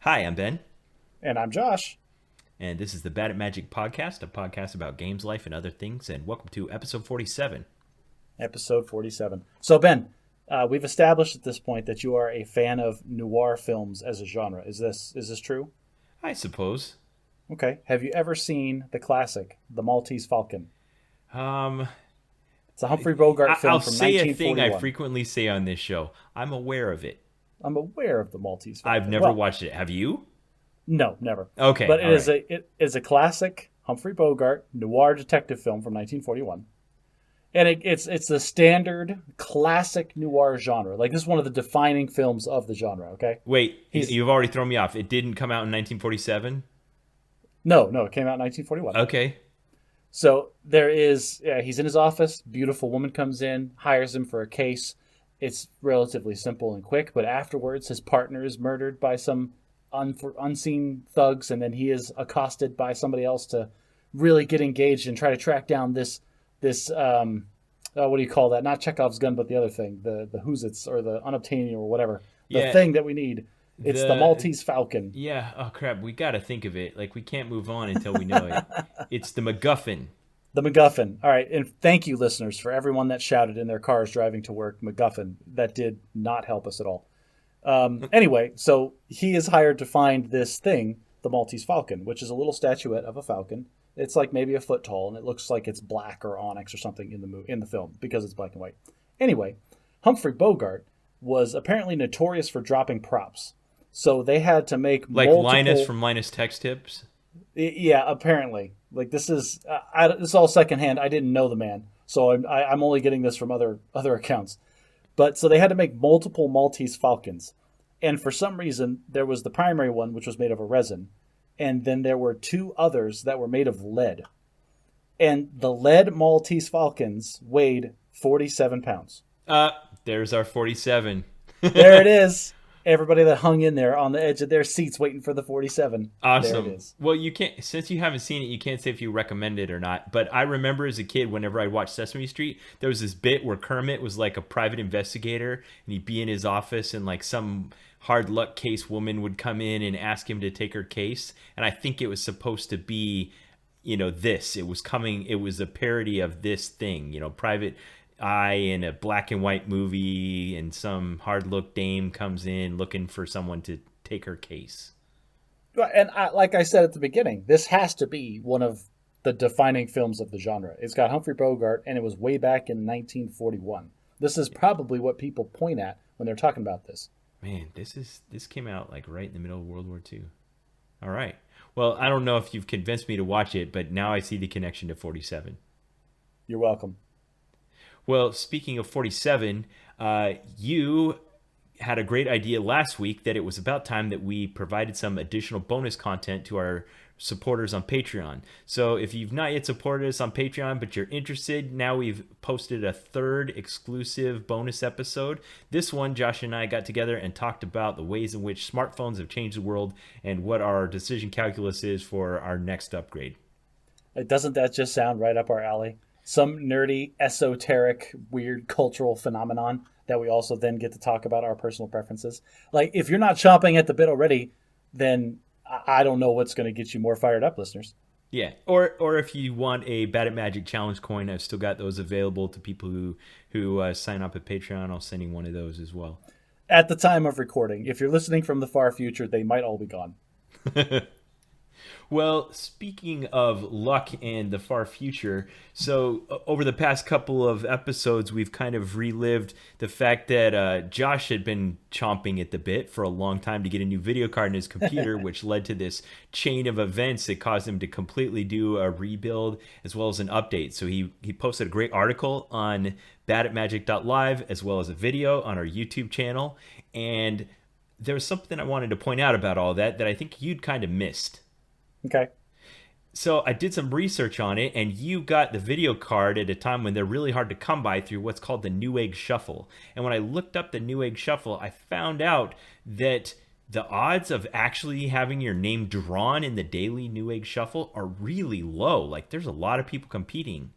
Hi, I'm Ben, And I'm Josh. and this is the Bad at Magic podcast, a podcast about games, life, and other things. And welcome to episode 47. Episode 47. So, Ben, we've established at this point that you are a fan of noir films as a genre. Is this true? I suppose. Okay. Have you ever seen the classic, The Maltese Falcon? Um, It's a Humphrey Bogart I'll film from say a thing I 1941. frequently say on this show. I'm aware of it. I'm aware of The Maltese I've Falcon. never Well, watched it. Have you? no, never. Okay, But all right. it is a classic Humphrey Bogart noir detective film from 1941. And it's the standard classic noir genre. Like, this is one of the defining films of the genre, okay? Wait, He's you've already thrown me off. It didn't come out in 1947? No, it came out in 1941. Okay. So he's in his office. Beautiful woman comes in, hires him for a case. It's relatively simple and quick, but afterwards, his partner is murdered by some unseen thugs, and then he is accosted by somebody else to really get engaged and try to track down this what do you call that? Not Chekhov's gun, but the other thing, the who's it's or the unobtainium or whatever, the Yeah, thing that we need. It's the the Maltese Falcon. yeah, oh crap, we got to think of it. Like we can't move on until we know it. It's the MacGuffin. The MacGuffin. All right. And thank you, listeners, for everyone that shouted in their cars driving to work, MacGuffin. That did not help us at all. Anyway, so he is hired to find this thing, the Maltese Falcon, which is a little statuette of a falcon. It's like maybe a foot tall, and it looks like it's black or onyx or something in the film because it's black and white. Anyway, Humphrey Bogart was apparently notorious for dropping props. So they had to make Like Linus multiple. from Linus Tech Tips. Yeah, apparently. Like, this is all secondhand. I didn't know the man, so I'm only getting this from other accounts. But so they had to make multiple Maltese Falcons, and for some reason there was the primary one, which was made of a resin, and then there were two others that were made of lead. And the lead Maltese Falcons weighed 47 pounds. Uh, there's our 47. There it is. Everybody that hung in there on the edge of their seats waiting for the 47. There it Awesome. is. Well, you can't, since you haven't seen it, you can't say if you recommend it or not. But I remember as a kid, whenever I watched Sesame Street, there was this bit where Kermit was like a private investigator, and he'd be in his office, and like some hard luck case woman would come in and ask him to take her case. And I think it was supposed to be, this. It was coming. It was a parody of this thing. Private eye in a black and white movie, and some hard look dame comes in looking for someone to take her case. Right, and like I said at the beginning, this has to be one of the defining films of the genre. It's got Humphrey Bogart, and it was way back in 1941. This is probably what people point at when they're talking about this. Man, this came out like right in the middle of World War II. All right. Well, I don't know if you've convinced me to watch it, but now I see the connection to 47. You're welcome. Well, speaking of 47, you had a great idea last week that it was about time that we provided some additional bonus content to our supporters on Patreon. So if you've not yet supported us on Patreon, but you're interested, now we've posted a third exclusive bonus episode. This one, Josh and I got together and talked about the ways in which smartphones have changed the world and what our decision calculus is for our next upgrade. Doesn't that just sound right up our alley? Some nerdy, esoteric, weird cultural phenomenon that we also then get to talk about our personal preferences. Like, if you're not chomping at the bit already, then I don't know what's going to get you more fired up, listeners. Yeah, or if you want a Bad at Magic challenge coin, I've still got those available to people who sign up at Patreon. I'll send you one of those as well. At the time of recording, if you're listening from the far future, they might all be gone. Well, speaking of luck and the far future, so over the past couple of episodes, we've kind of relived the fact that Josh had been chomping at the bit for a long time to get a new video card in his computer, which led to this chain of events that caused him to completely do a rebuild as well as an update. So he posted a great article on badatmagic.live as well as a video on our YouTube channel. And there was something I wanted to point out about all that I think you'd kind of missed. Okay. So I did some research on it, and you got the video card at a time when they're really hard to come by through what's called the Newegg Shuffle. And when I looked up the Newegg Shuffle, I found out that the odds of actually having your name drawn in the daily Newegg Shuffle are really low. Like, there's a lot of people competing.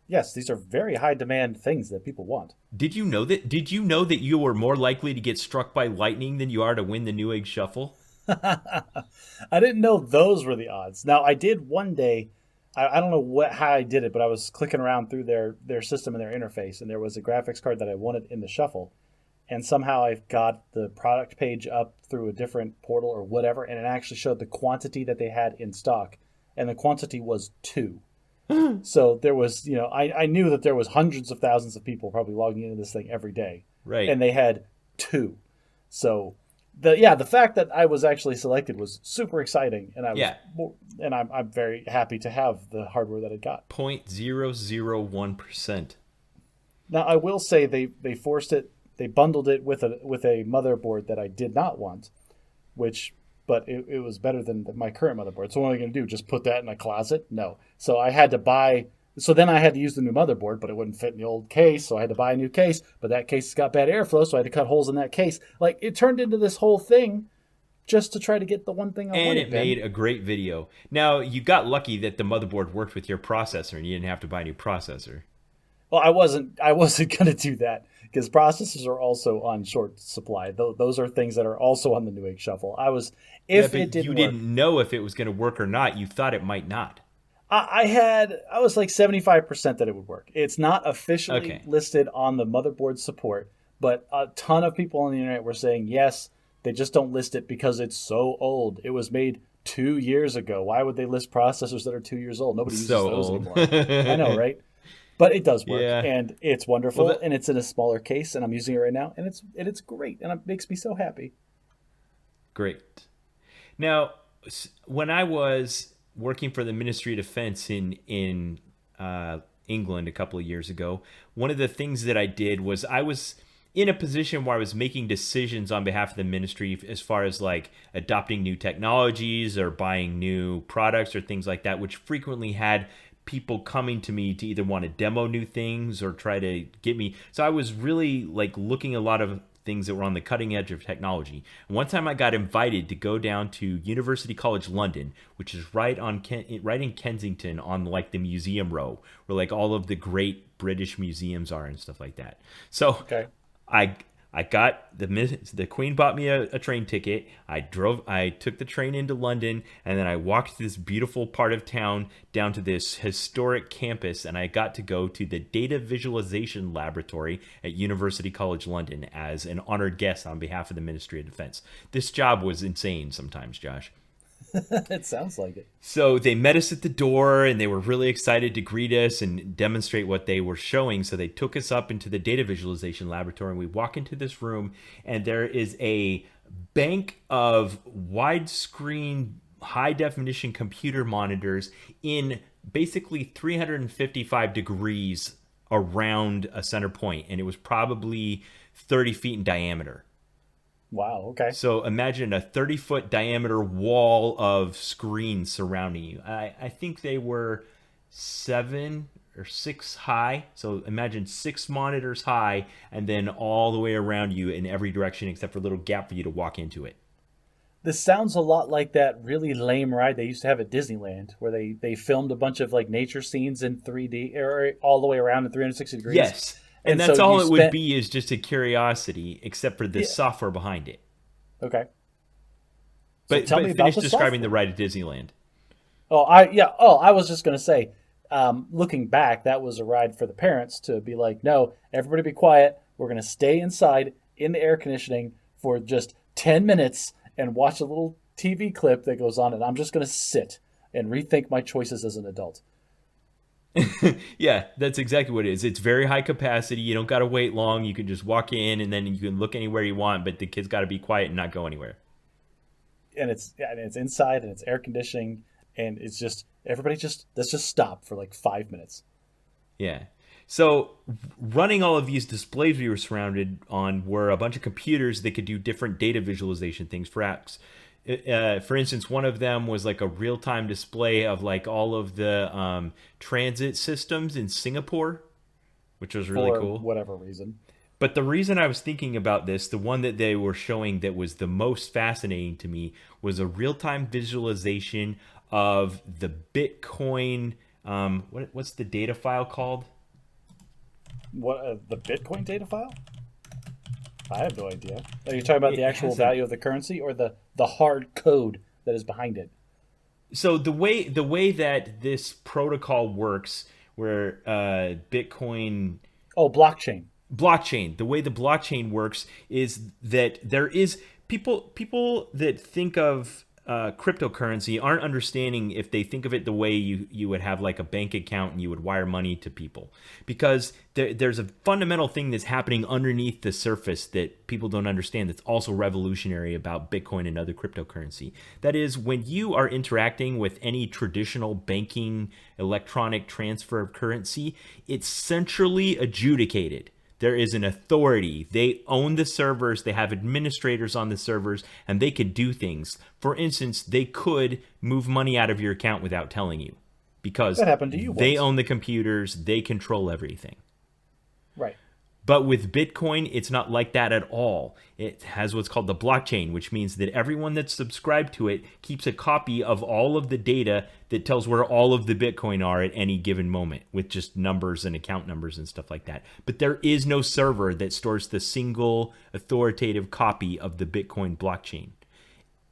Yes, these are very high demand things that people want. Did you know that? Did you know that you were more likely to get struck by lightning than you are to win the Newegg Shuffle? I didn't know those were the odds. Now I did one day. I don't know how I did it, but I was clicking around through their system and their interface, and there was a graphics card that I wanted in the shuffle, and somehow I got the product page up through a different portal or whatever, and it actually showed the quantity that they had in stock, and the quantity was 2. So there was, I knew that there was hundreds of thousands of people probably logging into this thing every day, Right. and they had 2. So the fact that I was actually selected was super exciting, and I'm very happy to have the hardware that I got. 0.001%. Now I will say they forced it, they bundled it with a motherboard that I did not want, but it was better than my current motherboard. So what am I going to do? Just put that in a closet? No. So I had to buy. So then I had to use the new motherboard, but it wouldn't fit in the old case. So I had to buy a new case, but that case has got bad airflow, so I had to cut holes in that case. Like, it turned into this whole thing just to try to get the one thing I wanted. And it made a great video. Now, you got lucky that the motherboard worked with your processor and you didn't have to buy a new processor. Well, I wasn't going to do that because processors are also on short supply. Those are things that are also on the Newegg Shuffle. It didn't work. Didn't know if it was going to work or not. You thought it might not. I was like 75% that it would work. It's not officially listed on the motherboard support, but a ton of people on the internet were saying, yes, they just don't list it because it's so old. It was made 2 years ago. Why would they list processors that are 2 years old? Nobody uses those anymore. I know, right? But it does work, and it's wonderful, and it's in a smaller case, and I'm using it right now, and it's great, and it makes me so happy. Great. Now, when I was working for the Ministry of Defense in England a couple of years ago, one of the things that I did was I was in a position where I was making decisions on behalf of the ministry as far as like adopting new technologies or buying new products or things like that, which frequently had people coming to me to either want to demo new things or try to get me. So I was really like looking a lot of things that were on the cutting edge of technology. And one time I got invited to go down to University College London, which is right in Kensington on like the museum row where like all of the great British museums are and stuff like that. So I got the Queen bought me a train ticket. I took the train into London, and then I walked this beautiful part of town down to this historic campus, and I got to go to the Data Visualization Laboratory at University College London as an honored guest on behalf of the Ministry of Defense. This job was insane sometimes, Josh. It sounds like it. So they met us at the door, and they were really excited to greet us and demonstrate what they were showing. So they took us up into the data visualization laboratory, and we walk into this room, and there is a bank of widescreen, high-definition computer monitors in basically 355 degrees around a center point, and it was probably 30 feet in diameter. Wow, okay. So imagine a 30-foot diameter wall of screens surrounding you. I think they were 7 or 6 high. So imagine 6 monitors high and then all the way around you in every direction except for a little gap for you to walk into it. This sounds a lot like that really lame ride they used to have at Disneyland where they filmed a bunch of like nature scenes in 3D or all the way around in 360 degrees. Yes. And that's all it would be is just a curiosity, except for the software behind it. Okay. But tell me finish describing the ride at Disneyland. I was just going to say, looking back, that was a ride for the parents to be like, no, everybody be quiet. We're going to stay inside in the air conditioning for just 10 minutes and watch a little TV clip that goes on, and I'm just going to sit and rethink my choices as an adult. Yeah, that's exactly what it is. It's very high capacity. You don't got to wait long. You can just walk in and then you can look anywhere you want, but the kids got to be quiet and not go anywhere. And it's inside and it's air conditioning and it's just let's just stop for like 5 minutes. Yeah. So running all of these displays we were surrounded on were a bunch of computers that could do different data visualization things for apps. For instance, one of them was like a real-time display of like all of the transit systems in Singapore, which was really cool. For whatever reason. But the reason I was thinking about this, the one that they were showing that was the most fascinating to me, was a real-time visualization of the Bitcoin. What's the data file called? What the Bitcoin data file? I have no idea. Are you talking about the actual hasn't. value of the currency or the hard code that is behind it? So the way that this protocol works, where Bitcoin Oh, blockchain. blockchain, the way the blockchain works is that there is people that think of cryptocurrency aren't understanding if they think of it the way you would have like a bank account and you would wire money to people, because there's a fundamental thing that's happening underneath the surface that people don't understand, that's also revolutionary about Bitcoin and other cryptocurrency. That is, when you are interacting with any traditional banking electronic transfer of currency, it's centrally adjudicated. There is an authority. They own the servers. They have administrators on the servers, and they could do things. For instance, they could move money out of your account without telling you, because That happened to you they once. own the computers. They control everything. Right. But with Bitcoin, it's not like that at all. It has what's called the blockchain, which means that everyone that's subscribed to it keeps a copy of all of the data that tells where all of the Bitcoin are at any given moment, with just numbers and account numbers and stuff like that. But there is no server that stores the single authoritative copy of the Bitcoin blockchain.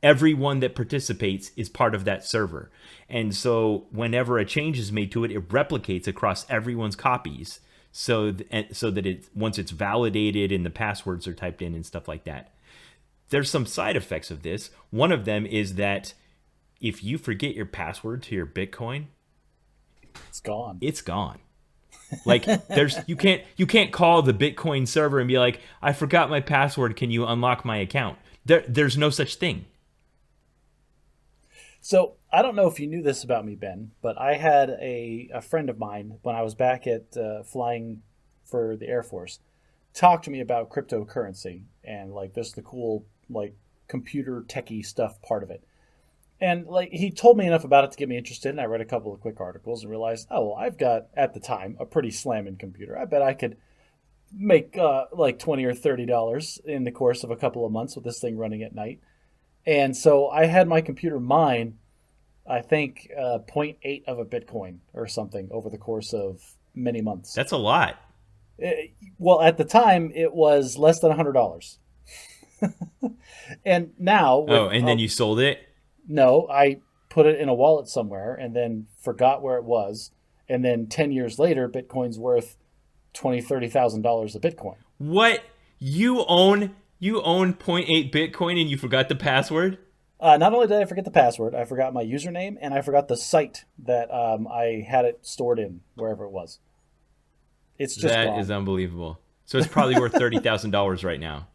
Everyone that participates is part of that server. And so whenever a change is made to it, it replicates across everyone's copies. So that it, once it's validated and the passwords are typed in and stuff like that. There's some side effects of this. One of them is that if you forget your password to your Bitcoin, It's gone. it's gone. Like you can't call the Bitcoin server and be like, I forgot my password, can you unlock my account? There's no such thing. So I don't know if you knew this about me, Ben, but I had a friend of mine when I was back at flying for the Air Force talk to me about cryptocurrency and like just the cool like computer techie stuff part of it. And like he told me enough about it to get me interested, and I read a couple of quick articles and realized, oh, well, I've got at the time a pretty slamming computer. I bet I could make like $20 or $30 in the course of a couple of months with this thing running at night. And so I had my computer mine, I think, zero point 0.8 of a Bitcoin or something over the course of many months. That's a lot. Well, at the time, it was less than $100. And now... And then you sold it? No, I put it in a wallet somewhere and then forgot where it was. And then 10 years later, Bitcoin's worth $20,000, $30,000 a Bitcoin. What? You own zero point 0.8 Bitcoin and you forgot the password? Not only did I forget the password, I forgot my username, and I forgot the site that I had it stored in, wherever it was. It's just That gone. is unbelievable. So it's probably worth $30,000 right now.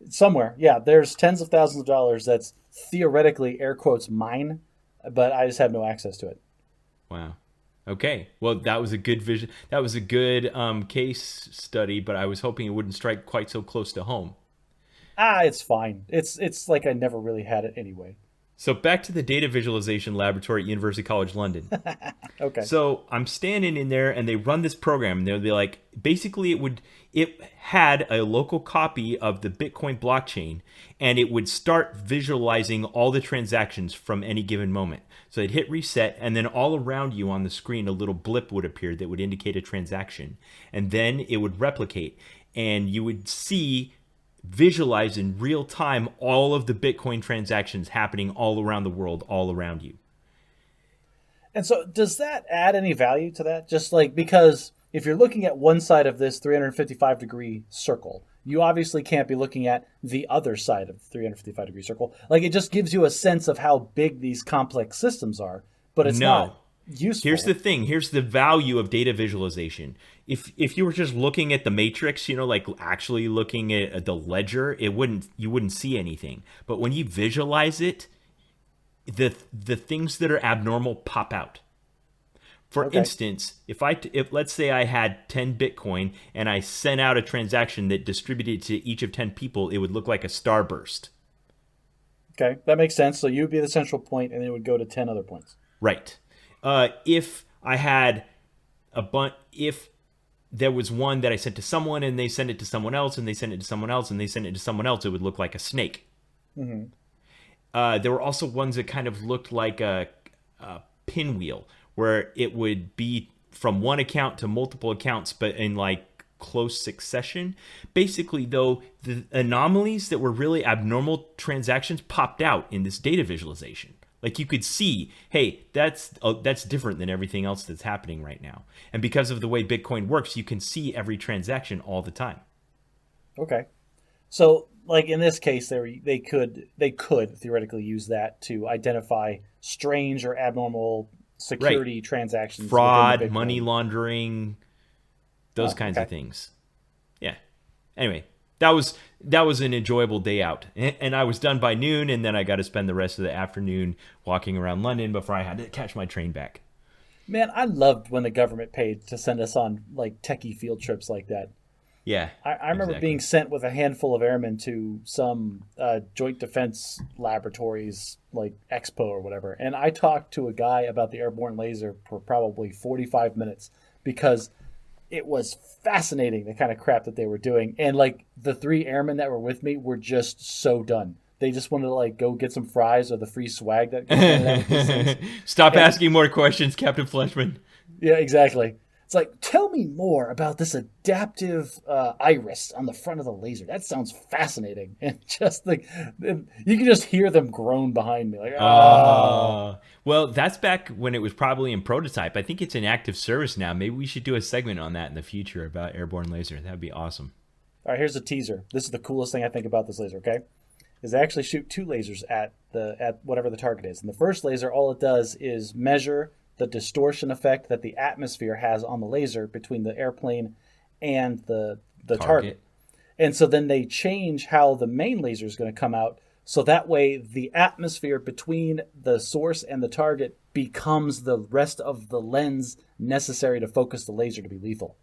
Somewhere. Yeah, there's tens of thousands of dollars that's theoretically, air quotes, mine, but I just have no access to it. Wow. Okay. Well, that was a good vision. That was a good case study, but I was hoping it wouldn't strike quite so close to home. It's fine. It's like I never really had it anyway. So back to the data visualization laboratory at University College London. Okay. So I'm standing in there and they run this program and they'll be like, basically it had a local copy of the Bitcoin blockchain and it would start visualizing all the transactions from any given moment. So it'd hit reset and then all around you on the screen, a little blip would appear that would indicate a transaction. And then it would replicate and you would visualize in real time all of the Bitcoin transactions happening all around the world, all around you. And so does that add any value to that? Just like, because if you're looking at one side of this 355-degree circle, you obviously can't be looking at the other side of the 355-degree circle. Like, it just gives you a sense of how big these complex systems are, but it's not useful. Here's the thing. Here's the value of data visualization. If you were just looking at the matrix, like actually looking at the ledger, you wouldn't see anything. But when you visualize it, the things that are abnormal pop out. For instance, if let's say I had 10 Bitcoin and I sent out a transaction that distributed to each of 10 people, it would look like a starburst. Okay, that makes sense. So you'd be the central point and it would go to 10 other points. Right. If I had if there was one that I sent to someone and they sent it to someone else and they sent it to someone else and they sent it to someone else, it would look like a snake. Mm-hmm. There were also ones that kind of looked like a pinwheel, where it would be from one account to multiple accounts, but in like close succession. Basically, though, the anomalies that were really abnormal transactions popped out in this data visualization. Like you could see, hey, that's different than everything else that's happening right now. And because of the way Bitcoin works, you can see every transaction all the time. Okay. So, like in this case, they could theoretically use that to identify strange or abnormal security transactions, fraud, money laundering, those kinds of things. Yeah. Anyway, that was an enjoyable day out, and I was done by noon, and then I got to spend the rest of the afternoon walking around London before I had to catch my train back. Man, I loved when the government paid to send us on like techie field trips like that. Yeah, I remember being sent with a handful of airmen to some Joint Defense Laboratories, like Expo or whatever. And I talked to a guy about the airborne laser for probably 45 minutes because it was fascinating, the kind of crap that they were doing. And like the 3 airmen that were with me were just so done. They just wanted to like go get some fries or the free swag that comes out of these things. Stop asking more questions, Captain Fleshman. Yeah, exactly. It's like, tell me more about this adaptive iris on the front of the laser. That sounds fascinating. And just like, you can just hear them groan behind me. Like, well, that's back when it was probably in prototype. I think it's in active service now. Maybe we should do a segment on that in the future about airborne laser. That would be awesome. All right, here's a teaser. This is the coolest thing I think about this laser, okay? Is they actually shoot 2 lasers at whatever the target is. And the first laser, all it does is measure the distortion effect that the atmosphere has on the laser between the airplane and the target. And so then they change how the main laser is going to come out. So that way the atmosphere between the source and the target becomes the rest of the lens necessary to focus the laser to be lethal.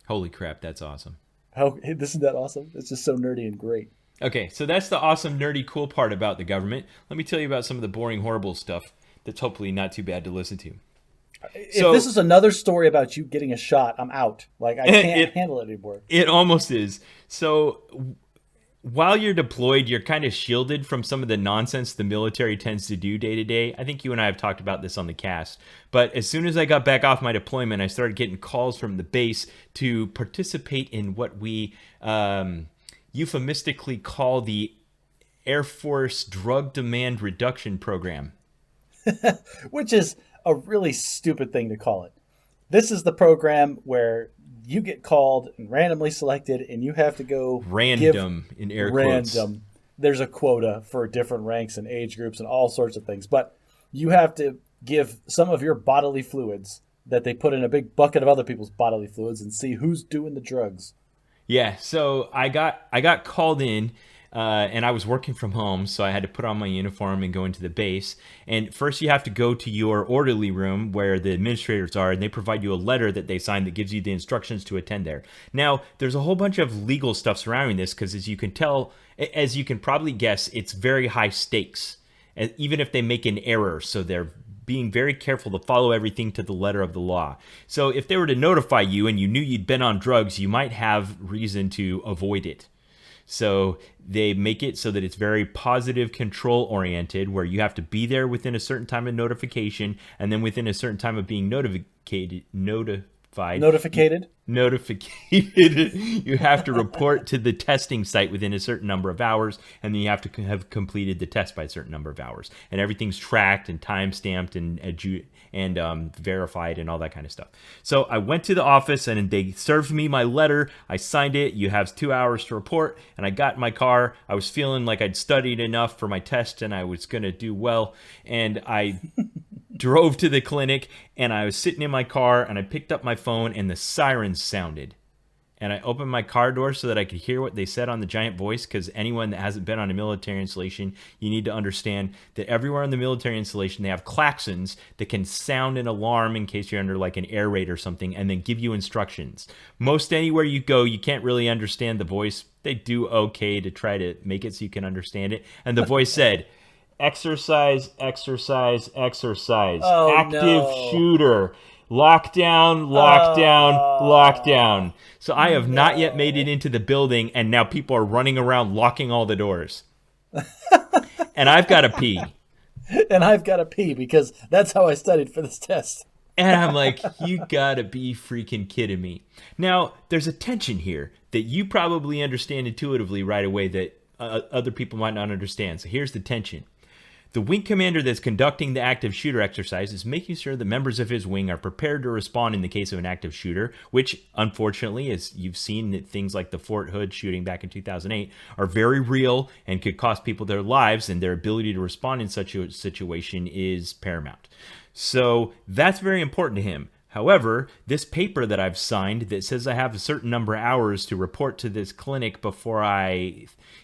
Holy crap, that's awesome. Oh, isn't that awesome? It's just so nerdy and great. Okay, so that's the awesome, nerdy, cool part about the government. Let me tell you about some of the boring, horrible stuff that's hopefully not too bad to listen to. If this is another story about you getting a shot, I'm out. Like, I can't handle it anymore. It almost is. So while you're deployed, you're kind of shielded from some of the nonsense the military tends to do day to day. I think you and I have talked about this on the cast. But as soon as I got back off my deployment, I started getting calls from the base to participate in what we euphemistically call the Air Force Drug Demand Reduction Program. Which is a really stupid thing to call it. This is the program where you get called and randomly selected, and you have to go in air quotes. There's a quota for different ranks and age groups and all sorts of things, but you have to give some of your bodily fluids that they put in a big bucket of other people's bodily fluids and see who's doing the drugs. Yeah, so I got called in. And I was working from home, so I had to put on my uniform and go into the base. And first you have to go to your orderly room where the administrators are, and they provide you a letter that they sign that gives you the instructions to attend there. Now, there's a whole bunch of legal stuff surrounding this because as you can probably guess, it's very high stakes, even if they make an error. So they're being very careful to follow everything to the letter of the law. So if they were to notify you and you knew you'd been on drugs, you might have reason to avoid it. So they make it so that it's very positive control oriented, where you have to be there within a certain time of notification, and then within a certain time of being notified, you have to report to the testing site within a certain number of hours, and then you have to have completed the test by a certain number of hours, and everything's tracked and time stamped and verified and all that kind of stuff. So I went to the office and they served me my letter. I signed it. You have 2 hours to report. And I got in my car. I was feeling like I'd studied enough for my test and I was going to do well. And I drove to the clinic and I was sitting in my car and I picked up my phone and the sirens sounded. And I opened my car door so that I could hear what they said on the giant voice, because anyone that hasn't been on a military installation, you need to understand that everywhere on the military installation, they have klaxons that can sound an alarm in case you're under like an air raid or something, and then give you instructions. Most anywhere you go, you can't really understand the voice. They do okay to try to make it so you can understand it. And the voice said, exercise, exercise, exercise. Oh, active shooter. Lockdown, lockdown, lockdown. So I have not yet made it into the building, and now people are running around locking all the doors. And I've got to pee. And I've got to pee because that's how I studied for this test. And I'm like, you gotta be freaking kidding me. Now, there's a tension here that you probably understand intuitively right away that other people might not understand. So here's the tension. The wing commander that's conducting the active shooter exercise is making sure the members of his wing are prepared to respond in the case of an active shooter, which, unfortunately, as you've seen things like the Fort Hood shooting back in 2008, are very real and could cost people their lives, and their ability to respond in such a situation is paramount. So that's very important to him. However, this paper that I've signed that says I have a certain number of hours to report to this clinic before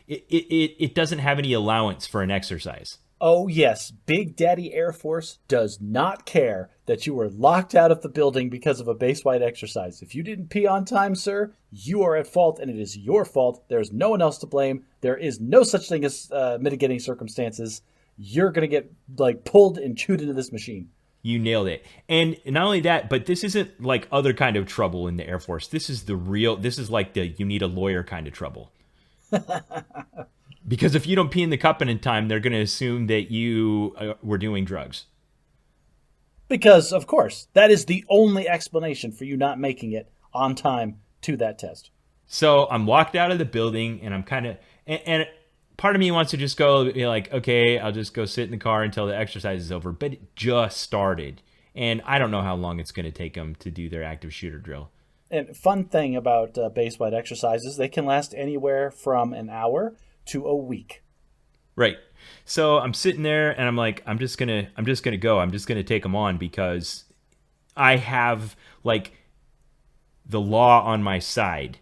it doesn't have any allowance for an exercise. Oh, yes. Big Daddy Air Force does not care that you were locked out of the building because of a base-wide exercise. If you didn't pee on time, sir, you are at fault, and it is your fault. There's no one else to blame. There is no such thing as mitigating circumstances. You're going to get pulled and chewed into this machine. You nailed it. And not only that, but this isn't like other kind of trouble in the Air Force. This is like the you need a lawyer kind of trouble. Because if you don't pee in the cup in time, they're going to assume that you were doing drugs. Because, of course, that is the only explanation for you not making it on time to that test. So I'm walked out of the building, and I'm kind of... And part of me wants to just go be like, okay, I'll just go sit in the car until the exercise is over. But it just started. And I don't know how long it's going to take them to do their active shooter drill. And fun thing about base-wide exercises, they can last anywhere from an hour to a week. Right. So I'm sitting there and I'm like, I'm just gonna go. I'm just gonna take them on because I have like the law on my side.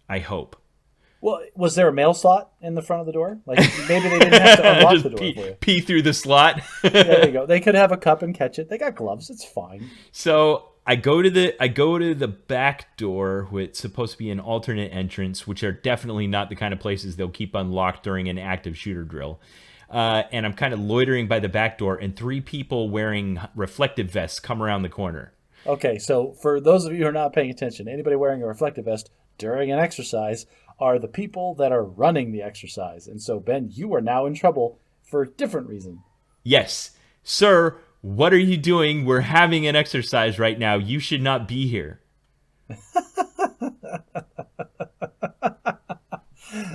I hope. Well, was there a mail slot in the front of the door? Like maybe they didn't have to unlock the door for you. Pee through the slot. Yeah, there you go. They could have a cup and catch it. They got gloves. It's fine. So I go to the back door, which is supposed to be an alternate entrance, which are definitely not the kind of places they'll keep unlocked during an active shooter drill. And I'm kind of loitering by the back door, and 3 people wearing reflective vests come around the corner. Okay, so for those of you who are not paying attention, anybody wearing a reflective vest during an exercise are the people that are running the exercise. And so, Ben, you are now in trouble for a different reason. Yes. Sir, what are you doing? We're having an exercise right now. You should not be here.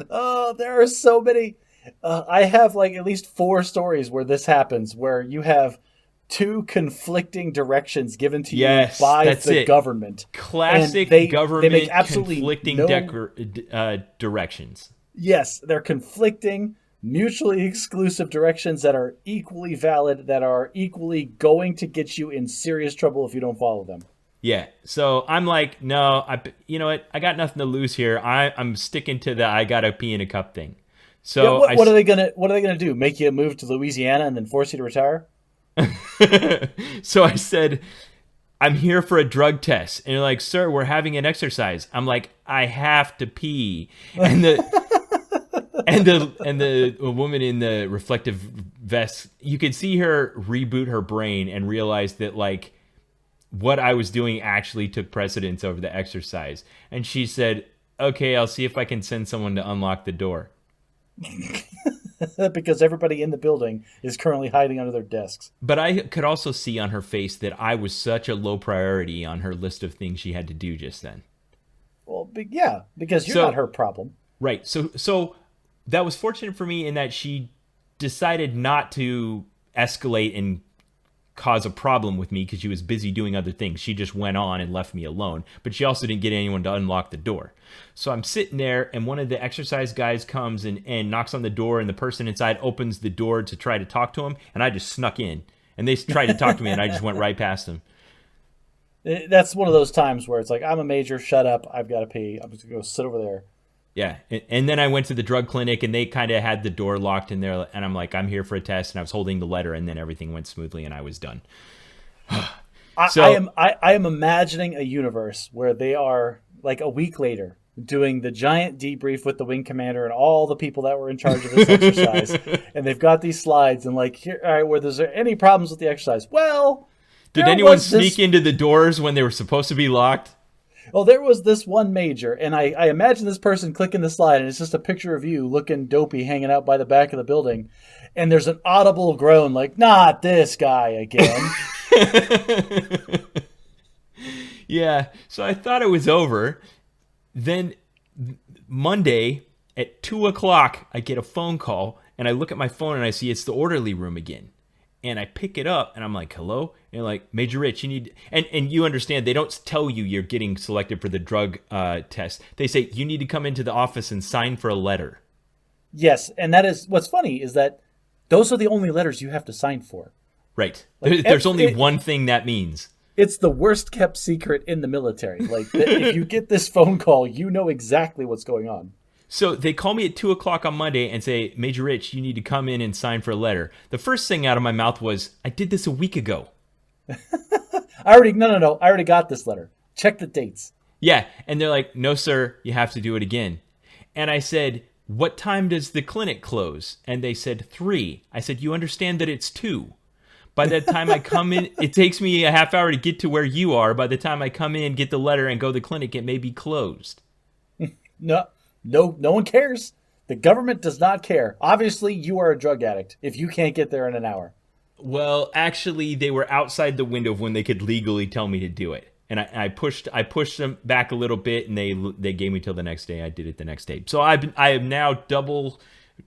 Oh, there are so many. I have at least 4 stories where this happens, where you have 2 conflicting directions given to you by the government. Classic government they make conflicting directions. Yes, they're conflicting, mutually exclusive directions that are equally valid, that are equally going to get you in serious trouble if you don't follow them. Yeah, so I'm like, no, you know what? I got nothing to lose here. I'm sticking to the I gotta pee in a cup thing. So yeah, what are they gonna do? Make you move to Louisiana and then force you to retire? So I said, I'm here for a drug test. And you're like, sir, we're having an exercise. I'm like, I have to pee. And the woman in the reflective vest, you could see her reboot her brain and realize that what I was doing actually took precedence over the exercise. And she said, okay, I'll see if I can send someone to unlock the door. Because everybody in the building is currently hiding under their desks. But I could also see on her face that I was such a low priority on her list of things she had to do just then. Well, yeah, because you're not her problem. Right. So that was fortunate for me in that she decided not to escalate and cause a problem with me because she was busy doing other things. She just went on and left me alone. But she also didn't get anyone to unlock the door. So I'm sitting there, and one of the exercise guys comes and knocks on the door, and the person inside opens the door to try to talk to him, and I just snuck in. And they tried to talk to me, and I just went right past them. That's one of those times where it's like, I'm a major, shut up, I've got to pee. I'm just going to go sit over there. Yeah, and then I went to the drug clinic, and they kind of had the door locked in there, and I'm like, I'm here for a test, and I was holding the letter, and then everything went smoothly, and I was done. I am imagining a universe where they are, a week later, doing the giant debrief with the wing commander and all the people that were in charge of this exercise, and they've got these slides, and here, all right, were there any problems with the exercise? Well, did anyone sneak into the doors when they were supposed to be locked? Well, there was this one major, and I imagine this person clicking the slide, and it's just a picture of you looking dopey hanging out by the back of the building, and there's an audible groan like, not this guy again. Yeah, so I thought it was over. Then Monday at 2 o'clock, I get a phone call, and I look at my phone and I see it's the orderly room again. And I pick it up and I'm like, hello? And like, Major Rich, you need, and you understand, they don't tell you you're getting selected for the drug test. They say, you need to come into the office and sign for a letter. Yes, and that is, what's funny is that those are the only letters you have to sign for. Right. Like, there's only one thing that means. It's the worst kept secret in the military. Like, if you get this phone call, you know exactly what's going on. So they call me at 2 o'clock on Monday and say, Major Rich, you need to come in and sign for a letter. The first thing out of my mouth was, I did this a week ago. I already got this letter. Check the dates. Yeah. And they're like, no, sir, you have to do it again. And I said, what time does the clinic close? And they said 3. I said, you understand that it's 2. By the time I come in, it takes me a half hour to get to where you are. By the time I come in, get the letter, and go to the clinic, it may be closed. No one cares. The government does not care. Obviously, you are a drug addict if you can't get there in an hour. Well, actually, they were outside the window of when they could legally tell me to do it. And I pushed them back a little bit, and they gave me till the next day. I did it the next day. So I am now double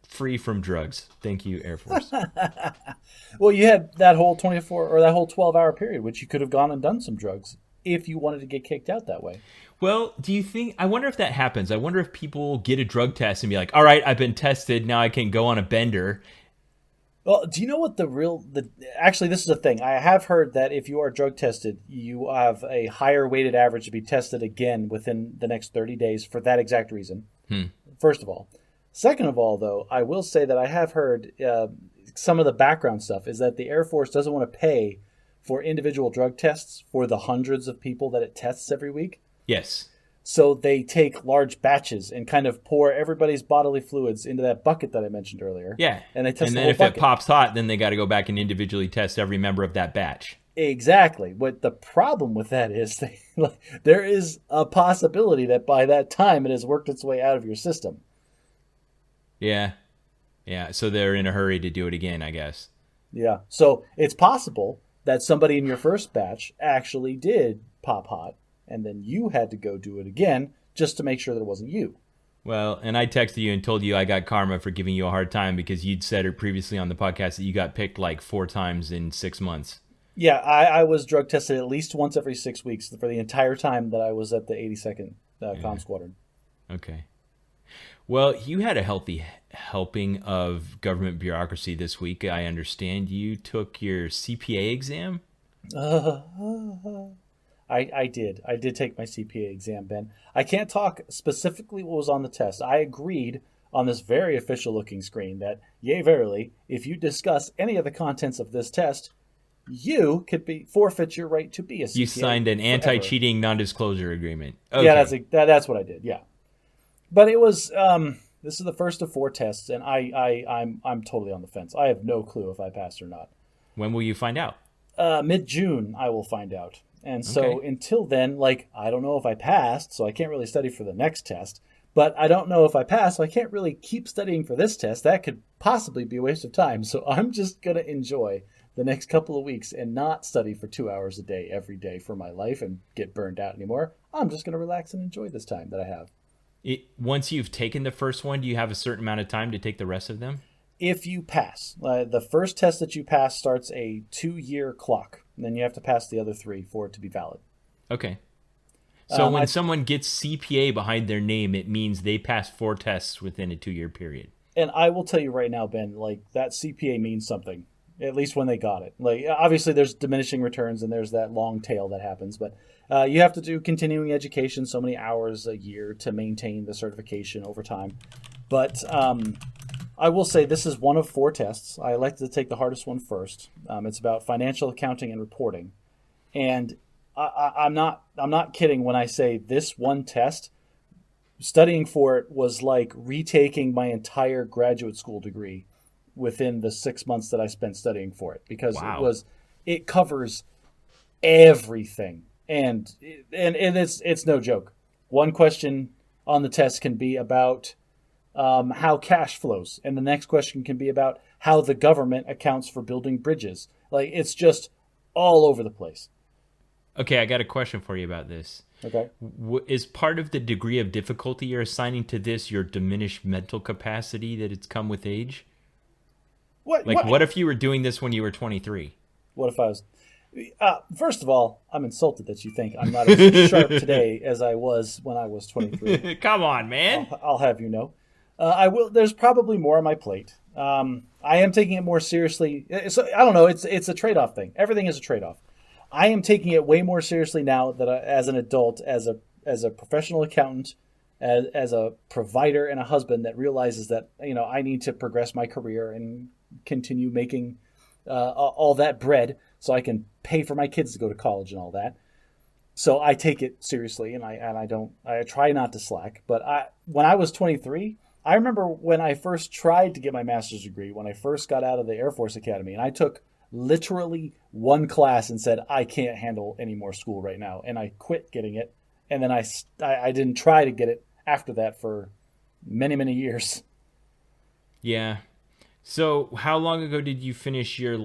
free from drugs. Thank you, Air Force. Well, you had that whole 24 or that whole 12-hour period, which you could have gone and done some drugs if you wanted to get kicked out that way. Well, I wonder if that happens. I wonder if people get a drug test and be like, all right, I've been tested. Now I can go on a bender. Well, do you know what actually, this is a thing. I have heard that if you are drug tested, you have a higher weighted average to be tested again within the next 30 days for that exact reason. First of all. Second of all, though, I will say that I have heard some of the background stuff is that the Air Force doesn't want to pay for individual drug tests for the hundreds of people that it tests every week. Yes. So they take large batches and kind of pour everybody's bodily fluids into that bucket that I mentioned earlier. Yeah. And they test and the then whole if bucket. It pops hot, then they got to go back and individually test every member of that batch. Exactly. But the problem with that is there is a possibility that by that time it has worked its way out of your system. Yeah. Yeah. So they're in a hurry to do it again, I guess. Yeah. So it's possible that somebody in your first batch actually did pop hot, and then you had to go do it again just to make sure that it wasn't you. Well, and I texted you and told you I got karma for giving you a hard time because you'd said it previously on the podcast that you got picked like 4 times in 6 months. Yeah, I was drug tested at least once every 6 weeks for the entire time that I was at the 82nd Comm Squadron. Okay. Well, you had a healthy helping of government bureaucracy this week. I understand you took your CPA exam. I did. I did take my CPA exam, Ben. I can't talk specifically what was on the test. I agreed on this very official-looking screen that, yea, verily, if you discuss any of the contents of this test, you could forfeit your right to be a CPA. You signed an anti-cheating non-disclosure agreement. Okay. Yeah, that's what I did. Yeah. But it was this is the first of 4 tests, and I'm totally on the fence. I have no clue if I passed or not. When will you find out? Mid-June, I will find out. And so until then, I don't know if I passed, so I can't really study for the next test. But I don't know if I passed, so I can't really keep studying for this test. That could possibly be a waste of time. So I'm just going to enjoy the next couple of weeks and not study for 2 hours a day every day for my life and get burned out anymore. I'm just going to relax and enjoy this time that I have. Once you've taken the first one, do you have a certain amount of time to take the rest of them? If you pass, the first test that you pass starts a 2-year clock. And then you have to pass the other 3 for it to be valid. Okay. So when someone gets CPA behind their name, it means they passed 4 tests within a 2-year period. And I will tell you right now, Ben, that CPA means something, at least when they got it. Obviously, there's diminishing returns and there's that long tail that happens. But you have to do continuing education so many hours a year to maintain the certification over time. But I will say this is one of 4 tests. I elected to take the hardest one first. It's about financial accounting and reporting. And I'm not kidding when I say this one test, studying for it was like retaking my entire graduate school degree within the 6 months that I spent studying for it, because it covers everything. And it's no joke. One question on the test can be about how cash flows, and the next question can be about how the government accounts for building bridges. It's just all over the place. Okay, I got a question for you about this. Okay. Is part of the degree of difficulty you're assigning to this your diminished mental capacity that it's come with age? What if you were doing this when you were 23? What if I was... first of all, I'm insulted that you think I'm not as sharp today as I was when I was 23. Come on, man. I'll have you know. I will. There's probably more on my plate. I am taking it more seriously. So I don't know. It's a trade-off thing. Everything is a trade-off. I am taking it way more seriously now that as an adult, as a professional accountant, as a provider and a husband that realizes that I need to progress my career and continue making all that bread so I can pay for my kids to go to college and all that. So I take it seriously, and I try not to slack. But when I was 23, I remember when I first tried to get my master's degree, when I first got out of the Air Force Academy, and I took literally one class and said, I can't handle any more school right now. And I quit getting it. And then I didn't try to get it after that for many, many years. Yeah. So how long ago did you finish your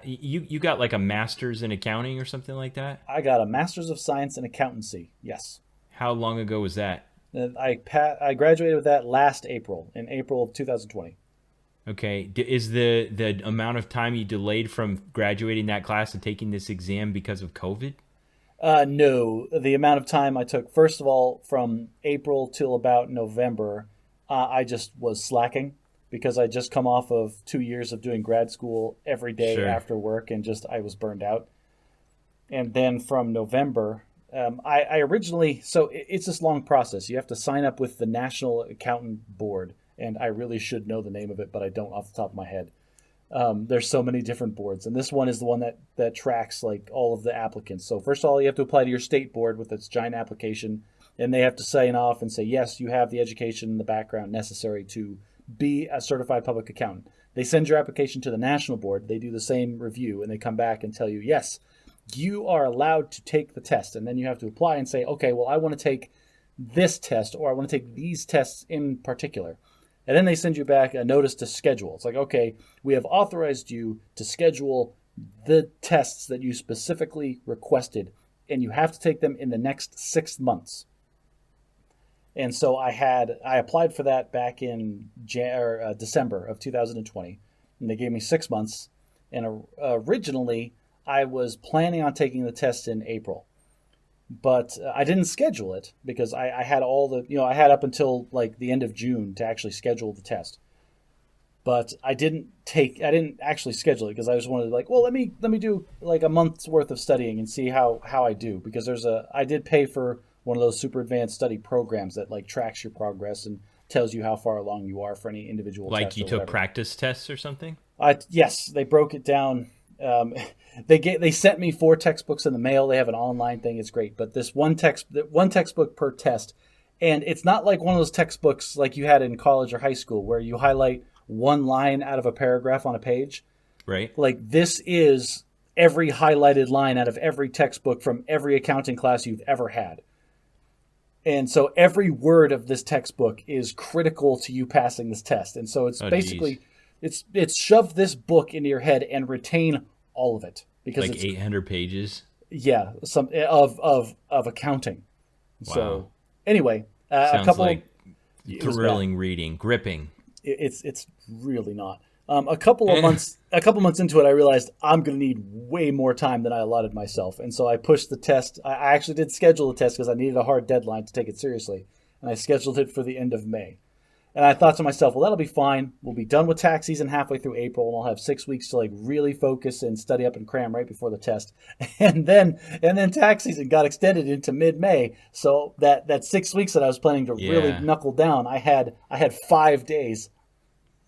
you got like a master's in accounting or something like that? I got a master's of science in accountancy. Yes. How long ago was that? I graduated with that last April, in April of 2020. Okay. Is the amount of time you delayed from graduating that class and taking this exam because of COVID? No. The amount of time I took, first of all, from April till about November, I just was slacking because I just come off of 2 years of doing grad school every day after work, and I was burned out. And then from November, I originally, so it's this long process. You have to sign up with the National Accountant Board, and I really should know the name of it, but I don't off the top of my head. There's so many different boards, and this one is the one that tracks like all of the applicants. So first of all, you have to apply to your state board with its giant application, and they have to sign off and say, yes, you have the education and the background necessary to be a certified public accountant. They send your application to the national board. They do the same review, and they come back and tell you, yes, you are allowed to take the test. And then you have to apply and say, okay, well, I want to take this test, or I want to take these tests in particular. And then they send you back a notice to schedule. It's like, okay, we have authorized you to schedule the tests that you specifically requested, and you have to take them in the next 6 months. And so I applied for that back in December of 2020, and they gave me 6 months. And originally, I was planning on taking the test in April, but I didn't schedule it because I had I had up until like the end of June to actually schedule the test. But I didn't actually schedule it because I just wanted let me do like a month's worth of studying and see how I do, because I did pay for one of those super advanced study programs that like tracks your progress and tells you how far along you are for any individual test. Like you took practice tests or something? Yes, they broke it down. They sent me 4 textbooks in the mail. They have an online thing. It's great. But this one textbook per test. And it's not like one of those textbooks like you had in college or high school where you highlight one line out of a paragraph on a page. Right. Like this is every highlighted line out of every textbook from every accounting class you've ever had. And so every word of this textbook is critical to you passing this test. And so it's basically... It's shove this book into your head and retain all of it, because it's 800 pages. Yeah, some of accounting. Wow. So anyway, sounds a couple like thrilling reading, gripping. It's really not. A couple of months into it, I realized I'm going to need way more time than I allotted myself, and so I pushed the test. I actually did schedule the test because I needed a hard deadline to take it seriously, and I scheduled it for the end of May. And I thought to myself, well, that'll be fine. We'll be done with tax season halfway through April, and I'll have 6 weeks to like really focus and study up and cram right before the test. And then tax season got extended into mid-May. So that 6 weeks that I was planning to really knuckle down, I had 5 days.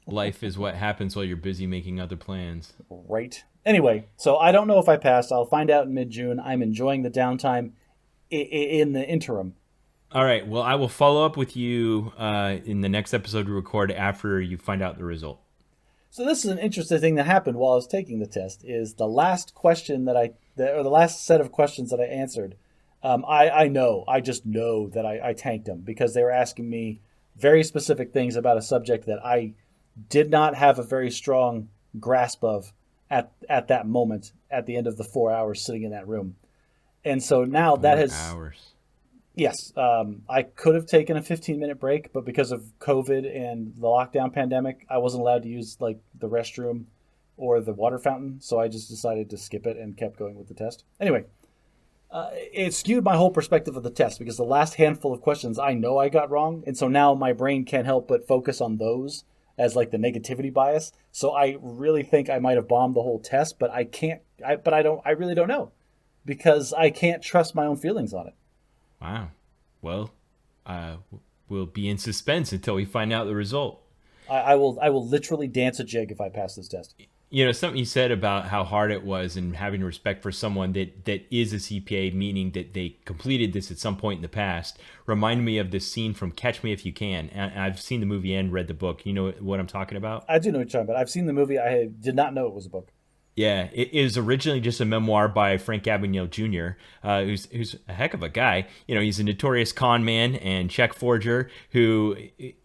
Life is what happens while you're busy making other plans. Right. Anyway, so I don't know if I passed. I'll find out in mid-June. I'm enjoying the downtime in the interim. All right. Well, I will follow up with you in the next episode we record after you find out the result. So this is an interesting thing that happened while I was taking the test. Is the last question or the last set of questions that I answered. I just know that I tanked them because they were asking me very specific things about a subject that I did not have a very strong grasp of at that moment at the end of the 4 hours sitting in that room. And so now that has 4 hours. Yes, I could have taken a 15-minute break, but because of COVID and the lockdown pandemic, I wasn't allowed to use like the restroom or the water fountain, so I just decided to skip it and kept going with the test. Anyway, it skewed my whole perspective of the test because the last handful of questions I know I got wrong, and so now my brain can't help but focus on those as like the negativity bias. So I really think I might have bombed the whole test, but I can't. I really don't know because I can't trust my own feelings on it. Wow. Well, we'll be in suspense until we find out the result. I will literally dance a jig if I pass this test. You know, something you said about how hard it was and having respect for someone that is a CPA, meaning that they completed this at some point in the past, reminded me of this scene from Catch Me If You Can. And I've seen the movie and read the book. You know what I'm talking about? I do know what you're talking about. I've seen the movie. I did not know it was a book. Yeah, it is originally just a memoir by Frank Abagnale Jr., who's a heck of a guy. You know, he's a notorious con man and check forger who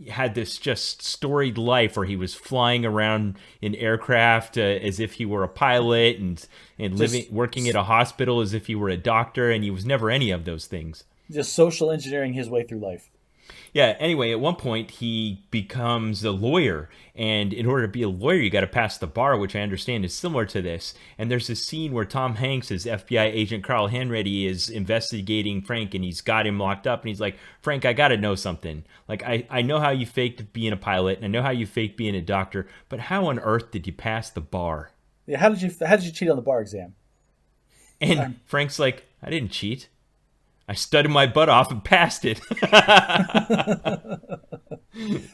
had this just storied life where he was flying around in aircraft as if he were a pilot and working at a hospital as if he were a doctor, and he was never any of those things. Just social engineering his way through life. Yeah, anyway, at one point he becomes a lawyer, and in order to be a lawyer, you got to pass the bar, which I understand is similar to this. And there's a scene where Tom Hanks, as FBI agent Carl Hanratty, is investigating Frank, and he's got him locked up, and he's like, Frank, I got to know something. Like, I know how you faked being a pilot, and I know how you faked being a doctor, but how on earth did you pass the bar? Yeah, how did you cheat on the bar exam? And Frank's like, I didn't cheat. I studied my butt off and passed it.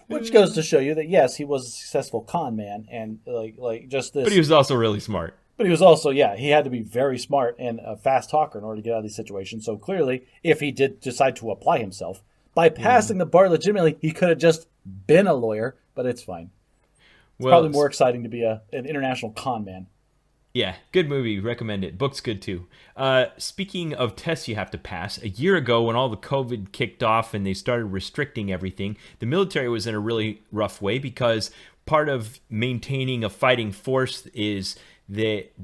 Which goes to show you that, yes, he was a successful con man and like just this. But he was also really smart. But he was also, he had to be very smart and a fast talker in order to get out of these situations. So clearly, if he did decide to apply himself, by passing the bar legitimately, he could have just been a lawyer, but it's fine. It's probably more exciting to be an international con man. Yeah, good movie. Recommend it. Book's good too. Speaking of tests you have to pass, a year ago when all the COVID kicked off and they started restricting everything, the military was in a really rough way because part of maintaining a fighting force is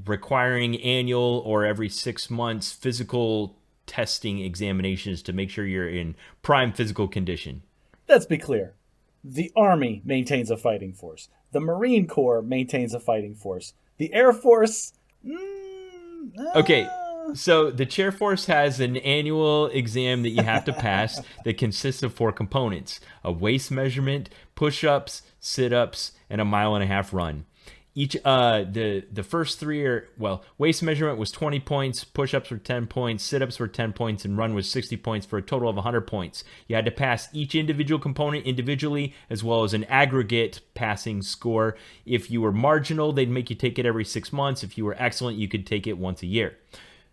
requiring annual or every 6 months physical testing examinations to make sure you're in prime physical condition. Let's be clear. The Army maintains a fighting force. The Marine Corps maintains a fighting force. The Air Force... Okay, so the Chair Force has an annual exam that you have to pass that consists of 4 components: a waist measurement, push-ups, sit-ups, and a 1.5-mile run. Each the first 3 are, waist measurement was 20 points, push-ups were 10 points, sit-ups were 10 points, and run was 60 points for a total of 100 points. You had to pass each individual component individually as well as an aggregate passing score. If you were marginal, they'd make you take it every 6 months. If you were excellent, you could take it once a year.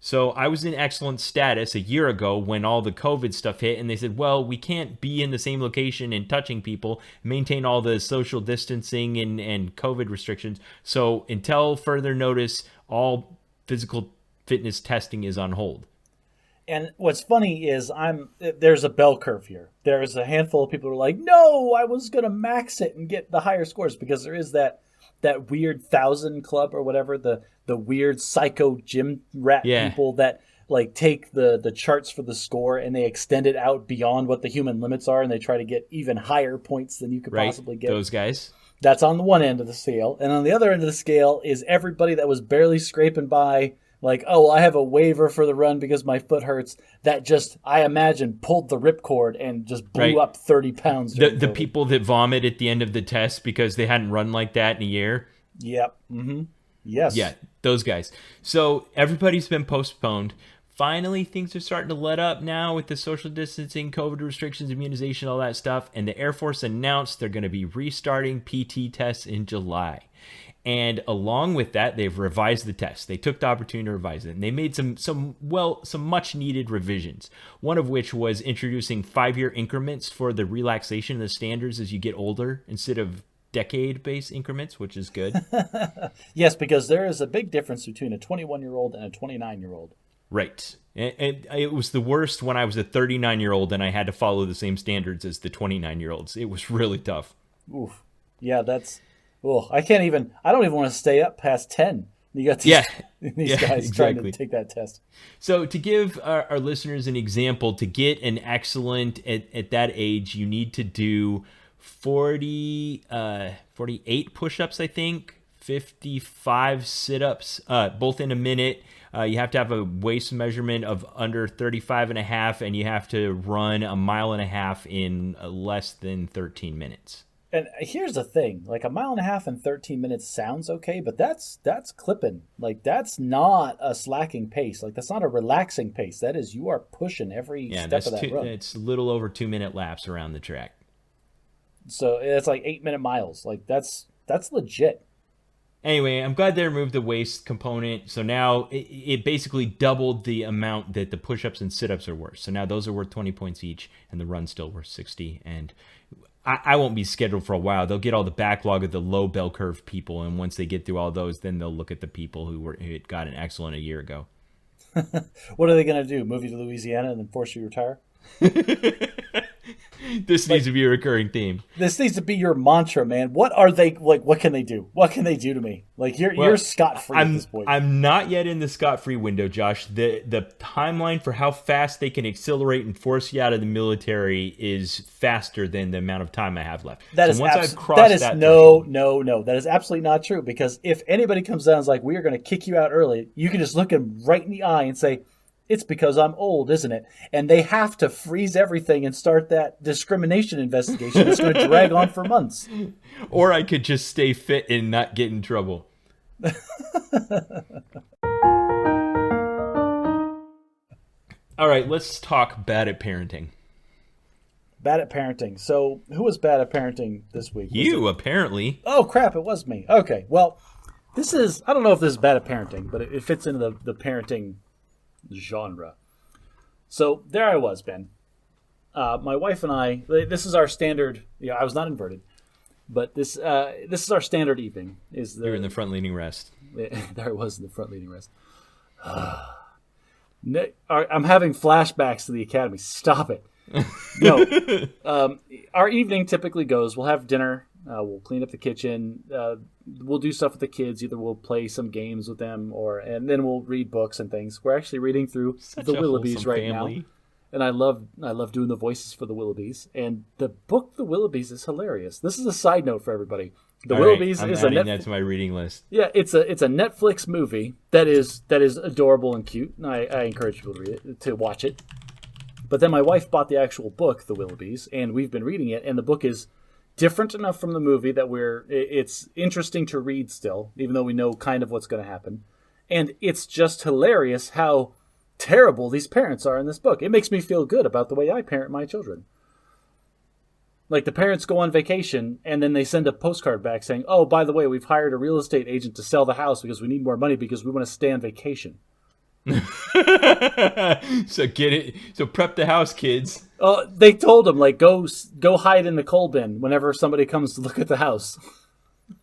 So I was in excellent status a year ago when all the COVID stuff hit, and they said, well, we can't be in the same location and touching people, maintain all the social distancing and COVID restrictions. So until further notice, all physical fitness testing is on hold. And what's funny is there's a bell curve here. There's a handful of people who are like, no, I was going to max it and get the higher scores, because there is that weird 1,000 club or whatever, the weird psycho gym rat people that like take the charts for the score and they extend it out beyond what the human limits are, and they try to get even higher points than you could possibly get. Those guys. That's on the one end of the scale. And on the other end of the scale is everybody that was barely scraping by, like, oh, well, I have a waiver for the run because my foot hurts, that just, I imagine, pulled the ripcord and just blew up 30 pounds. The people that vomit at the end of the test because they hadn't run like that in a year. Yep. Mm-hmm. Yes. Yeah, those guys. So everybody's been postponed. Finally, things are starting to let up now with the social distancing, COVID restrictions, immunization, all that stuff. And the Air Force announced they're going to be restarting PT tests in July. And along with that, they've revised the test. They took the opportunity to revise it, and they made some much needed revisions. One of which was introducing 5-year increments for the relaxation of the standards as you get older instead of decade-based increments, which is good. Yes, because there is a big difference between a 21-year-old and a 29-year-old. Right. And it was the worst when I was a 39-year-old and I had to follow the same standards as the 29-year-olds. It was really tough. Oof. Yeah, that's... Oh, I don't even want to stay up past 10 You got these guys trying to take that test. So to give our listeners an example, to get an excellent at that age, you need to do 48 push-ups, I think, 55 sit-ups, both in a minute. You have to have a waist measurement of under 35 and a half, and you have to run a mile and a half in less than 13 minutes. And here's the thing, like a mile and a half in 13 minutes sounds okay, but that's clipping. Like that's not a slacking pace. Like that's not a relaxing pace. That is, you are pushing every step of that run. It's a little over 2-minute laps around the track. So it's like 8-minute miles. Like that's legit. Anyway, I'm glad they removed the waist component. So now it basically doubled the amount that the push-ups and sit-ups are worth. So now those are worth 20 points each, and the run's still worth 60. And I won't be scheduled for a while. They'll get all the backlog of the low bell curve people, and once they get through all those, then they'll look at the people who got an excellent a year ago. What are they going to do? Move you to Louisiana and then force you to retire? This needs to be a recurring theme. This needs to be your mantra, man. What are they like? What can they do? What can they do to me? Like you're scot-free at this point. I'm not yet in the scot-free window, Josh. The timeline for how fast they can accelerate and force you out of the military is faster than the amount of time I have left. That is absolutely not true. Because if anybody comes down and is like, we are going to kick you out early, you can just look them right in the eye and say, it's because I'm old, isn't it? And they have to freeze everything and start that discrimination investigation that's going to drag on for months. Or I could just stay fit and not get in trouble. All right, let's talk bad at parenting. Bad at parenting. So who was bad at parenting this week? You, apparently. Oh, crap, it was me. Okay, well, I don't know if this is bad at parenting, but it fits into the parenting genre. So there I was, Ben. My wife and I, this is our standard, I was not inverted, but this is our standard evening. You're in the front leaning rest. There I was in the front leaning rest. I'm having flashbacks to the academy. Stop it. No. Our evening typically goes, we'll have dinner, we'll clean up the kitchen, we'll do stuff with the kids. Either we'll play some games with them, and then we'll read books and things. We're actually reading through the Willoughbys right now, and I love doing the voices for the Willoughbys. And the book, The Willoughbys, is hilarious. This is a side note for everybody. The Willoughbys is adding that to my reading list. Yeah, it's a Netflix movie that is adorable and cute. And I encourage people to read it, to watch it. But then my wife bought the actual book, The Willoughbys, and we've been reading it. And the book is different enough from the movie that it's interesting to read still, even though we know kind of what's going to happen. And it's just hilarious how terrible these parents are in this book. It makes me feel good about the way I parent my children. Like the parents go on vacation and then they send a postcard back saying, oh, by the way, we've hired a real estate agent to sell the house because we need more money because we want to stay on vacation. So get it. So prep the house, kids. They told him, like, go hide in the coal bin whenever somebody comes to look at the house.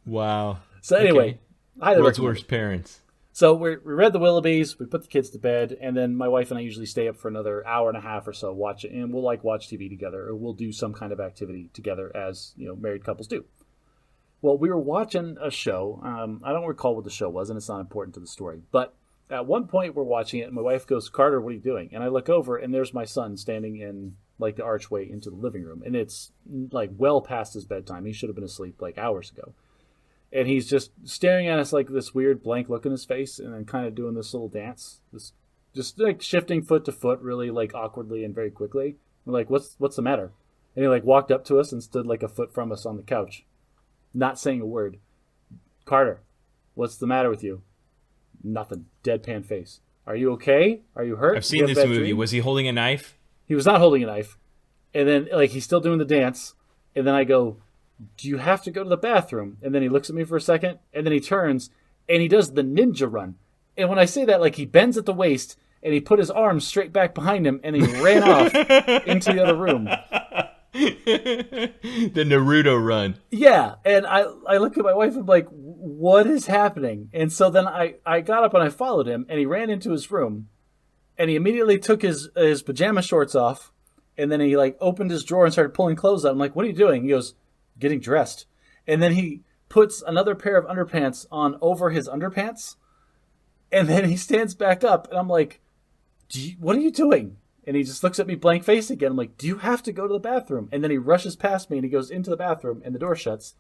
Wow. So anyway, world's worst parents. So we read the Willoughbys, we put the kids to bed, and then my wife and I usually stay up for another hour and a half or so, watch it, and we'll watch TV together, or we'll do some kind of activity together as married couples do. Well, we were watching a show. I don't recall what the show was, and it's not important to the story, but at one point we're watching it, and my wife goes, Carter, what are you doing? And I look over, and there's my son standing in like the archway into the living room, and it's like well past his bedtime. He should have been asleep like hours ago. And he's just staring at us like this weird blank look in his face, and then kind of doing this little dance, this just like shifting foot to foot really like awkwardly and very quickly. We're like, what's the matter? And he like walked up to us and stood like a foot from us on the couch, not saying a word. Carter, what's the matter with you? Nothing. Deadpan face. Are you okay? Are you hurt? I've seen this movie. Dream? Was he holding a knife? He was not holding a knife. And then like he's still doing the dance. And then I go, do you have to go to the bathroom? And then he looks at me for a second, and then he turns, and he does the ninja run. And when I say that, like he bends at the waist, and he put his arms straight back behind him, and he ran off into the other room. The Naruto run. Yeah, and I look at my wife and I'm like, what is happening? And so then I got up and I followed him, and he ran into his room, and he immediately took his pajama shorts off, and then he like opened his drawer and started pulling clothes out. I'm like, what are you doing? He goes, getting dressed. And then he puts another pair of underpants on over his underpants. And then he stands back up, and I'm like, what are you doing? And he just looks at me blank face again. I'm like, do you have to go to the bathroom? And then he rushes past me, and he goes into the bathroom, and the door shuts.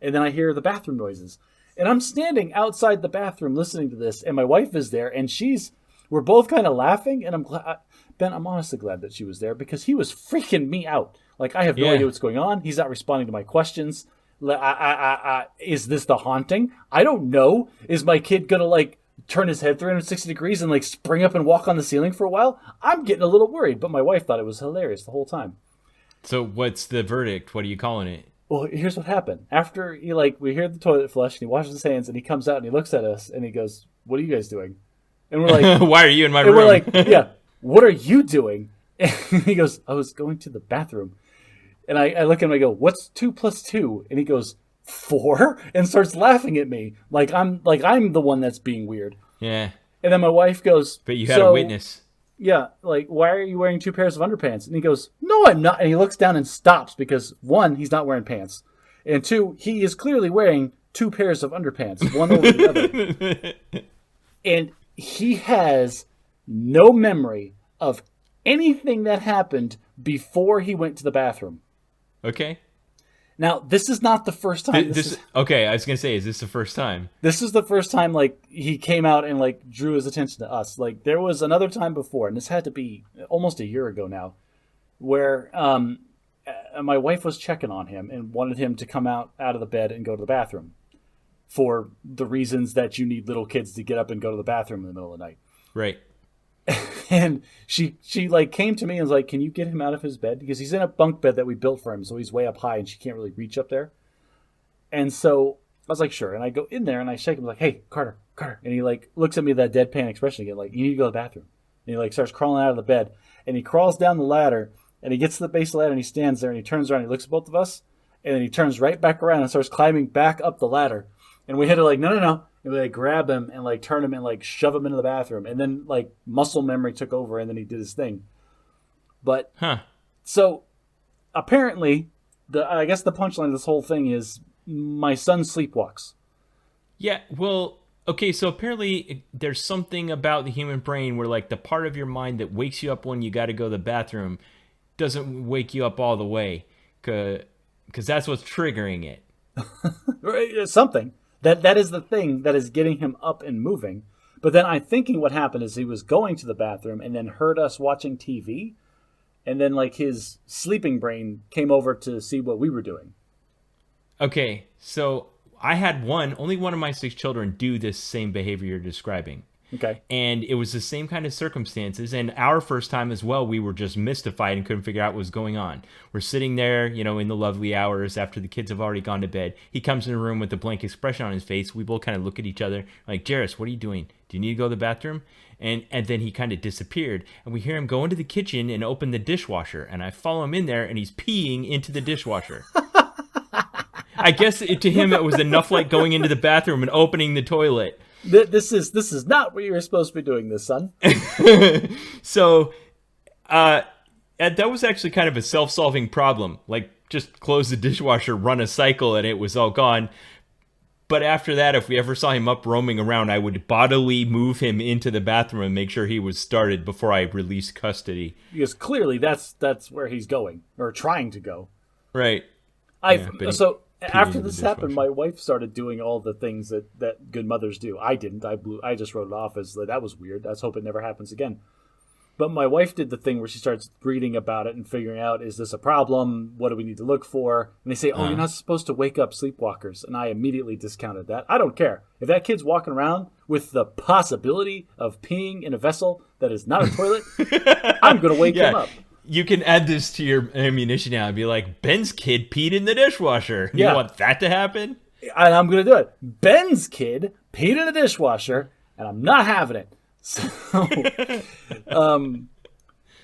And then I hear the bathroom noises. And I'm standing outside the bathroom listening to this, and my wife is there, and we're both kind of laughing, and I'm honestly glad that she was there, because he was freaking me out. Like, I have no idea what's going on. He's not responding to my questions. Is this the haunting? I don't know. Is my kid going to, like, turn his head 360 degrees and, like, spring up and walk on the ceiling for a while? I'm getting a little worried, but my wife thought it was hilarious the whole time. So what's the verdict? What are you calling it? Well, here's what happened. After we hear the toilet flush, and he washes his hands, and he comes out, and he looks at us, and he goes, what are you guys doing? And we're like... Why are you in my room? And we're like, yeah, what are you doing? And he goes, I was going to the bathroom. And I look at him and I go, what's 2 + 2? And he goes, 4? And starts laughing at me. Like I'm the one that's being weird. Yeah. And then my wife goes, but you had a witness. Yeah, like, why are you wearing 2 pairs of underpants? And he goes, no, I'm not. And he looks down and stops because, 1, he's not wearing pants. And 2, he is clearly wearing 2 pairs of underpants, one over the other. And he has no memory of anything that happened before he went to the bathroom. Okay. Now, this is not the first time. Okay, I was going to say, is this the first time? This is the first time, like, he came out and, like, drew his attention to us. Like, there was another time before, and this had to be almost a year ago now, where my wife was checking on him and wanted him to come out of the bed and go to the bathroom for the reasons that you need little kids to get up and go to the bathroom in the middle of the night. Right. And she like came to me and was like, can you get him out of his bed? Because he's in a bunk bed that we built for him, so he's way up high and she can't really reach up there. And so I was like, sure. And I go in there and I shake him like, hey, Carter. And he like looks at me with that deadpan expression again, like, you need to go to the bathroom. And he like starts crawling out of the bed. And he crawls down the ladder and he gets to the base of the ladder and he stands there and he turns around and he looks at both of us. And then he turns right back around and starts climbing back up the ladder. And we had to like, no. And we like grab him and like turn him and like shove him into the bathroom. And then like muscle memory took over and then he did his thing. But so apparently I guess the punchline of this whole thing is my son sleepwalks. Yeah, well, okay, so apparently there's something about the human brain where like the part of your mind that wakes you up when you got to go to the bathroom doesn't wake you up all the way, because that's what's triggering it. Something. That is the thing that is getting him up and moving. But then I'm thinking what happened is he was going to the bathroom and then heard us watching TV. And then like his sleeping brain came over to see what we were doing. Okay, so I had only one of my 6 children do this same behavior you're describing. Okay. And it was the same kind of circumstances. And our first time as well, we were just mystified and couldn't figure out what was going on. We're sitting there, in the lovely hours after the kids have already gone to bed. He comes in the room with a blank expression on his face. We both kind of look at each other like, Jairus, what are you doing? Do you need to go to the bathroom? And then he kind of disappeared. And we hear him go into the kitchen and open the dishwasher. And I follow him in there and he's peeing into the dishwasher. I guess to him it was enough like going into the bathroom and opening the toilet. This is not what you were supposed to be doing, this son. So that was actually kind of a self-solving problem. Like, just close the dishwasher, run a cycle, and it was all gone. But after that, if we ever saw him up roaming around, I would bodily move him into the bathroom and make sure he was started before I released custody. Because clearly that's where he's going, or trying to go. Right. After this happened, my wife started doing all the things that good mothers do. I didn't. I just wrote it off as that was weird. Let's hope it never happens again. But my wife did the thing where she starts reading about it and figuring out, is this a problem? What do we need to look for? And they say, you're not supposed to wake up sleepwalkers. And I immediately discounted that. I don't care. If that kid's walking around with the possibility of peeing in a vessel that is not a toilet, I'm going to wake him up. You can add this to your ammunition now and be like, Ben's kid peed in the dishwasher. You want that to happen? And I'm going to do it. Ben's kid peed in the dishwasher, and I'm not having it. So, the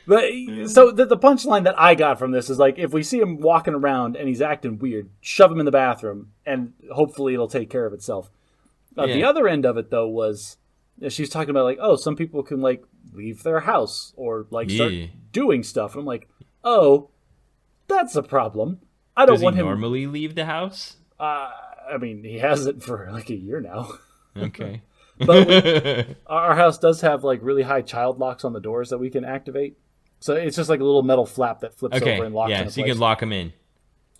punchline that I got from this is like, if we see him walking around and he's acting weird, shove him in the bathroom, and hopefully it'll take care of itself. The other end of it, though, was she's talking about like, some people can like leave their house or like start doing stuff. And I'm like, that's a problem. I don't want him. Does he normally leave the house? I mean, he hasn't for like a year now. Okay. But our house does have like really high child locks on the doors that we can activate. So it's just like a little metal flap that flips over and locks into so you place. can lock them in.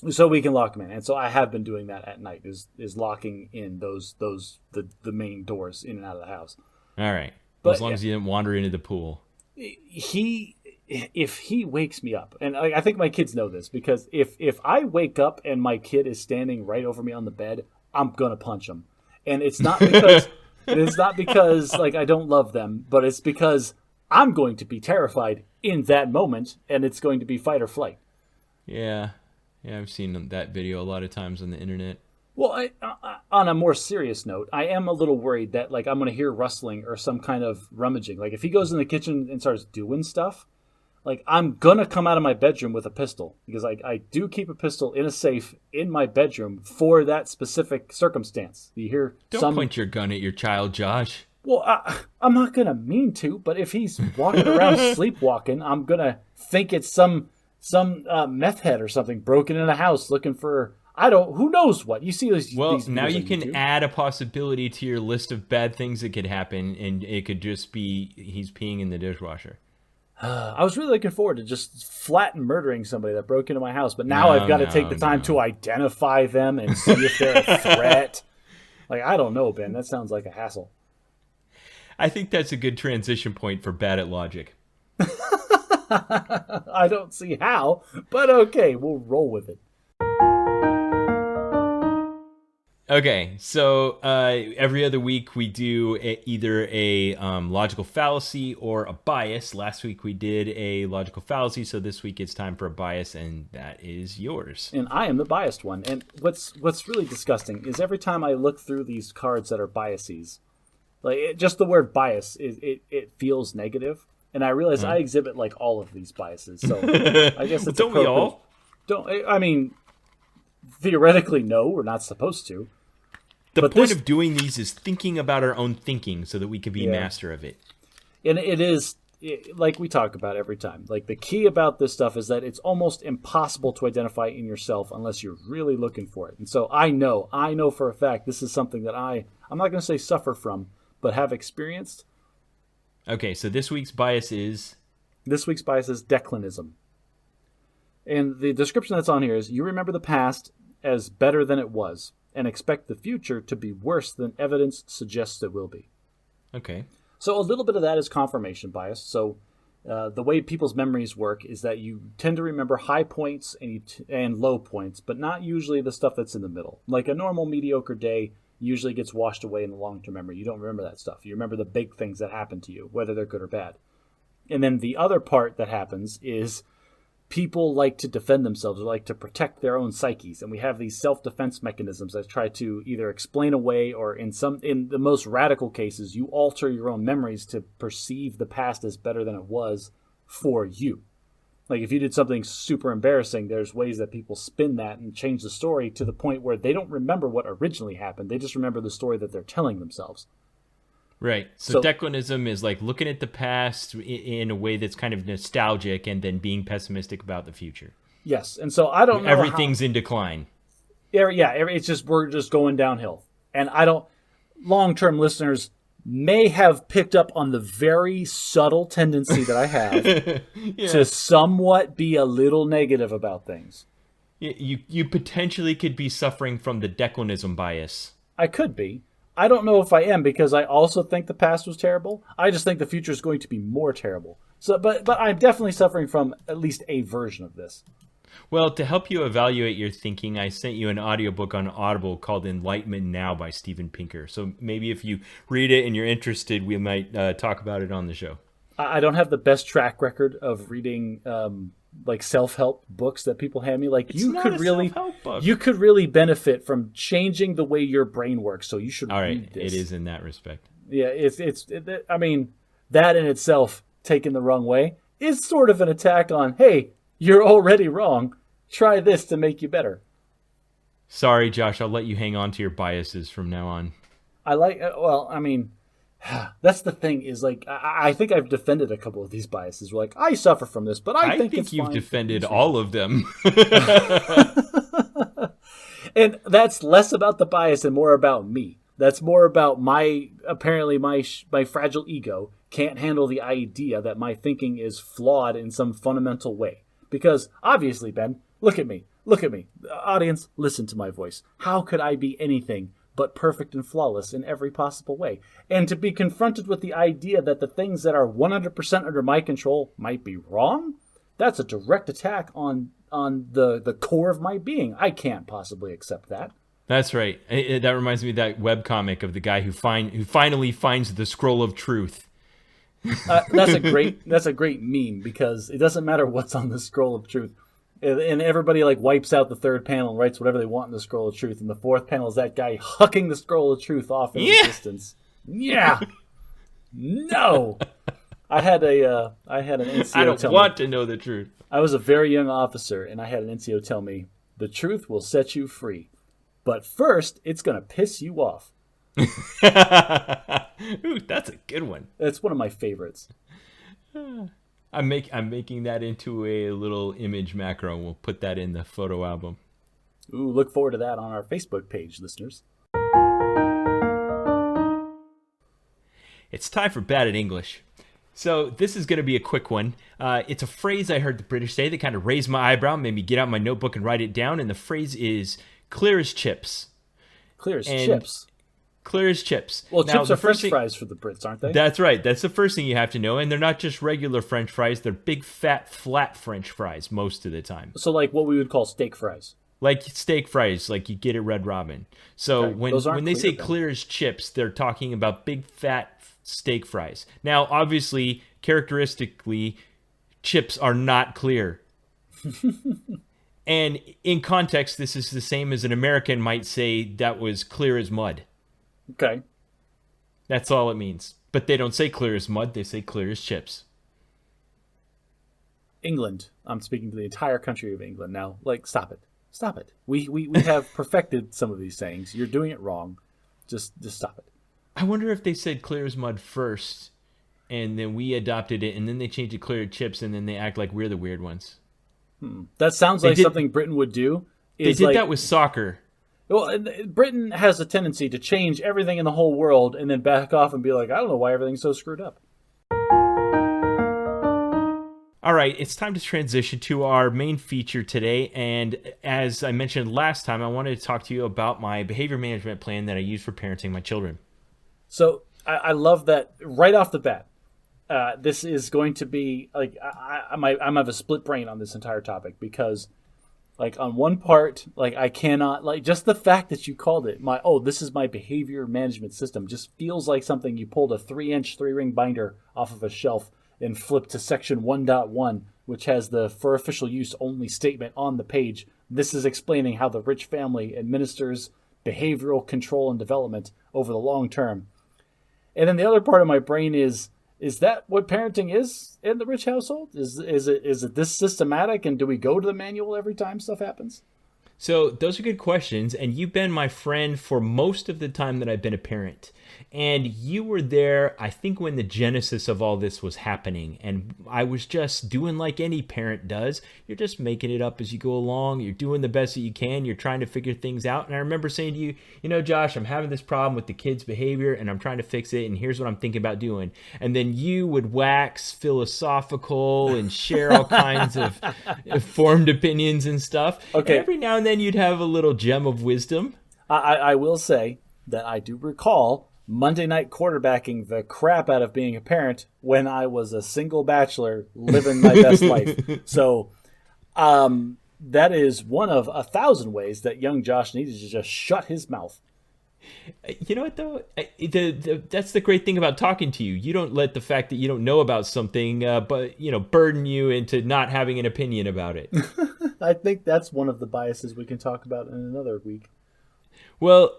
So we can lock them in. And so I have been doing that at night, is locking in the main doors in and out of the house. All right. But as long as you didn't wander into the pool. If he wakes me up, and I think my kids know this, because if I wake up and my kid is standing right over me on the bed, I'm gonna punch him. And it's not because like I don't love them, but it's because I'm going to be terrified in that moment, and it's going to be fight or flight. Yeah, I've seen that video a lot of times on the internet. Well, on a more serious note, I am a little worried that like I'm going to hear rustling or some kind of rummaging. Like if he goes in the kitchen and starts doing stuff, like I'm going to come out of my bedroom with a pistol, because I do keep a pistol in a safe in my bedroom for that specific circumstance. You hear Don't point your gun at your child, Josh. Well, I'm not going to mean to, but if he's walking around sleepwalking, I'm going to think it's some meth head or something broken in a house looking for... who knows what? You see these now you can YouTube? add a possibility to your list of bad things that could happen, and it could just be he's peeing in the dishwasher. I was really looking forward to just flat murdering somebody that broke into my house, but now I've got to take the time to identify them and see if they're a threat. Like, I don't know, Ben. That sounds like a hassle. I think that's a good transition point for Bad at Logic. I don't see how, but okay, we'll roll with it. Okay, so every other week we do either a logical fallacy or a bias. Last week we did a logical fallacy, so this week it's time for a bias, and that is yours. And I am the biased one. And what's really disgusting is every time I look through these cards that are biases, like just the word bias, it feels negative, and I realize I exhibit like all of these biases. So I guess it's don't we all? I mean, theoretically, no, we're not supposed to. The point of doing these is thinking about our own thinking so that we can be master of it. And it is, like we talk about every time, like the key about this stuff is that it's almost impossible to identify in yourself unless you're really looking for it. And so I know for a fact this is something that I'm not going to say suffer from, but have experienced. Okay, so this week's bias is? This week's bias is declinism. And the description that's on here is, you remember the past as better than it was, and expect the future to be worse than evidence suggests it will be. Okay. So a little bit of that is confirmation bias. So the way people's memories work is that you tend to remember high points and low points, but not usually the stuff that's in the middle. Like a normal mediocre day usually gets washed away in the long-term memory. You don't remember that stuff. You remember the big things that happen to you, whether they're good or bad. And then the other part that happens is people like to defend themselves or like to protect their own psyches, and we have these self-defense mechanisms that try to either explain away, or in the most radical cases, you alter your own memories to perceive the past as better than it was for you. Like if you did something super embarrassing, there's ways that people spin that and change the story to the point where they don't remember what originally happened. They just remember the story that they're telling themselves. Right. So declinism is like looking at the past in a way that's kind of nostalgic and then being pessimistic about the future. Yes. And so I don't know everything's in decline. It's just, we're just going downhill. And long-term listeners may have picked up on the very subtle tendency that I have to somewhat be a little negative about things. You potentially could be suffering from the declinism bias. I could be. I don't know if I am, because I also think the past was terrible. I just think the future is going to be more terrible. So, but I'm definitely suffering from at least a version of this. Well, to help you evaluate your thinking, I sent you an audiobook on Audible called Enlightenment Now by Steven Pinker. So maybe if you read it and you're interested, we might talk about it on the show. I don't have the best track record of reading like self-help books that people hand me. Like you could really benefit from changing the way your brain works. So you should read this. It is in that respect. Yeah, I mean, that in itself, taken the wrong way, is sort of an attack on, hey, you're already wrong. Try this to make you better. Sorry, Josh, I'll let you hang on to your biases from now on. That's the thing is, like, I think I've defended a couple of these biases. We're like, I suffer from this, but I think it's you've fine. defended all of them. And that's less about the bias and more about me. That's more about my fragile ego can't handle the idea that my thinking is flawed in some fundamental way. Because obviously, Ben, look at me. Audience, listen to my voice. How could I be anything but perfect and flawless in every possible way? And to be confronted with the idea that the things that are 100% under my control might be wrong, that's a direct attack on the core of my being. I can't possibly accept that. That's right. That reminds me of that webcomic of the guy who finally finds the scroll of truth. That's a great meme, because it doesn't matter what's on the scroll of truth. And everybody like wipes out the third panel and writes whatever they want in the scroll of truth. And the fourth panel is that guy hucking the scroll of truth off in the distance. Yeah. No. I had an NCO I don't want to know the truth. I was a very young officer, and I had an NCO tell me, the truth will set you free. But first, it's going to piss you off. Ooh, that's a good one. That's one of my favorites. I'm making that into a little image macro, and we'll put that in the photo album. Ooh, look forward to that on our Facebook page, listeners. It's time for Bad at English. So this is going to be a quick one. It's a phrase I heard the British say that kind of raised my eyebrow, made me get out my notebook and write it down, and the phrase is clear as chips. Clear as chips? Clear as chips. Well, chips are French fries for the Brits, aren't they? That's right. That's the first thing you have to know. And they're not just regular French fries. They're big, fat, flat French fries most of the time. So like what we would call steak fries. Like steak fries, like you get at Red Robin. So when they say clear as chips, they're talking about big, fat steak fries. Now, obviously, characteristically, chips are not clear. And in context, this is the same as an American might say that was clear as mud. Okay. That's all it means. But they don't say clear as mud, they say clear as chips. England. I'm speaking to the entire country of England now. Like, stop it. Stop it. We have perfected some of these sayings. You're doing it wrong. Just stop it. I wonder if they said clear as mud first, and then we adopted it, and then they changed it clear as chips, and then they act like we're the weird ones. That sounds like something Britain would do. They did that with soccer. Well, Britain has a tendency to change everything in the whole world and then back off and be like, I don't know why everything's so screwed up. All right, it's time to transition to our main feature today. And as I mentioned last time, I wanted to talk to you about my behavior management plan that I use for parenting my children. So I love that right off the bat. This is going to be like I'm have a split brain on this entire topic, because like on one part, like I cannot, like just the fact that you called it this is my behavior management system just feels like something you pulled a 3-inch 3-ring binder off of a shelf and flipped to section 1.1, which has the for official use only statement on the page. This is explaining how the rich family administers behavioral control and development over the long term. And then the other part of my brain is that what parenting is in the rich household? Is it this systematic, and do we go to the manual every time stuff happens? So those are good questions, and you've been my friend for most of the time that I've been a parent. And you were there, I think, when the genesis of all this was happening. And I was just doing like any parent does. You're just making it up as you go along. You're doing the best that you can. You're trying to figure things out. And I remember saying to you, Josh, I'm having this problem with the kids' behavior, and I'm trying to fix it, and here's what I'm thinking about doing. And then you would wax philosophical and share all kinds of informed opinions and stuff. Okay. And every now and then you'd have a little gem of wisdom. I will say that I do recall Monday night quarterbacking the crap out of being a parent when I was a single bachelor living my best life. So that is one of 1,000 ways that young Josh needed to just shut his mouth. You know what, though? That's the great thing about talking to you. You don't let the fact that you don't know about something burden you into not having an opinion about it. I think that's one of the biases we can talk about in another week. Well,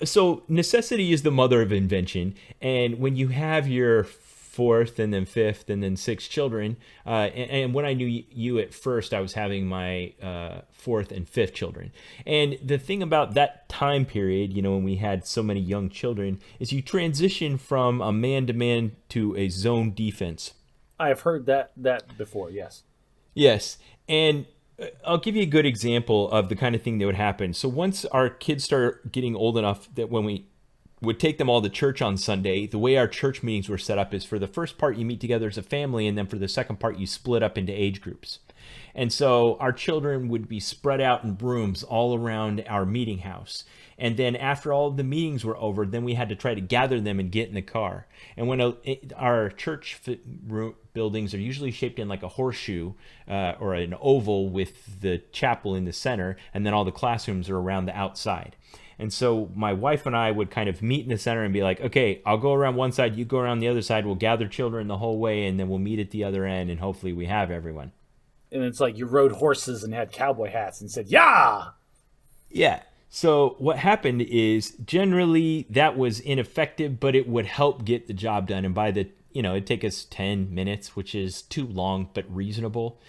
so necessity is the mother of invention, and when you have your fourth and then fifth and then sixth children, and when I knew you at first, I was having my fourth and fifth children. And the thing about that time period, when we had so many young children, is you transition from a man-to-man to a zone defense. I have heard that before, yes. Yes, and I'll give you a good example of the kind of thing that would happen. So once our kids start getting old enough that when we would take them all to church on Sunday. The way our church meetings were set up is for the first part you meet together as a family, and then for the second part you split up into age groups. And so our children would be spread out in rooms all around our meeting house. And then after all the meetings were over, then we had to try to gather them and get in the car. And when our church buildings are usually shaped in like a horseshoe or an oval with the chapel in the center, and then all the classrooms are around the outside. And so my wife and I would kind of meet in the center and be like, okay, I'll go around one side, you go around the other side, we'll gather children the whole way, and then we'll meet at the other end, and hopefully we have everyone. And it's like you rode horses and had cowboy hats and said, "Yeah!" Yeah. So what happened is generally that was ineffective, but it would help get the job done. And by it'd take us 10 minutes, which is too long, but reasonable.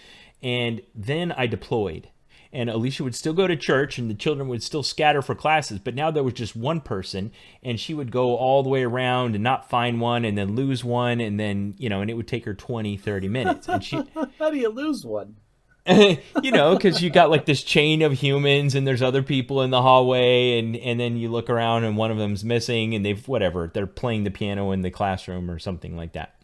And then I deployed. And Alicia would still go to church and the children would still scatter for classes. But now there was just one person and she would go all the way around and not find one and then lose one. And then, and it would take her 20, 30 minutes. And How do you lose one? Because you got like this chain of humans and there's other people in the hallway. And then you look around and one of them's missing and they're playing the piano in the classroom or something like that.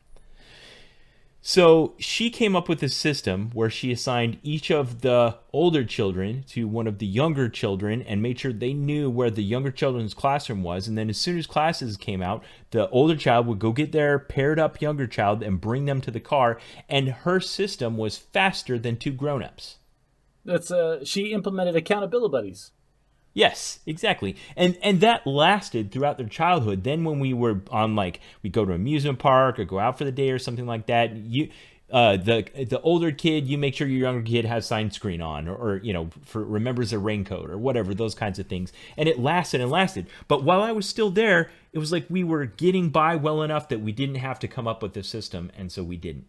So she came up with a system where she assigned each of the older children to one of the younger children and made sure they knew where the younger children's classroom was. And then as soon as classes came out, the older child would go get their paired up younger child and bring them to the car. And her system was faster than two grown-ups. She implemented accountability buddies. Yes, exactly. And that lasted throughout their childhood. Then when we were on we go to an amusement park or go out for the day or something like that, the older kid, you make sure your younger kid has sign screen on or remembers a raincoat or whatever, those kinds of things. And it lasted and lasted. But while I was still there, it was like we were getting by well enough that we didn't have to come up with a system, and so we didn't.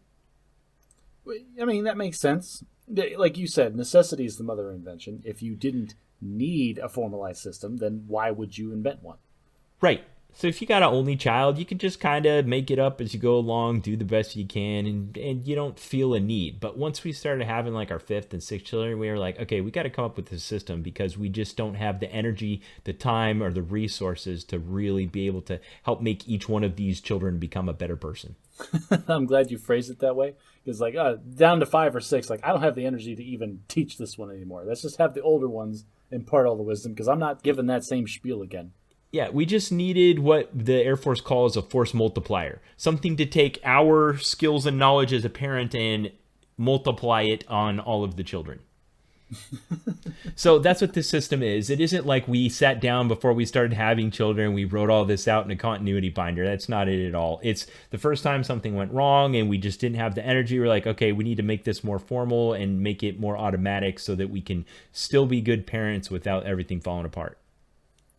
I mean, that makes sense. Like you said, necessity is the mother of invention. If you didn't need a formalized system, then why would you invent one? Right. So if you got an only child, you can just kind of make it up as you go along, do the best you can, and you don't feel a need. But once we started having our fifth and sixth children, we were like, okay, we got to come up with a system because we just don't have the energy, the time, or the resources to really be able to help make each one of these children become a better person. I'm glad you phrased it that way. Because down to 5 or 6, I don't have the energy to even teach this one anymore. Let's just have the older ones impart all the wisdom because I'm not giving that same spiel again. Yeah, we just needed what the Air Force calls a force multiplier. Something to take our skills and knowledge as a parent and multiply it on all of the children. So that's what this system is. It isn't like we sat down before we started having children, we wrote all this out in a continuity binder. That's not it at all. It's the first time something went wrong and we just didn't have the energy. We're like, okay, we need to make this more formal and make it more automatic so that we can still be good parents without everything falling apart.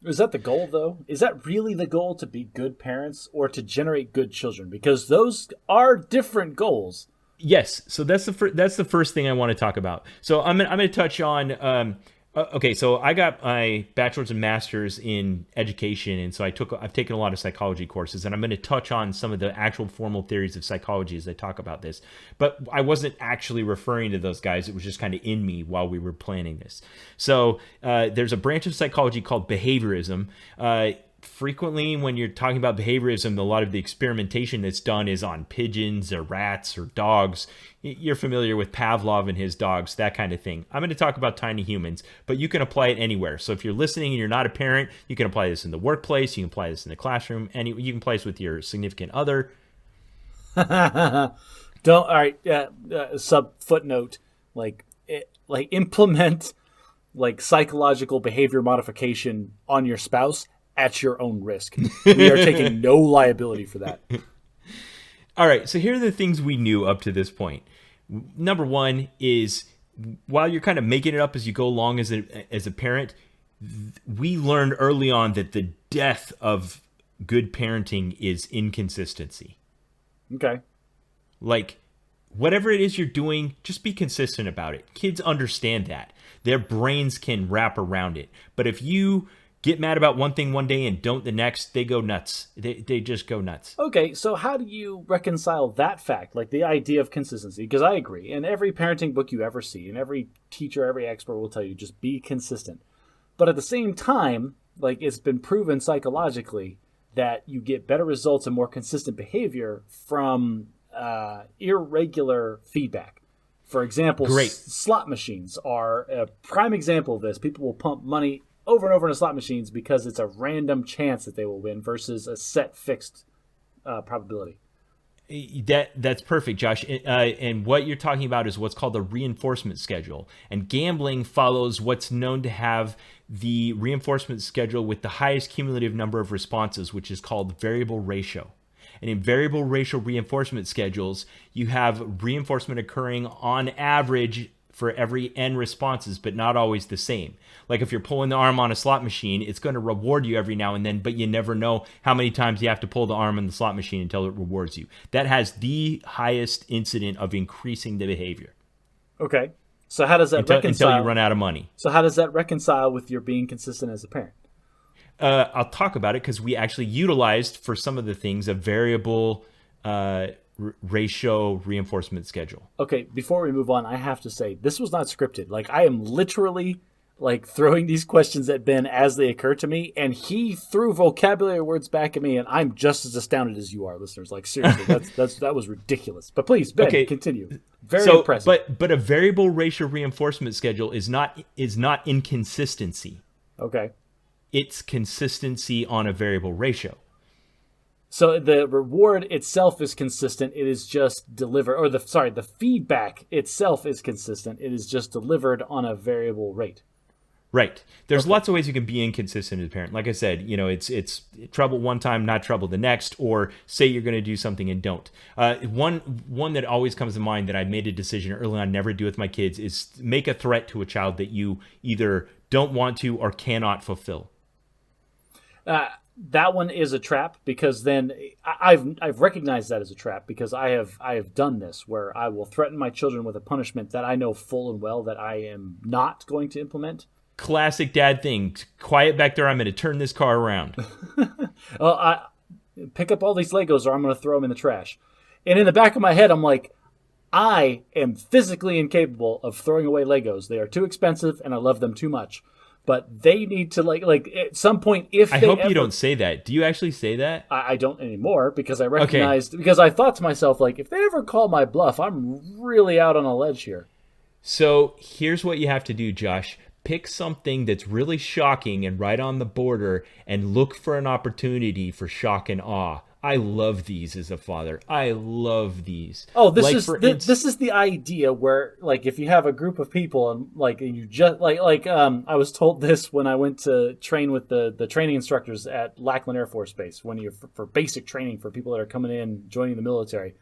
Is that the goal, though? Is that really the goal, to be good parents or to generate good children? Because those are different goals. Yes, so that's the first thing I want to talk about. So I'm going to touch on. Okay, so I got my bachelor's and master's in education, and so I've taken a lot of psychology courses, and I'm going to touch on some of the actual formal theories of psychology as I talk about this. But I wasn't actually referring to those guys; it was just kind of in me while we were planning this. So there's a branch of psychology called behaviorism. Frequently, when you're talking about behaviorism, a lot of the experimentation that's done is on pigeons or rats or dogs. You're familiar with Pavlov and his dogs, that kind of thing. I'm going to talk about tiny humans, but you can apply it anywhere. So if you're listening and you're not a parent, you can apply this in the workplace, you can apply this in the classroom, and you can apply this with your significant other. Sub footnote, implement psychological behavior modification on your spouse at your own risk. We are taking no liability for that. All right, so here are the things we knew up to this point. Number one is, while you're kind of making it up as you go along as a parent, we learned early on that the death of good parenting is inconsistency. Okay. Whatever it is you're doing, just be consistent about it. Kids understand that. Their brains can wrap around it. But if you get mad about one thing one day and don't the next, they go nuts. They just go nuts. Okay, so how do you reconcile that fact, the idea of consistency? Because I agree. In every parenting book you ever see, and every teacher, every expert will tell you, just be consistent. But at the same time, it's been proven psychologically that you get better results and more consistent behavior from irregular feedback. For example, slot machines are a prime example of this. People will pump money over and over into slot machines because it's a random chance that they will win versus a set fixed probability. That's perfect, Josh. And what you're talking about is what's called the reinforcement schedule. And gambling follows what's known to have the reinforcement schedule with the highest cumulative number of responses, which is called variable ratio. And in variable ratio reinforcement schedules, you have reinforcement occurring on average for every n responses, but not always the same. Like if you're pulling the arm on a slot machine, it's going to reward you every now and then, but you never know how many times you have to pull the arm on the slot machine until it rewards you. That has the highest incident of increasing the behavior. Okay. So how does that reconcile? Until you run out of money. So how does that reconcile with your being consistent as a parent? I'll talk about it because we actually utilized for some of the things a variable ratio reinforcement schedule. Okay, before we move on, I have to say this was not scripted. Like I am literally like throwing these questions at Ben as they occur to me, and he threw vocabulary words back at me, and I'm just as astounded as you are, listeners. Like seriously, that was ridiculous. But please, Ben, continue. Very impressive. But a variable ratio reinforcement schedule is not inconsistency. Okay. It's consistency on a variable ratio. So the reward itself is consistent. It is just delivered, or the feedback itself is consistent. It is just delivered on a variable rate. Right. There's lots of ways you can be inconsistent as a parent. Like I said, it's trouble one time, not trouble the next, or say you're going to do something and don't. One that always comes to mind that I made a decision early on never do with my kids is make a threat to a child that you either don't want to or cannot fulfill. That one is a trap because then I've recognized that as a trap because I have done this where I will threaten my children with a punishment that I know full and well that I am not going to implement. Classic dad thing. Quiet back there. I'm going to turn this car around. Well, I pick up all these Legos or I'm going to throw them in the trash. And in the back of my head, I'm like, I am physically incapable of throwing away Legos. They are too expensive and I love them too much. But they need to like at some point if I hope you don't say that. Do you actually say that? I don't anymore because I recognized because I thought to myself like if they ever call my bluff, I'm really out on a ledge here. So here's what you have to do, Josh. Pick something that's really shocking and right on the border and look for an opportunity for shock and awe. I love these as a father. I love these. Oh, this is the idea where like if you have a group of people and like you just I was told this when I went to train with the training instructors at Lackland Air Force Base when you're for basic training for people that are coming in joining the military.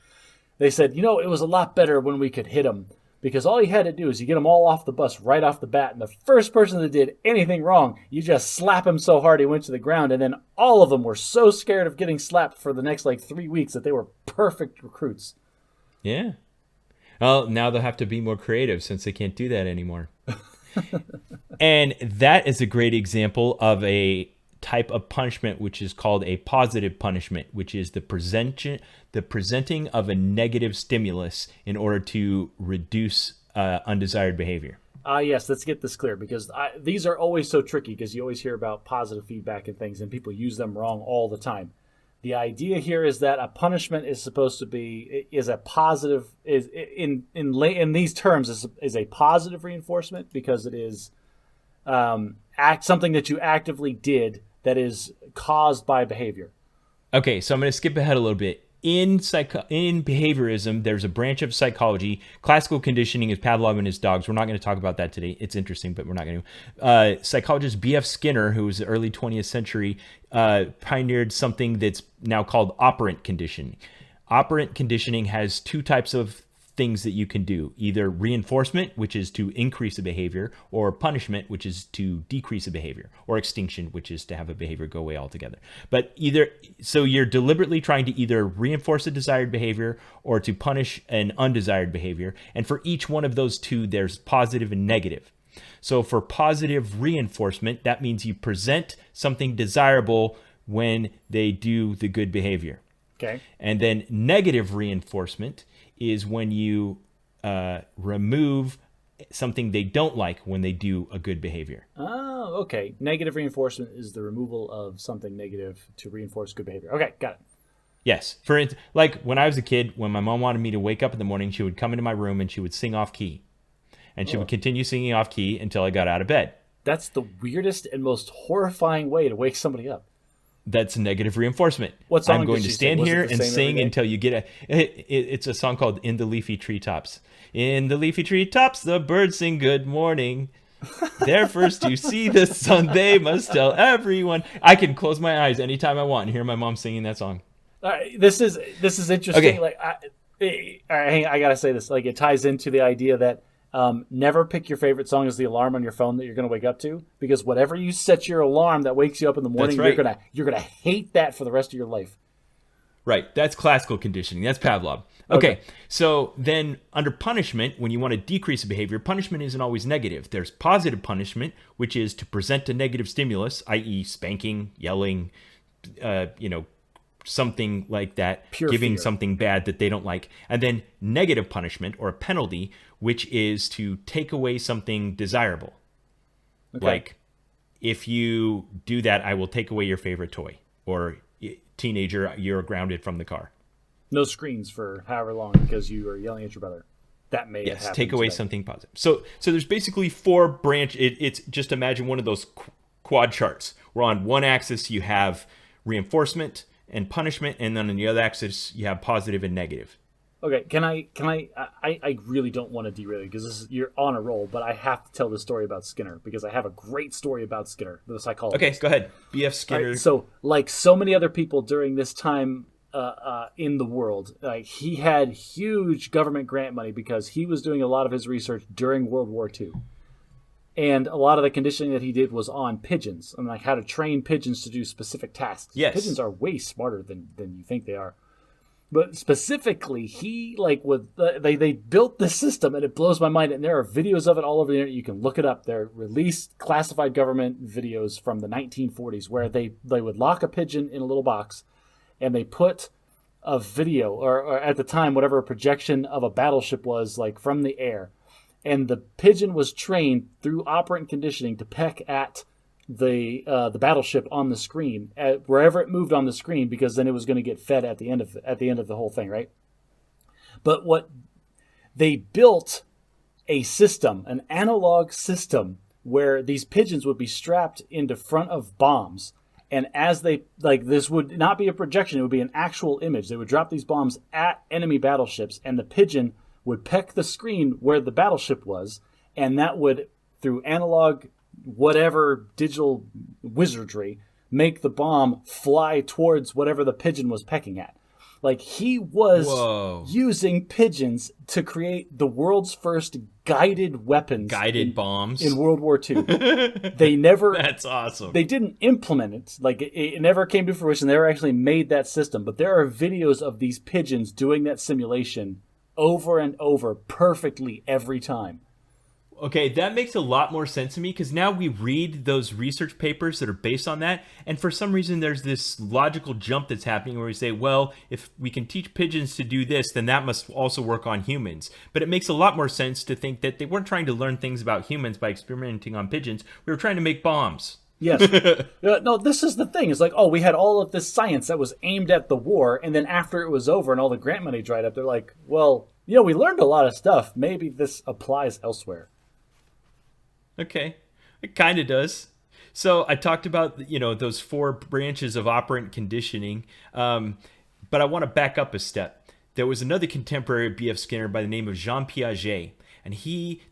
They said, it was a lot better when we could hit them. Because all you had to do is you get them all off the bus right off the bat. And the first person that did anything wrong, you just slap him so hard he went to the ground. And then all of them were so scared of getting slapped for the next 3 weeks that they were perfect recruits. Yeah. Well, now they'll have to be more creative since they can't do that anymore. And that is a great example of a type of punishment which is called a positive punishment, which is the presenting of a negative stimulus in order to reduce undesired behavior. Yes, let's get this clear because these are always so tricky because you always hear about positive feedback and things and people use them wrong all the time. The idea here is that a punishment is supposed to be a positive in these terms is a positive reinforcement because it is something that you actively did that is caused by behavior. Okay, so I'm going to skip ahead a little bit. In behaviorism, there's a branch of psychology. Classical conditioning is Pavlov and his dogs. We're not going to talk about that today. It's interesting, but we're not going to. Psychologist B.F. Skinner, who was the early 20th century, pioneered something that's now called operant conditioning. Operant conditioning has two types of things that you can do, either reinforcement, which is to increase a behavior, or punishment, which is to decrease a behavior, or extinction, which is to have a behavior go away altogether. But so you're deliberately trying to either reinforce a desired behavior or to punish an undesired behavior. And for each one of those two, there's positive and negative. So for positive reinforcement, that means you present something desirable when they do the good behavior. Okay. And then negative reinforcement is when you remove something they don't like when they do a good behavior. Oh, okay. Negative reinforcement is the removal of something negative to reinforce good behavior. Okay, got it. Yes. For instance, like when I was a kid, when my mom wanted me to wake up in the morning, she would come into my room and she would sing off key. And she would continue singing off key until I got out of bed. That's the weirdest and most horrifying way to wake somebody up. That's negative reinforcement. What song I'm going to stand here and sing until you get it's a song called In the Leafy Treetops. In the leafy treetops, the birds sing good morning. They're first to see the sun. They must tell everyone. I can close my eyes anytime I want and hear my mom singing that song. All right, this is interesting. Okay. Like, I gotta say this. Like, it ties into the idea that never pick your favorite song as the alarm on your phone that you're gonna wake up to, because whatever you set your alarm that wakes you up in the morning, That's right. you're gonna hate that for the rest of your life. Right. That's classical conditioning. That's Pavlov. Okay. So then under punishment, when you want to decrease a behavior, punishment isn't always negative. There's positive punishment, which is to present a negative stimulus, i.e. spanking, yelling, something like that, Pure giving fear. something bad that they don't like. And then negative punishment or a penalty, which is to take away something desirable. Okay. Like, if you do that, I will take away your favorite toy. Or teenager, you're grounded from the car. No screens for however long because you are yelling at your brother. That may have happened. Take away today. something positive. So there's basically four branch. It's just imagine one of those quad charts where on one axis you have reinforcement and punishment, and then on the other axis you have positive and negative. Okay, I really don't want to derail you because you're on a roll, but I have to tell this story about Skinner because I have a great story about Skinner, the psychologist. Okay, go ahead. B.F. Skinner. Right, so, like so many other people during this time in the world, he had huge government grant money because he was doing a lot of his research during World War II. And a lot of the conditioning that he did was on pigeons and like how to train pigeons to do specific tasks. Yes. Pigeons are way smarter than you think they are. But specifically, he they built this system, and it blows my mind. And there are videos of it all over the internet. You can look it up. They're released classified government videos from the 1940s where they would lock a pigeon in a little box, and they put a video or at the time whatever a projection of a battleship was like from the air, and the pigeon was trained through operant conditioning to peck at the battleship on the screen wherever it moved on the screen, because then it was going to get fed at the end of the whole thing, right? But what they built a system, an analog system, where these pigeons would be strapped into front of bombs, and as they this would not be a projection; it would be an actual image. They would drop these bombs at enemy battleships, and the pigeon would peck the screen where the battleship was, and that would, through analog whatever digital wizardry, make the bomb fly towards whatever the pigeon was pecking at. Like, he was using pigeons to create the world's first guided weapons. Guided bombs. In World War II. They never... That's awesome. They didn't implement it. Like, it never came to fruition. They never actually made that system. But there are videos of these pigeons doing that simulation over and over perfectly every time. Okay, that makes a lot more sense to me, because now we read those research papers that are based on that, and for some reason there's this logical jump that's happening where we say, well, if we can teach pigeons to do this, then that must also work on humans. But it makes a lot more sense to think that they weren't trying to learn things about humans by experimenting on pigeons. We were trying to make bombs. Yes. No, this is the thing. It's like, we had all of this science that was aimed at the war, and then after it was over and all the grant money dried up, they're like, well, we learned a lot of stuff. Maybe this applies elsewhere. Okay, it kind of does. So I talked about, those four branches of operant conditioning, but I want to back up a step. There was another contemporary of B.F. Skinner by the name of Jean Piaget, and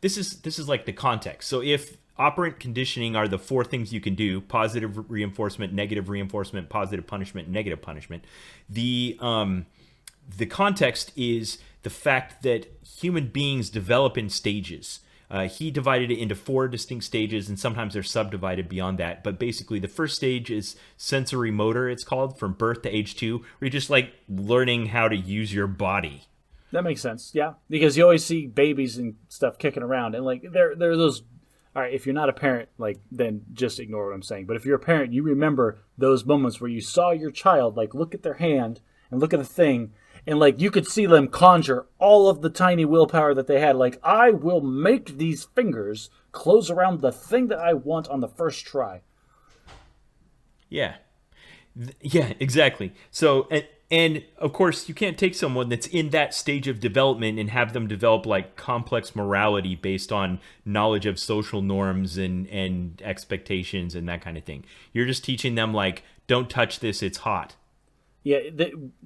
this is like the context. So if operant conditioning are the four things you can do: positive reinforcement, negative reinforcement, positive punishment, negative punishment. The context is the fact that human beings develop in stages. He divided it into four distinct stages, and sometimes they're subdivided beyond that. But basically, the first stage is sensory motor, it's called, from birth to age 2, where you're just like learning how to use your body. That makes sense, yeah. Because you always see babies and stuff kicking around, and like there are those. All right, if you're not a parent, then just ignore what I'm saying. But if you're a parent, you remember those moments where you saw your child look at their hand and look at a thing, And like you could see them conjure all of the tiny willpower that they had. Like, I will make these fingers close around the thing that I want on the first try. Yeah. Yeah, exactly. So, and of course, you can't take someone that's in that stage of development and have them develop like complex morality based on knowledge of social norms and expectations and that kind of thing. You're just teaching them like, don't touch this, it's hot. Yeah,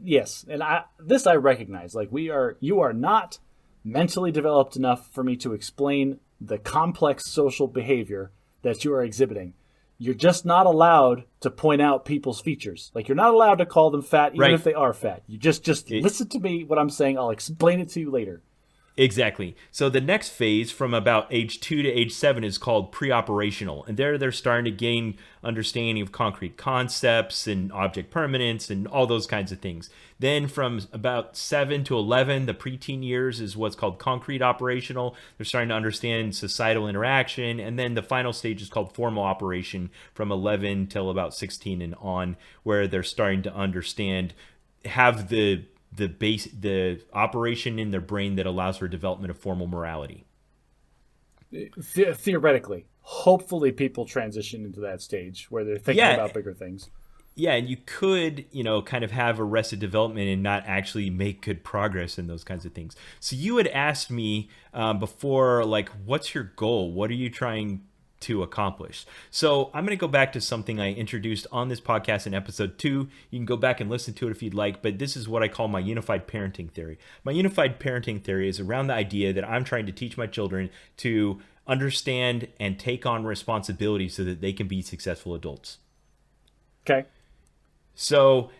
yes. And I recognize. Like, you are not mentally developed enough for me to explain the complex social behavior that you are exhibiting. You're just not allowed to point out people's features. Like, you're not allowed to call them fat, even if they are fat. You just listen to me, what I'm saying. I'll explain it to you later. Exactly. So the next phase from about age 2 to age 7 is called pre-operational. And they're starting to gain understanding of concrete concepts and object permanence and all those kinds of things. Then from about 7 to 11, the preteen years is what's called concrete operational. They're starting to understand societal interaction. And then the final stage is called formal operation from 11 till about 16 and on, where they're starting to understand, have the operation in their brain that allows for development of formal morality. Theoretically, hopefully people transition into that stage where they're thinking about bigger things. Yeah, and you could, kind of have arrested development and not actually make good progress in those kinds of things. So you had asked me before, like, what's your goal? What are you trying to accomplish? So I'm going to go back to something I introduced on this podcast in episode 2. You can go back and listen to it if you'd like, but this is what I call my unified parenting theory. My unified parenting theory is around the idea that I'm trying to teach my children to understand and take on responsibility so that they can be successful adults. Okay. So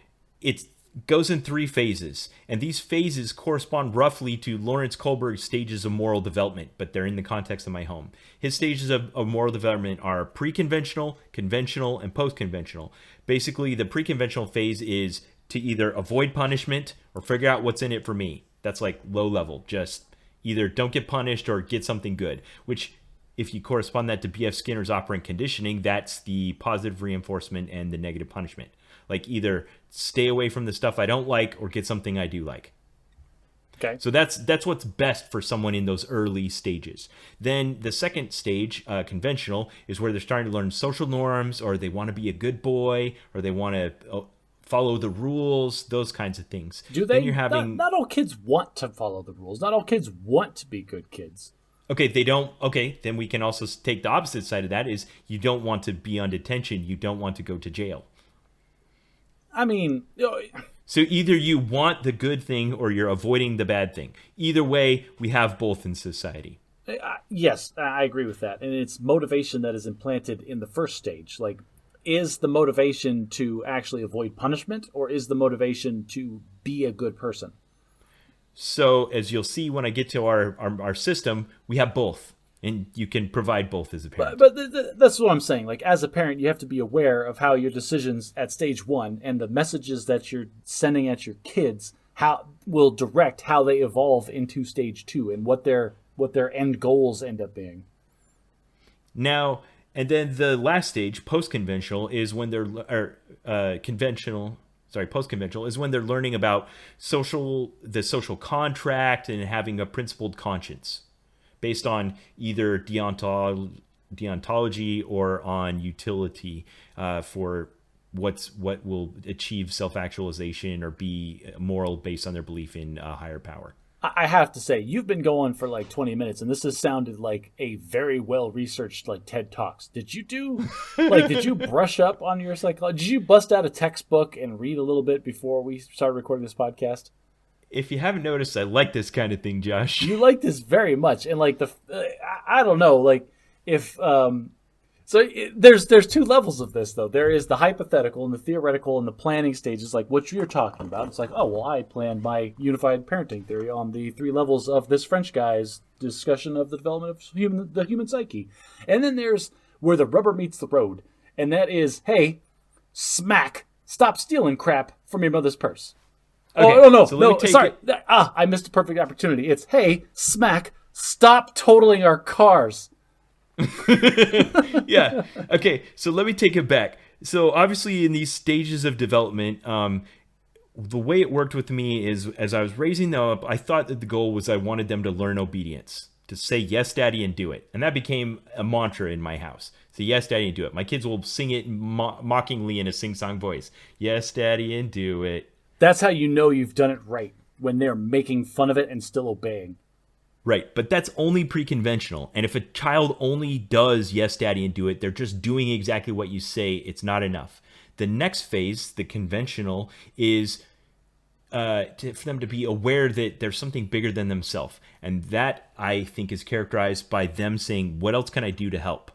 it goes in 3 phases, and these phases correspond roughly to Lawrence Kohlberg's stages of moral development, but they're in the context of my home. His stages of moral development are pre-conventional, conventional, and post-conventional. Basically, the pre-conventional phase is to either avoid punishment or figure out what's in it for me. That's like low level, just either don't get punished or get something good, which if you correspond that to B.F. Skinner's operant conditioning, that's the positive reinforcement and the negative punishment. Like either stay away from the stuff I don't like or get something I do like. Okay. So that's what's best for someone in those early stages. Then the second stage, conventional, is where they're starting to learn social norms, or they want to be a good boy, or they want to follow the rules, those kinds of things. Do they? Not all kids want to follow the rules. Not all kids want to be good kids. Okay, they don't. Okay, then we can also take the opposite side of that, is you don't want to be on detention. You don't want to go to jail. I mean, so either you want the good thing or you're avoiding the bad thing. Either way, we have both in society. Yes, I agree with that. And it's motivation that is implanted in the first stage. Like, is the motivation to actually avoid punishment, or is the motivation to be a good person? So as you'll see when I get to our system, we have both. And you can provide both as a parent. But that's what I'm saying. Like, as a parent, you have to be aware of how your decisions at stage 1 and the messages that you're sending at your kids will direct how they evolve into stage 2 and what their end goals end up being. Now, and then the last stage, post-conventional, is when post-conventional is when they're learning about the social contract and having a principled conscience, based on either deontology or on utility for what will achieve self-actualization or be moral based on their belief in higher power. I have to say, you've been going for like 20 minutes, and this has sounded like a very well-researched like TED Talks. Did you brush up on your psychology? Did you bust out a textbook and read a little bit before we started recording this podcast? If you haven't noticed, I like this kind of thing, Josh. You like this very much, and like I don't know, like if there's 2 levels of this though. There is the hypothetical and the theoretical and the planning stages, like what you're talking about. It's like, oh well, I planned my unified parenting theory on the 3 levels of this French guy's discussion of the development of the human psyche, and then there's where the rubber meets the road, and that is, hey, smack, stop stealing crap from your mother's purse. Okay, no, sorry. I missed a perfect opportunity. It's, hey, smack, stop totaling our cars. Yeah. Okay, so let me take it back. So obviously in these stages of development, the way it worked with me is, as I was raising them up, I thought that the goal was I wanted them to learn obedience, to say yes, daddy, and do it. And that became a mantra in my house. Say yes, daddy, and do it. My kids will sing it mockingly in a sing-song voice. Yes, daddy, and do it. That's how you know you've done it right, when they're making fun of it and still obeying. Right, but that's only pre-conventional. And if a child only does yes, daddy, and do it, they're just doing exactly what you say. It's not enough. The next phase, the conventional, is for them to be aware that there's something bigger than themselves. And that, I think, is characterized by them saying, what else can I do to help?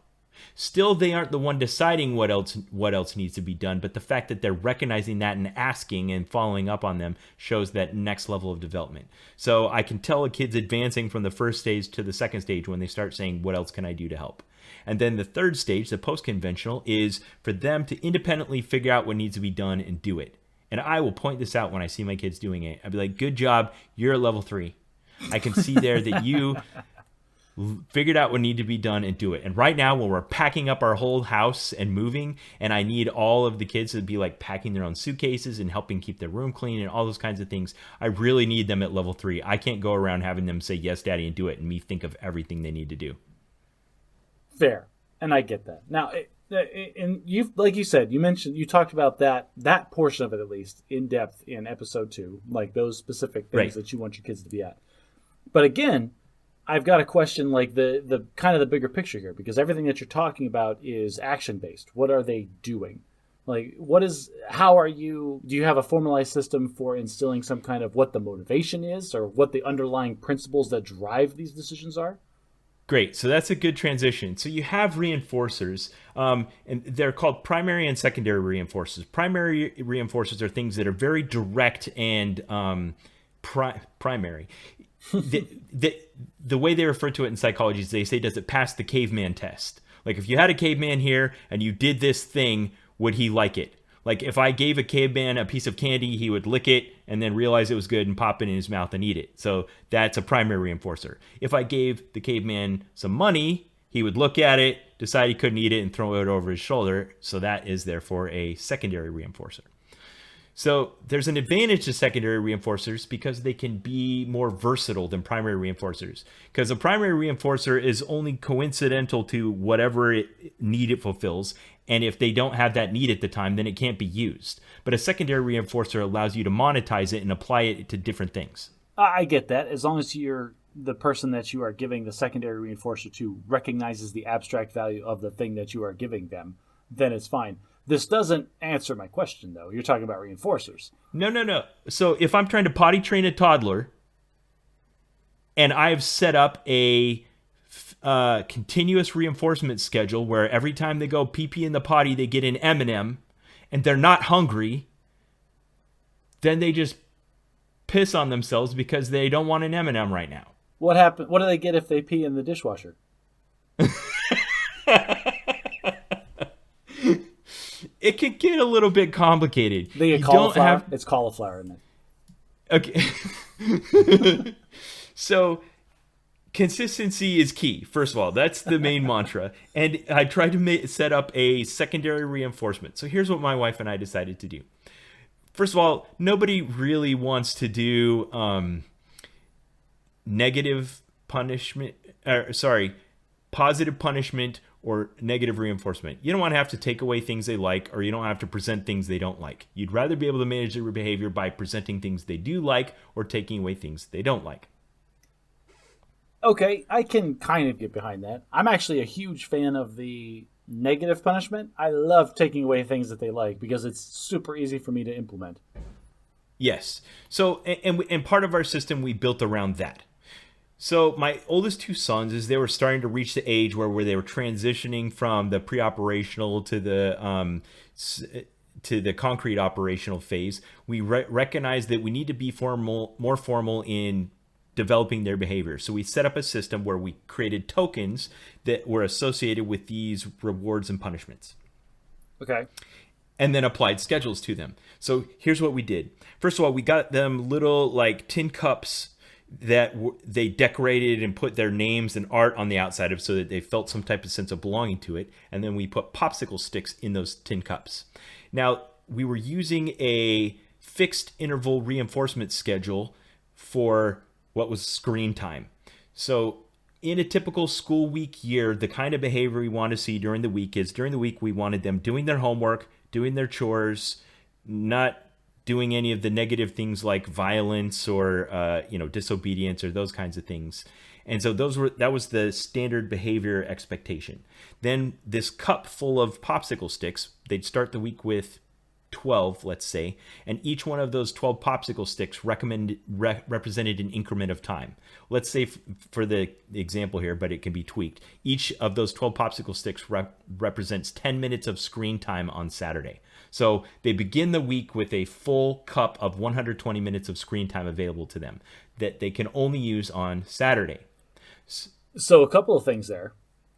Still, they aren't the one deciding what else needs to be done, but the fact that they're recognizing that and asking and following up on them shows that next level of development. So I can tell a kid's advancing from the first stage to the second stage when they start saying, what else can I do to help? And then the third stage, the post-conventional, is for them to independently figure out what needs to be done and do it. And I will point this out when I see my kids doing it. I'll be like, good job, you're at level 3. I can see there that you figured out what needed to be done and do it. And right now, when we're packing up our whole house and moving, and I need all of the kids to be like packing their own suitcases and helping keep their room clean and all those kinds of things, I really need them at level 3. I can't go around having them say, yes, daddy, and do it, and me think of everything they need to do. Fair. And I get that. Now, and you, like you said, you talked about that portion of it, at least in depth in episode 2, like those specific things that you want your kids to be at. But again, I've got a question, like the kind of the bigger picture here, because everything that you're talking about is action based. What are they doing? Like, do you have a formalized system for instilling some kind of what the motivation is, or what the underlying principles that drive these decisions are? Great. So that's a good transition. So you have reinforcers, and they're called primary and secondary reinforcers. Primary reinforcers are things that are very direct and primary. The way they refer to it in psychology is they say, does it pass the caveman test? Like, if you had a caveman here and you did this thing, would he like it? Like, if I gave a caveman a piece of candy, he would lick it and then realize it was good and pop it in his mouth and eat it. So that's a primary reinforcer. If I gave the caveman some money, he would look at it, decide he couldn't eat it, and throw it over his shoulder. So that is therefore a secondary reinforcer. So there's an advantage to secondary reinforcers because they can be more versatile than primary reinforcers. Because a primary reinforcer is only coincidental to whatever need it fulfills. And if they don't have that need at the time, then it can't be used. But a secondary reinforcer allows you to monetize it and apply it to different things. I get that. As long as the person that you are giving the secondary reinforcer to recognizes the abstract value of the thing that you are giving them, then it's fine. This doesn't answer my question, though. You're talking about reinforcers. No. So if I'm trying to potty train a toddler and I've set up a continuous reinforcement schedule where every time they go pee-pee in the potty, they get an M&M and they're not hungry, then they just piss on themselves because they don't want an M&M right now. What do they get if they pee in the dishwasher? It can get a little bit complicated. They get cauliflower? It's cauliflower, isn't it? Okay. So consistency is key. First of all, that's the main mantra. And I tried to set up a secondary reinforcement. So here's what my wife and I decided to do. First of all, nobody really wants to do positive punishment or negative reinforcement. You don't want to have to take away things they like, or you don't have to present things they don't like. You'd rather be able to manage their behavior by presenting things they do like or taking away things they don't like. Okay, I can kind of get behind that. I'm actually a huge fan of the negative punishment. I love taking away things that they like because it's super easy for me to implement. Yes. So, and part of our system we built around that. So my oldest 2 sons, as they were starting to reach the age where they were transitioning from the pre-operational to the concrete operational phase, we recognized that we need to be more formal in developing their behavior. So we set up a system where we created tokens that were associated with these rewards and punishments. Okay. And then applied schedules to them. So here's what we did. First of all, we got them little like tin cups that they decorated and put their names and art on the outside of, so that they felt some type of sense of belonging to it. And then we put popsicle sticks in those tin cups. Now, we were using a fixed interval reinforcement schedule for what was screen time. So in a typical school week year, the kind of behavior we want to see during the week is during the week we wanted them doing their homework, doing their chores, not doing any of the negative things like violence or disobedience or those kinds of things. And so that was the standard behavior expectation. Then this cup full of popsicle sticks, they'd start the week with 12, let's say, and each one of those 12 popsicle sticks represented an increment of time. Let's say for the example here, but it can be tweaked. Each of those 12 popsicle sticks represents 10 minutes of screen time on Saturday. So they begin the week with a full cup of 120 minutes of screen time available to them that they can only use on Saturday. So a couple of things there.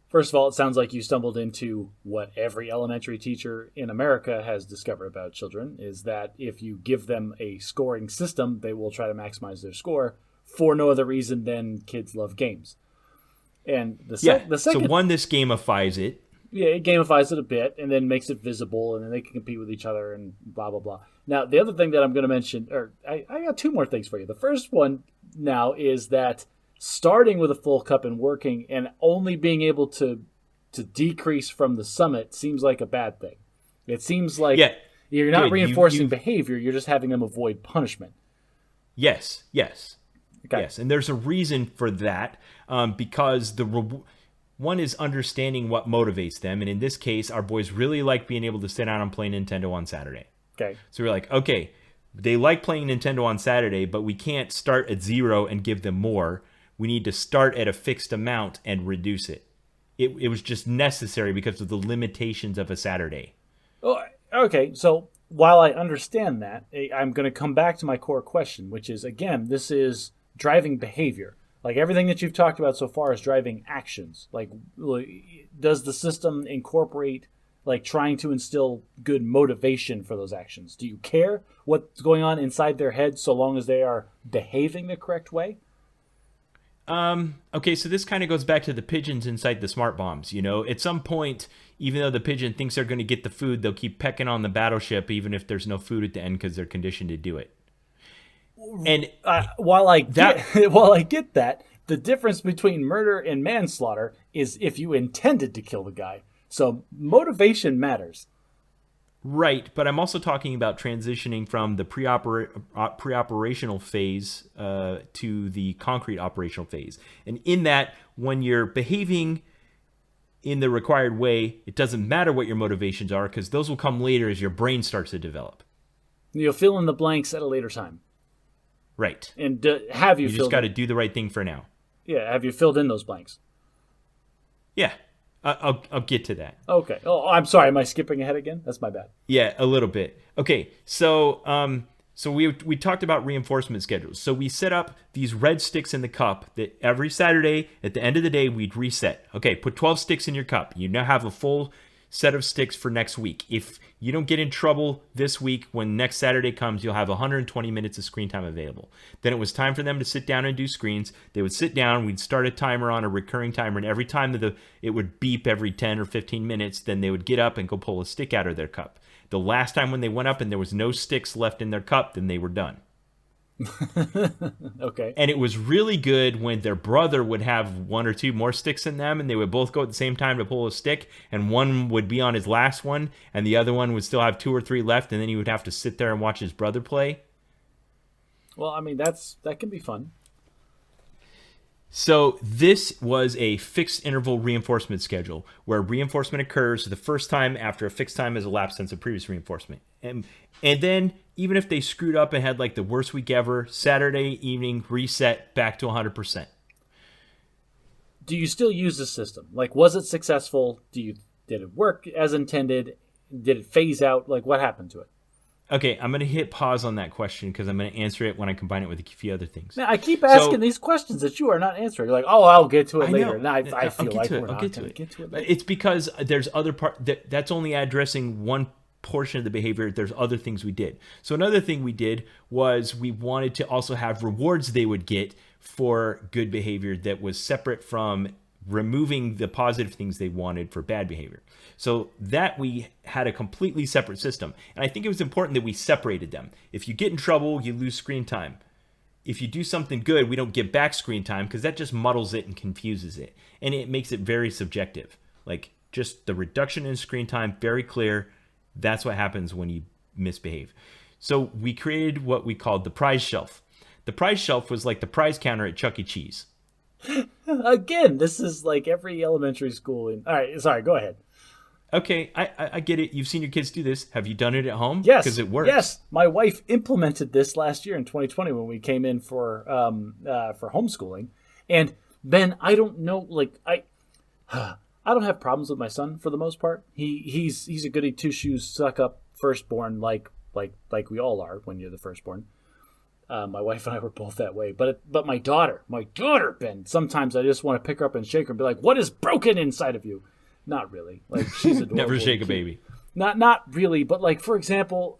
First of all, it sounds like you stumbled into what every elementary teacher in America has discovered about children, is that if you give them a scoring system, they will try to maximize their score for no other reason than kids love games. And the second... So one, this gamifies it. Yeah, it gamifies it a bit and then makes it visible, and then they can compete with each other and blah, blah, blah. Now, the other thing that I'm going to mention, or I got two more things for you. The first one now is that starting with a full cup and working and only being able to decrease from the summit seems like a bad thing. It seems like you're not reinforcing behavior, you're just having them avoid punishment. Yes. Okay. Yes, and there's a reason for that, because one is understanding what motivates them, and in this case, our boys really like being able to sit down and play Nintendo on Saturday. Okay. So we're like, okay, they like playing Nintendo on Saturday, but we can't start at 0 and give them more. We need to start at a fixed amount and reduce it. It was just necessary because of the limitations of a Saturday. Oh, okay, so while I understand that, I'm going to come back to my core question, which is, again, this is driving behavior. Like everything that you've talked about so far is driving actions. Like, does the system incorporate like trying to instill good motivation for those actions? Do you care what's going on inside their head so long as they are behaving the correct way? Okay, so this kind of goes back to the pigeons inside the smart bombs. At some point, even though the pigeon thinks they're going to get the food, they'll keep pecking on the battleship even if there's no food at the end because they're conditioned to do it. And while I get that, the difference between murder and manslaughter is if you intended to kill the guy. So motivation matters. Right, but I'm also talking about transitioning from the pre-operational phase to the concrete operational phase. And in that, when you're behaving in the required way, it doesn't matter what your motivations are because those will come later as your brain starts to develop. You'll fill in the blanks at a later time. Right. And you just got to do the right thing for now. Yeah, have you filled in those blanks? Yeah. I'll get to that. Okay. Oh, I'm sorry. Am I skipping ahead again? That's my bad. Yeah, a little bit. Okay. So we talked about reinforcement schedules. So we set up these red sticks in the cup that every Saturday at the end of the day we'd reset. Okay, put 12 sticks in your cup. You now have a full set of sticks for next week. If you don't get in trouble this week, when next Saturday comes, you'll have 120 minutes of screen time available. Then it was time for them to sit down and do screens. They would sit down, we'd start a timer on a recurring timer, and every time that it would beep every 10 or 15 minutes, then they would get up and go pull a stick out of their cup. The last time when they went up and there was no sticks left in their cup, then they were done. Okay. And it was really good when their brother would have one or two more sticks in them and they would both go at the same time to pull a stick, and one would be on his last one and the other one would still have 2 or 3 left, and then he would have to sit there and watch his brother play. Well, I mean, that can be fun. So this was a fixed interval reinforcement schedule where reinforcement occurs the first time after a fixed time has elapsed since a previous reinforcement. And then even if they screwed up and had like the worst week ever, Saturday evening reset back to 100%. Do you still use the system? Like, was it successful? Did it work as intended? Did it phase out? Like, what happened to it? Okay, I'm going to hit pause on that question because I'm going to answer it when I combine it with a few other things. Now, I keep asking these questions that you are not answering. You're like, oh, I'll get to it later. Now, I feel like we're not going to get to it later. It's because there's other that's only addressing one portion of the behavior. There's other things we did. So another thing we did was we wanted to also have rewards they would get for good behavior that was separate from removing the positive things they wanted for bad behavior. So that we had a completely separate system. And I think it was important that we separated them. If you get in trouble, you lose screen time. If you do something good, we don't get back screen time because that just muddles it and confuses it. And it makes it very subjective. Like just the reduction in screen time, very clear. That's what happens when you misbehave. So we created what we called the prize shelf. The prize shelf was like the prize counter at Chuck E. Cheese. Again, this is like every elementary school. All right, sorry, go ahead. Okay, I get it. You've seen your kids do this. Have you done it at home? Yes, because it works. Yes, my wife implemented this last year in 2020 when we came in for homeschooling. And Ben, I don't know, like I don't have problems with my son for the most part. He's a goody two shoes, suck up firstborn, like we all are when you're the firstborn. My wife and I were both that way. But my daughter, Ben, sometimes I just want to pick her up and shake her and be like, "What is broken inside of you?" Not really. Like she's adorable. Never shake a baby. Not really. But like for example,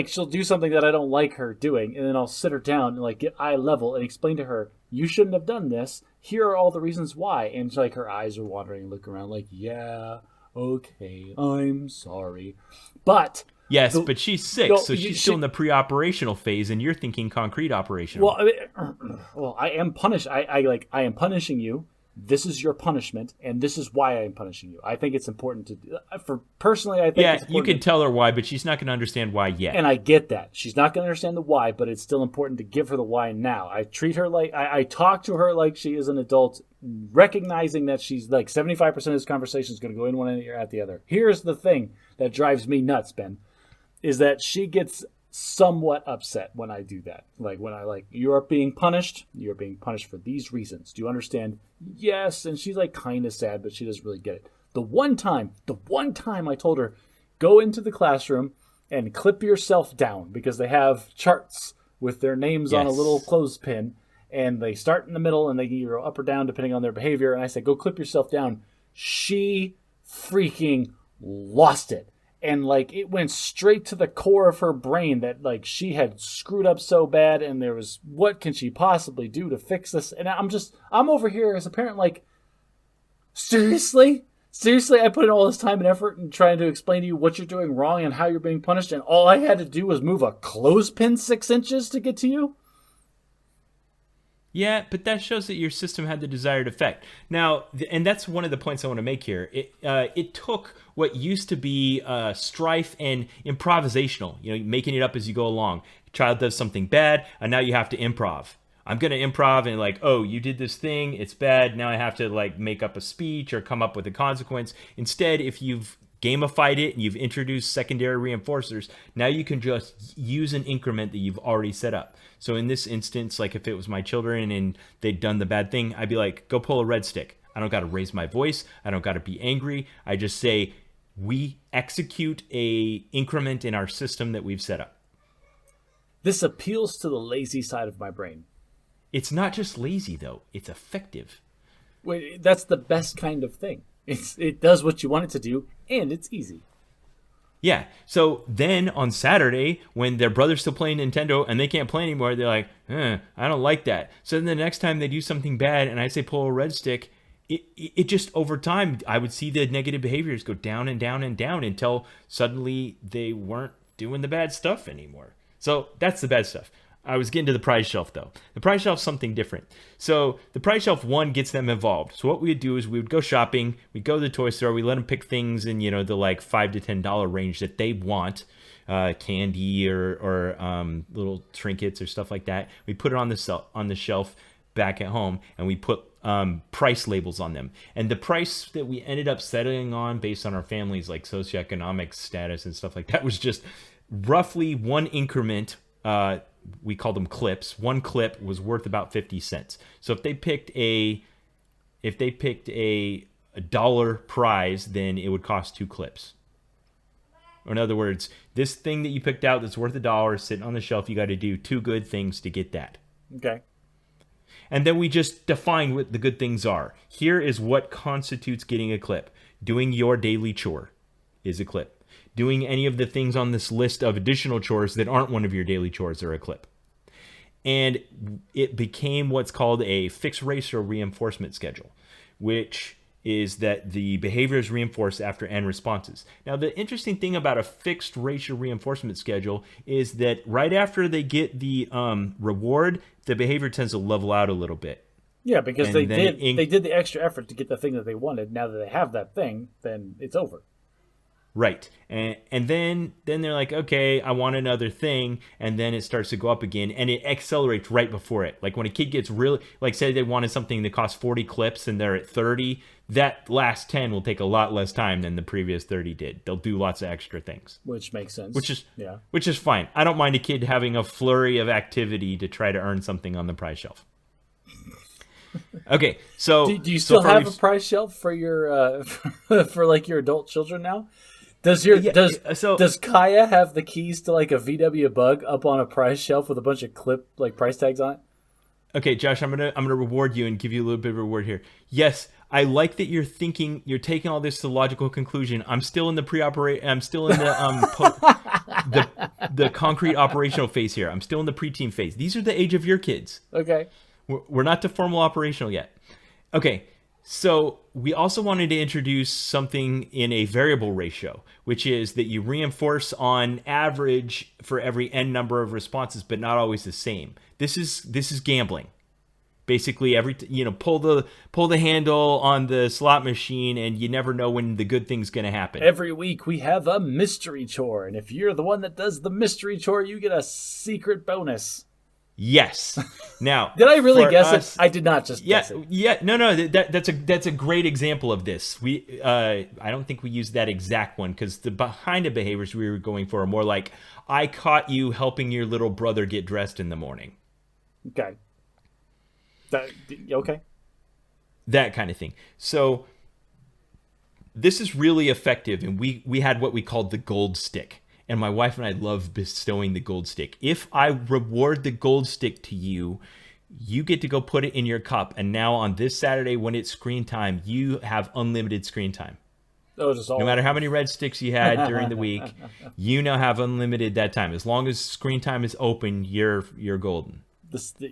she'll do something that I don't like her doing, and then I'll sit her down and like get eye level and explain to her, "You shouldn't have done this. Here are all the reasons why." And like her eyes are wandering and look around like, "Yeah, okay, I'm sorry," but. Yes, but she's 6, so she's still in the pre-operational phase, and you're thinking concrete operational. Well, I am punished. I am punishing you. This is your punishment, and this is why I am punishing you. I think it's important to do. Personally, I think. Yeah, you can tell her why, but she's not going to understand why yet. And I get that she's not going to understand the why, but it's still important to give her the why now. I treat her like I talk to her like she is an adult, recognizing that she's like 75% of this conversation is going to go in one ear out the other. Here's the thing that drives me nuts, Ben. Is that she gets somewhat upset when I do that. Like when I you're being punished for these reasons. Do you understand? Yes. And she's like kind of sad, but she doesn't really get it. The one time I told her, go into the classroom and clip yourself down because they have charts with their names on a little clothespin and they start in the middle and they go up or down depending on their behavior. And I said, go clip yourself down. She freaking lost it. And like it went straight to the core of her brain that like she had screwed up so bad and there was what can she possibly do to fix this? And I'm over here as a parent like, seriously I put in all this time and effort in trying to explain to you what you're doing wrong and how you're being punished, and all I had to do was move a clothespin 6 inches to get to you. Yeah, but that shows that your system had the desired effect. Now, and that's one of the points I want to make here. It took what used to be strife and improvisational, making it up as you go along. Child does something bad, and now you have to improv. I'm going to improv and like, oh, you did this thing, it's bad. Now I have to like make up a speech or come up with a consequence. Instead, if you've gamified it and you've introduced secondary reinforcers, now you can just use an increment that you've already set up. So in this instance, like if it was my children and they'd done the bad thing, I'd be like, go pull a red stick. I don't got to raise my voice. I don't got to be angry. I just say, we execute a increment in our system that we've set up. This appeals to the lazy side of my brain. It's not just lazy though. It's effective. Wait, that's the best kind of thing. It does what you want it to do, and it's easy. Yeah. So then on Saturday, when their brother's still playing Nintendo and they can't play anymore, they're like, I don't like that. So then the next time they do something bad and I say pull a red stick, it just over time, I would see the negative behaviors go down and down and down until suddenly they weren't doing the bad stuff anymore. So that's the bad stuff. I was getting to the prize shelf, though. The prize shelf's something different. So the prize shelf, one, gets them involved. So what we would do is we would go shopping. We'd go to the toy store. We let them pick things in, the like $5 to $10 range that they want, candy or little trinkets or stuff like that. We put it on the shelf back at home, and we put price labels on them. And the price that we ended up settling on based on our family's like socioeconomic status and stuff like that was just roughly one increment. We called them clips. One clip was worth about 50 cents. So if they picked a $1 prize, then it would cost 2 clips. Or in other words, this thing that you picked out that's worth $1 sitting on the shelf, you got to do 2 good things to get that. Okay. And then we just define what the good things are. Here is what constitutes getting a clip. Doing your daily chore is a clip. Doing any of the things on this list of additional chores that aren't one of your daily chores are a clip. And it became what's called a fixed ratio reinforcement schedule, which is that the behavior is reinforced after n responses. Now, the interesting thing about a fixed ratio reinforcement schedule is that right after they get the reward, the behavior tends to level out a little bit. Yeah, because they did the extra effort to get the thing that they wanted. Now that they have that thing, then it's over. Right. And then they're like, okay, I want another thing. And then it starts to go up again, and it accelerates right before it. Like when a kid gets really, like say they wanted something that costs 40 clips and they're at 30, that last 10 will take a lot less time than the previous 30 did. They'll do lots of extra things. Which makes sense. Which is fine. I don't mind a kid having a flurry of activity to try to earn something on the prize shelf. Okay, so do you still have a prize shelf for your for like your adult children now? Does Kaya have the keys to like a VW Bug up on a prize shelf with a bunch of clip like price tags on it? Okay, Josh, I'm gonna reward you and give you a little bit of a reward here. Yes, I like that you're taking all this to logical conclusion. I'm still in the the concrete operational phase here. I'm still in the preteen phase. These are the age of your kids. Okay. We're not to formal operational yet. Okay, so we also wanted to introduce something in a variable ratio, which is that you reinforce on average for every n number of responses, but not always the same. This is gambling. Basically, pull the handle on the slot machine, and you never know when the good thing's going to happen. Every week we have a mystery chore, and if you're the one that does the mystery chore, you get a secret bonus. Yes. Now, did I really guess it? I did not just guess it. Yeah. No. That's a great example of this. I don't think we used that exact one because the behind the behaviors we were going for are more like, I caught you helping your little brother get dressed in the morning. Okay. Okay. That kind of thing. So this is really effective, and we had what we called the gold stick. And my wife and I love bestowing the gold stick. If I reward the gold stick to you, you get to go put it in your cup. And now on this Saturday, when it's screen time, you have unlimited screen time. No matter how many red sticks you had during the week, you now have unlimited that time. As long as screen time is open, you're golden.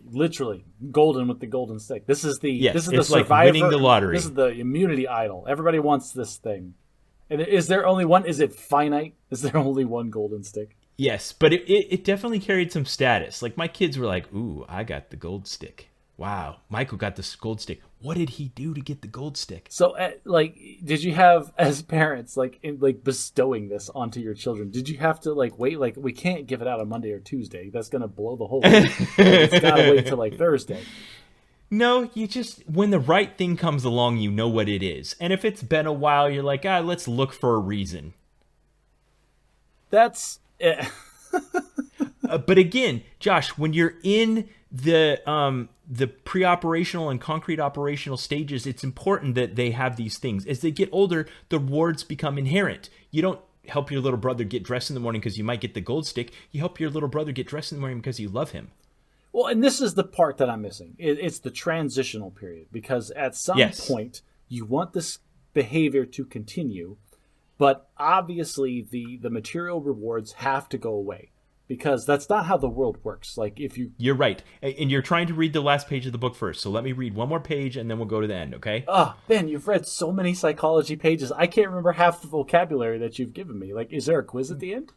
Literally golden with the golden stick. This is the it's survivor, like winning the lottery. This is the immunity idol. Everybody wants this thing. And is there only one? Is it finite? Is there only one golden stick? Yes, but it definitely carried some status. Like my kids were like, "Ooh, I got the gold stick. Wow, Michael got this gold stick. What did he do to get the gold stick?" So, did you have as parents bestowing this onto your children? Did you have to wait? Like, we can't give it out on Monday or Tuesday. That's gonna blow the whole week. It's gotta wait till Thursday. No, you just, when the right thing comes along, you know what it is. And if it's been a while, you're like, let's look for a reason. That's it. But again, Josh, when you're in the pre-operational and concrete operational stages, it's important that they have these things. As they get older, the rewards become inherent. You don't help your little brother get dressed in the morning because you might get the gold stick. You help your little brother get dressed in the morning because you love him. Well, and this is the part that I'm missing. It's the transitional period, because at some point you want this behavior to continue, but obviously the material rewards have to go away, because that's not how the world works. Like You're right. And you're trying to read the last page of the book first. So let me read one more page and then we'll go to the end, okay? Ben, you've read so many psychology pages. I can't remember half the vocabulary that you've given me. Is there a quiz at the end?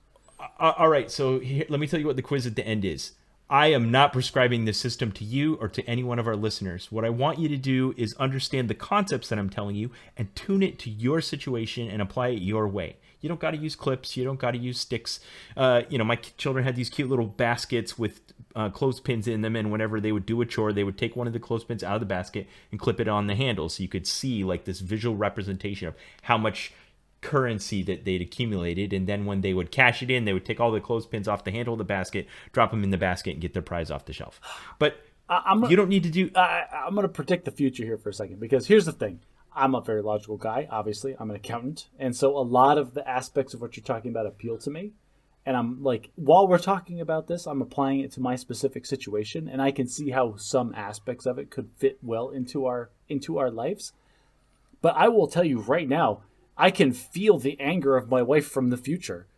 All right. So let me tell you what the quiz at the end is. I am not prescribing this system to you or to any one of our listeners. What I want you to do is understand the concepts that I'm telling you and tune it to your situation and apply it your way. You don't got to use clips. You don't got to use sticks. My children had these cute little baskets with clothespins in them, and whenever they would do a chore, they would take one of the clothespins out of the basket and clip it on the handle, so you could see this visual representation of how much currency that they'd accumulated. And then when they would cash it in, they would take all the clothespins off the handle of the basket, drop them in the basket, and get their prize off the shelf. But you don't need to do... I'm going to predict the future here for a second, because here's the thing. I'm a very logical guy, obviously. I'm an accountant. And so a lot of the aspects of what you're talking about appeal to me. And I'm while we're talking about this, I'm applying it to my specific situation, and I can see how some aspects of it could fit well into our lives. But I will tell you right now, I can feel the anger of my wife from the future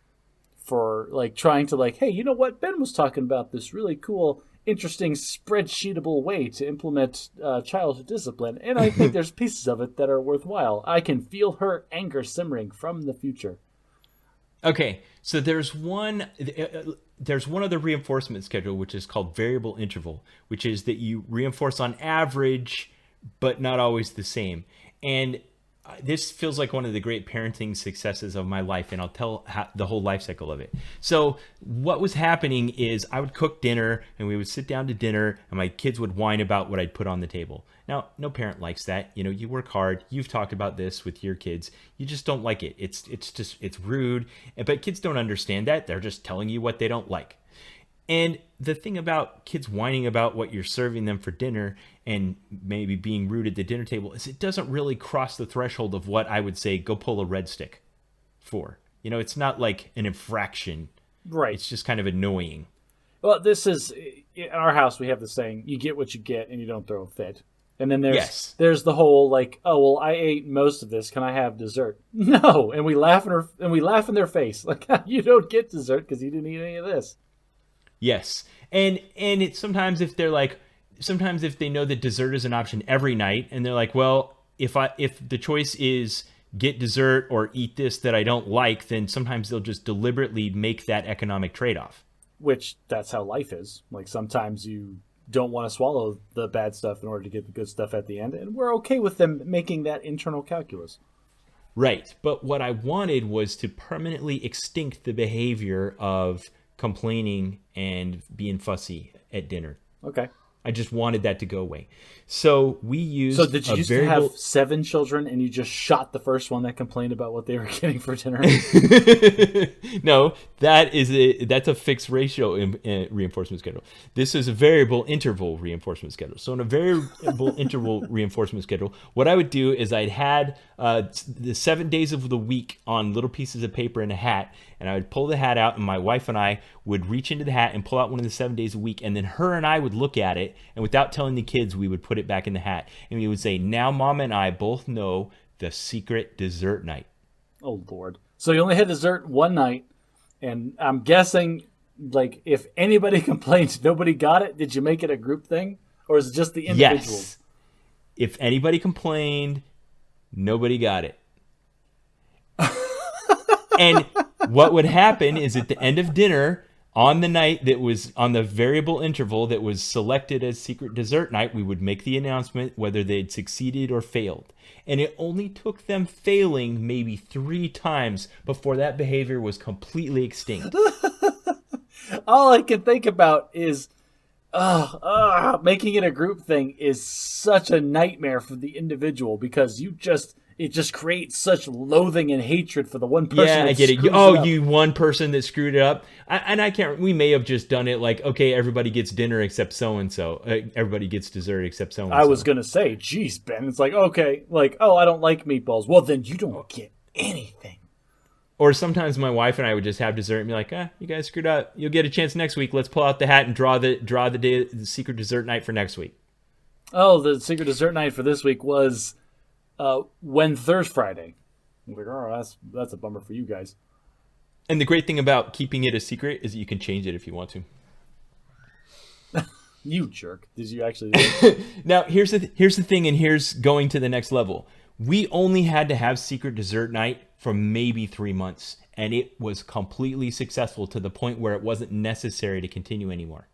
for trying to hey, you know what? Ben was talking about this really cool interesting spreadsheetable way to implement childhood discipline, and I think there's pieces of it that are worthwhile. I can feel her anger simmering from the future. Okay, so there's one other reinforcement schedule, which is called variable interval, which is that you reinforce on average, but not always the same. And this feels like one of the great parenting successes of my life, and I'll tell the whole life cycle of it. So what was happening is I would cook dinner, and we would sit down to dinner, and my kids would whine about what I'd put on the table. Now, no parent likes that. You know, you work hard. You've talked about this with your kids. You just don't like it. It's rude. But kids don't understand that. They're just telling you what they don't like. And the thing about kids whining about what you're serving them for dinner and maybe being rude at the dinner table is it doesn't really cross the threshold of what I would say go pull a red stick for. You know, it's not like an infraction. Right. It's just kind of annoying. Well, this is, in our house, we have the saying, you get what you get and you don't throw a fit. And then there's the whole like, oh, well, I ate most of this. Can I have dessert? No. And we laugh in their face. Like, you don't get dessert because you didn't eat any of this. Yes. And it's sometimes if they know that dessert is an option every night and they're like, well, if the choice is get dessert or eat this that I don't like, then sometimes they'll just deliberately make that economic trade-off. Which that's how life is. Like sometimes you don't want to swallow the bad stuff in order to get the good stuff at the end. And we're okay with them making that internal calculus. Right. But what I wanted was to permanently extinct the behavior of complaining and being fussy at dinner. Okay. I just wanted that to go away. So we used So did you used to have 7 children and you just shot the first one that complained about what they were getting for dinner? No, that's a fixed ratio reinforcement schedule. This is a variable interval reinforcement schedule. So in a variable interval reinforcement schedule, what I would do is I'd had the 7 days of the week on little pieces of paper in a hat, and I would pull the hat out, and my wife and I would reach into the hat and pull out one of the 7 days a week, and then her and I would look at it, and without telling the kids, we would put it back in the hat, and we would say, now Mom and I both know the secret dessert night. Oh, Lord. So you only had dessert one night, and I'm guessing, like, if anybody complained, nobody got it? Did you make it a group thing? Or is it just the individuals? Yes. If anybody complained, nobody got it. And what would happen is at the end of dinner, on the night that was on the variable interval that was selected as secret dessert night, we would make the announcement whether they'd succeeded or failed. And it only took them failing maybe 3 times before that behavior was completely extinct. All I can think about is making it a group thing is such a nightmare for the individual because it just creates such loathing and hatred for the one person. Yeah, I get it. You one person that screwed it up. We may have just done it like, okay, everybody gets dinner except so-and-so. Everybody gets dessert except so-and-so. I was going to say, geez, Ben, it's like, okay, like, oh, I don't like meatballs. Well, then you don't get anything. Or sometimes my wife and I would just have dessert and be like, you guys screwed up. You'll get a chance next week. Let's pull out the hat and draw the day, the secret dessert night for next week. Oh, the secret dessert night for this week was when Thursday, Friday. I'm like, oh, that's a bummer for you guys. And the great thing about keeping it a secret is that you can change it if you want to. You jerk. Did you actually? Now, here's the thing, and here's going to the next level. We only had to have secret dessert night for maybe 3 months, and it was completely successful to the point where it wasn't necessary to continue anymore.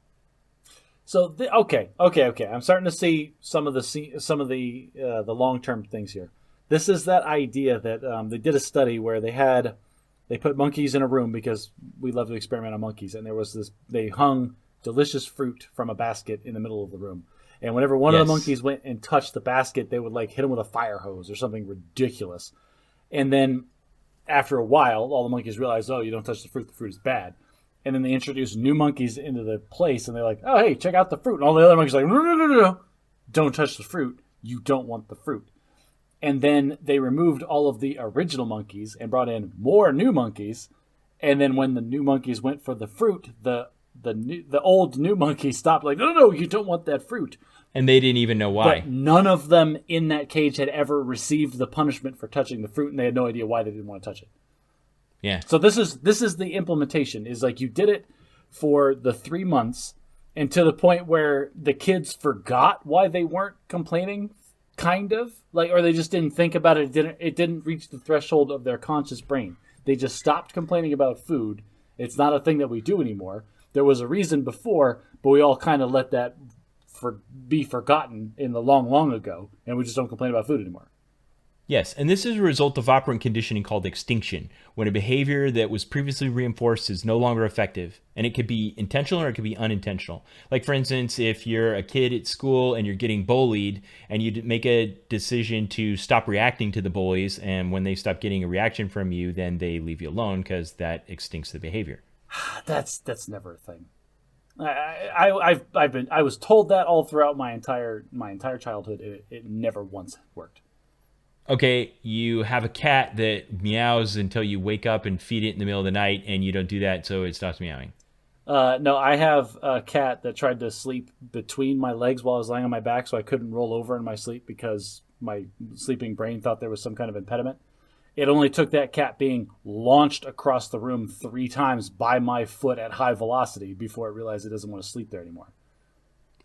So okay. I'm starting to see some of the long-term things here. This is that idea that they did a study where they put monkeys in a room because we love to experiment on monkeys, and they hung delicious fruit from a basket in the middle of the room. And whenever one of the monkeys went and touched the basket, they would like hit him with a fire hose or something ridiculous. And then after a while, all the monkeys realized, oh, you don't touch the fruit is bad. And then they introduced new monkeys into the place, and they're like, oh, hey, check out the fruit. And all the other monkeys are like, no, don't touch the fruit. You don't want the fruit. And then they removed all of the original monkeys and brought in more new monkeys. And then when the new monkeys went for the fruit, the old new monkeys stopped like, no, you don't want that fruit. And they didn't even know why. But none of them in that cage had ever received the punishment for touching the fruit, and they had no idea why they didn't want to touch it. Yeah. So this is the implementation, is like you did it for the 3 months, and to the point where the kids forgot why they weren't complaining, kind of, like, or they just didn't think about it. It didn't reach the threshold of their conscious brain. They just stopped complaining about food. It's not a thing that we do anymore. There was a reason before, but we all kind of let that be forgotten in the long, long ago, and we just don't complain about food anymore. Yes, and this is a result of operant conditioning called extinction, when a behavior that was previously reinforced is no longer effective. And it could be intentional or it could be unintentional. Like, for instance, if you're a kid at school and you're getting bullied and you make a decision to stop reacting to the bullies, and when they stop getting a reaction from you, then they leave you alone because that extincts the behavior. That's never a thing. I was told that all throughout my entire childhood. It never once worked. Okay, you have a cat that meows until you wake up and feed it in the middle of the night, and you don't do that, so it stops meowing. No, I have a cat that tried to sleep between my legs while I was lying on my back, so I couldn't roll over in my sleep because my sleeping brain thought there was some kind of impediment. It only took that cat being launched across the room 3 times by my foot at high velocity before it realized it doesn't want to sleep there anymore.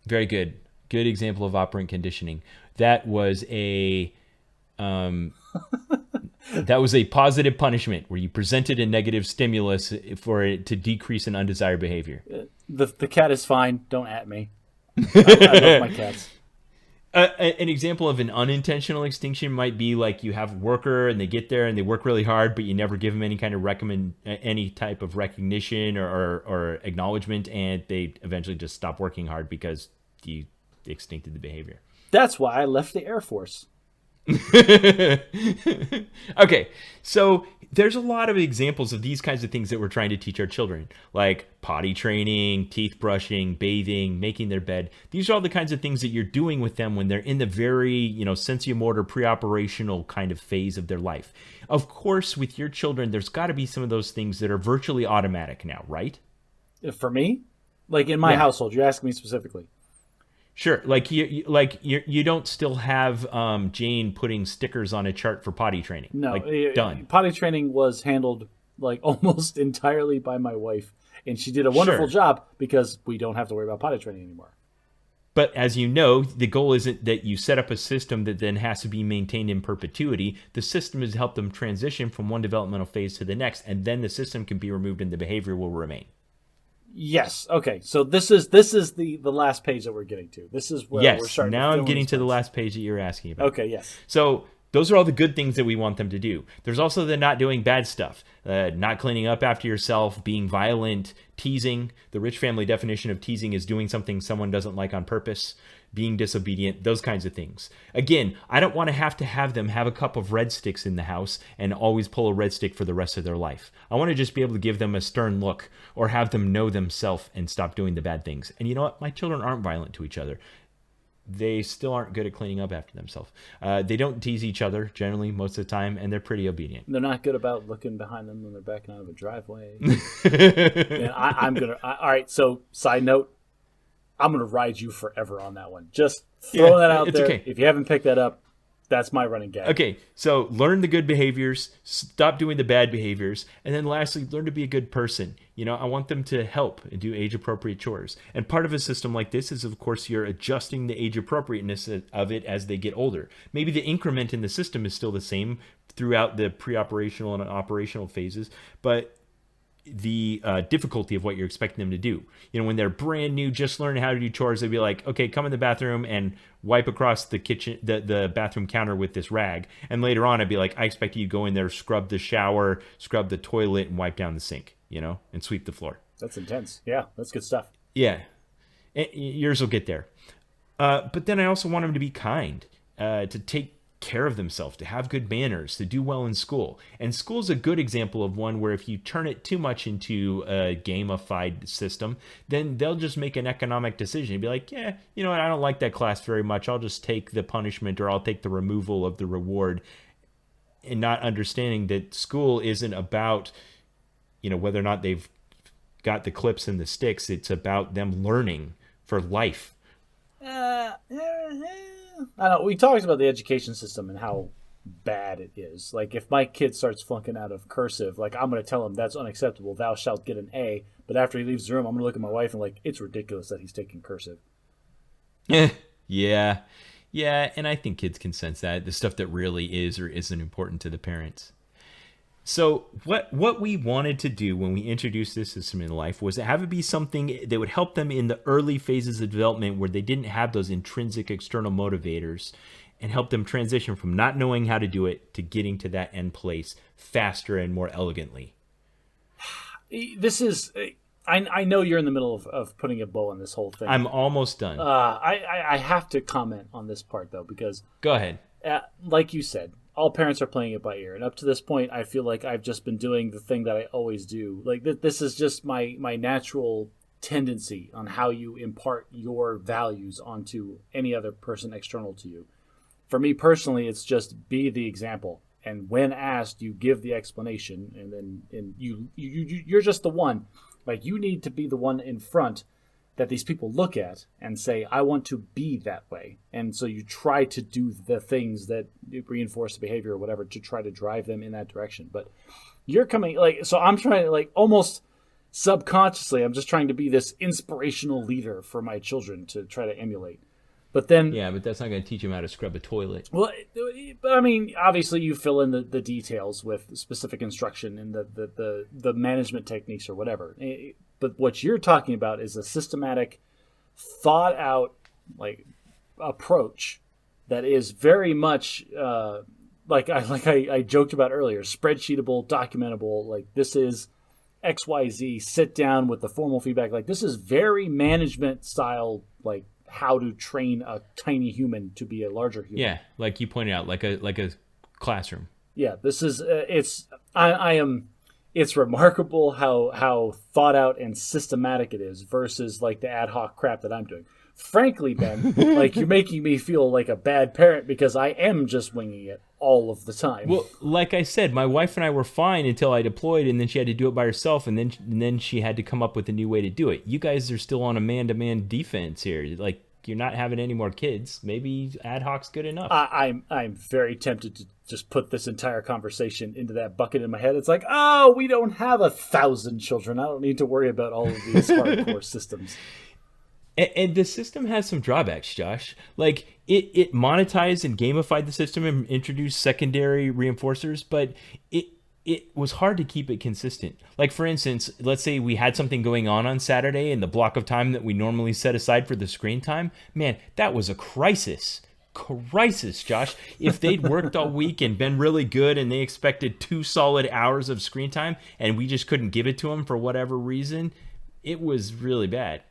Very good. Good example of operant conditioning. That was a positive punishment where you presented a negative stimulus for it to decrease an undesired behavior. The cat is fine. Don't at me. I love my cats. An example of an unintentional extinction might be like you have a worker and they get there and they work really hard, but you never give them any kind of any type of recognition or acknowledgement, and they eventually just stop working hard because you extincted the behavior. That's why I left the Air Force. Okay, so there's a lot of examples of these kinds of things that we're trying to teach our children, like potty training, teeth brushing, bathing, making their bed. These are all the kinds of things that you're doing with them when they're in the very, sensomotor pre-operational kind of phase of their life. Of course, with your children, there's got to be some of those things that are virtually automatic now, right? For me? Like in my household, you're asking me specifically. Sure, you don't still have Jane putting stickers on a chart for potty training. No, done. Potty training was handled like almost entirely by my wife, and she did a wonderful job because we don't have to worry about potty training anymore. But as you know, the goal isn't that you set up a system that then has to be maintained in perpetuity. The system is to help them transition from one developmental phase to the next, and then the system can be removed and the behavior will remain. Yes. Okay. So this is the last page that we're getting to. This is where we're starting. Now I'm getting to the last page that you're asking about. Okay. Yes. So those are all the good things that we want them to do. There's also the not doing bad stuff, not cleaning up after yourself, being violent, teasing. The rich family definition of teasing is doing something someone doesn't like on purpose, being disobedient, those kinds of things. Again, I don't want to have them have a cup of Red Sticks in the house and always pull a Red Stick for the rest of their life. I want to just be able to give them a stern look or have them know themselves and stop doing the bad things. And you know what? My children aren't violent to each other. They still aren't good at cleaning up after themselves. They don't tease each other generally most of the time, and they're pretty obedient. They're not good about looking behind them when they're backing out of a driveway. All right, so side note, I'm going to ride you forever on that one. Just throw that out there. Okay. If you haven't picked that up, that's my running gag. Okay, so learn the good behaviors, stop doing the bad behaviors, and then lastly, learn to be a good person. I want them to help and do age-appropriate chores. And part of a system like this is, of course, you're adjusting the age-appropriateness of it as they get older. Maybe the increment in the system is still the same throughout the pre-operational and operational phases, but the difficulty of what you're expecting them to do. When they're brand new, just learning how to do chores, they'd be like, okay, come in the bathroom and wipe across the kitchen, the bathroom counter with this rag. And later on, I'd be like, I expect you to go in there, scrub the shower, scrub the toilet, and wipe down the sink, and sweep the floor. That's intense. Yeah, that's good stuff. Yeah. Yours will get there. But then I also want them to be kind, to take care of themselves, to have good manners, to do well in school. And school's a good example of one where if you turn it too much into a gamified system, then they'll just make an economic decision and be like, yeah, you know what, I don't like that class very much. I'll just take the punishment, or I'll take the removal of the reward, and not understanding that school isn't about, whether or not they've got the clips and the sticks. It's about them learning for life. I don't know. We talked about the education system and how bad it is. Like, if my kid starts flunking out of cursive, like, I'm going to tell him that's unacceptable. Thou shalt get an A. But after he leaves the room, I'm going to look at my wife and like, it's ridiculous that he's taking cursive. Yeah. Yeah, and I think kids can sense that, the stuff that really is or isn't important to the parents. So what we wanted to do when we introduced this system in life was to have it be something that would help them in the early phases of development where they didn't have those intrinsic external motivators, and help them transition from not knowing how to do it to getting to that end place faster and more elegantly. This is... I know you're in the middle of putting a bow on this whole thing. I'm almost done. I have to comment on this part, though, because... Go ahead. Like you said, all parents are playing it by ear. And up to this point, I feel like I've just been doing the thing that I always do. Like, this is just my natural tendency on how you impart your values onto any other person external to you. For me personally, it's just be the example. And when asked, you give the explanation. And then you're just the one. Like, you need to be the one in front that these people look at and say, I want to be that way. And so you try to do the things that reinforce the behavior or whatever to try to drive them in that direction. But you're coming, like, so I'm trying to, like, almost subconsciously, I'm just trying to be this inspirational leader for my children to try to emulate. But then... Yeah, but that's not going to teach them how to scrub a toilet. Well, but I mean, obviously you fill in the details with specific instruction and the management techniques or whatever. But what you're talking about is a systematic, thought out, like, approach that is very much like I joked about earlier, spreadsheetable, documentable. Like, this is XYZ, sit down with the formal feedback. Like, this is very management style, like, how to train a tiny human to be a larger human. Yeah, like you pointed out, like a classroom. Yeah, this is it's remarkable how thought out and systematic it is versus like the ad hoc crap that I'm doing. Frankly, Ben, like, you're making me feel like a bad parent because I am just winging it all of the time. Well, like I said, my wife and I were fine until I deployed, and then she had to do it by herself, and then she had to come up with a new way to do it. You guys are still on a man-to-man defense here. Like, you're not having any more kids. Maybe ad hoc's good enough. I'm very tempted to just put this entire conversation into that bucket in my head. It's like, oh, we don't have 1,000 children. I don't need to worry about all of these hardcore systems. And the system has some drawbacks, Josh. Like, it monetized and gamified the system and introduced secondary reinforcers, but it was hard to keep it consistent. Like, for instance, let's say we had something going on Saturday in the block of time that we normally set aside for the screen time. Man, that was a crisis. Josh. If they'd worked all week and been really good and they expected 2 solid hours of screen time and we just couldn't give it to them for whatever reason, it was really bad.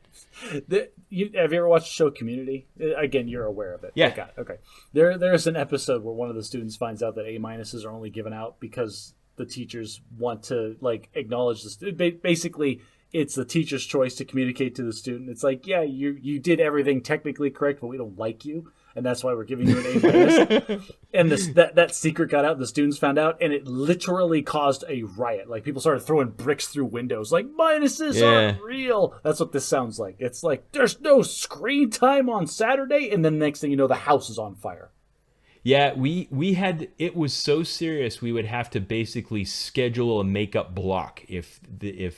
Have you ever watched the show Community? Again, you're aware of it. Yeah. Okay. There's an episode where one of the students finds out that A-minuses are only given out because the teachers want to, like, acknowledge this. Basically, it's the teacher's choice to communicate to the student. It's like, yeah, you did everything technically correct, but we don't like you, and that's why we're giving you an A-. And that secret got out, the students found out, and it literally caused a riot. Like, people started throwing bricks through windows. Like, minuses aren't real. That's what this sounds like. It's like, there's no screen time on Saturday, and then the next thing you know, the house is on fire. Yeah, we had, it was so serious we would have to basically schedule a makeup block if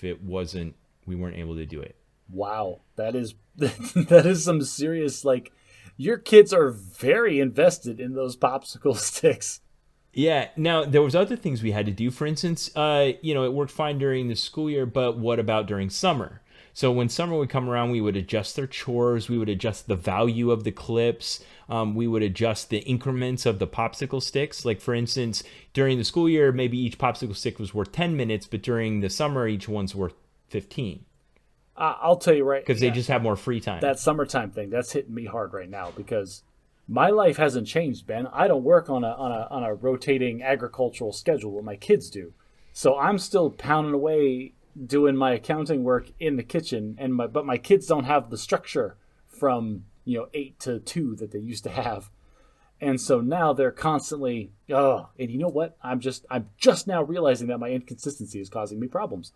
it wasn't, we weren't able to do it. Wow, that is some serious, like, your kids are very invested in those popsicle sticks. Yeah. Now, there was other things we had to do. For instance, it worked fine during the school year, but what about during summer? So when summer would come around, we would adjust their chores. We would adjust the value of the clips. We would adjust the increments of the popsicle sticks. Like, for instance, during the school year, maybe each popsicle stick was worth 10 minutes, but during the summer, each one's worth 15. I'll tell you right. Because they just have more free time. That summertime thing, that's hitting me hard right now because my life hasn't changed, Ben. I don't work on a rotating agricultural schedule that my kids do. So I'm still pounding away doing my accounting work in the kitchen, but my kids don't have the structure from 8 to 2 that they used to have. And so now they're constantly, and you know what? I'm just now realizing that my inconsistency is causing me problems.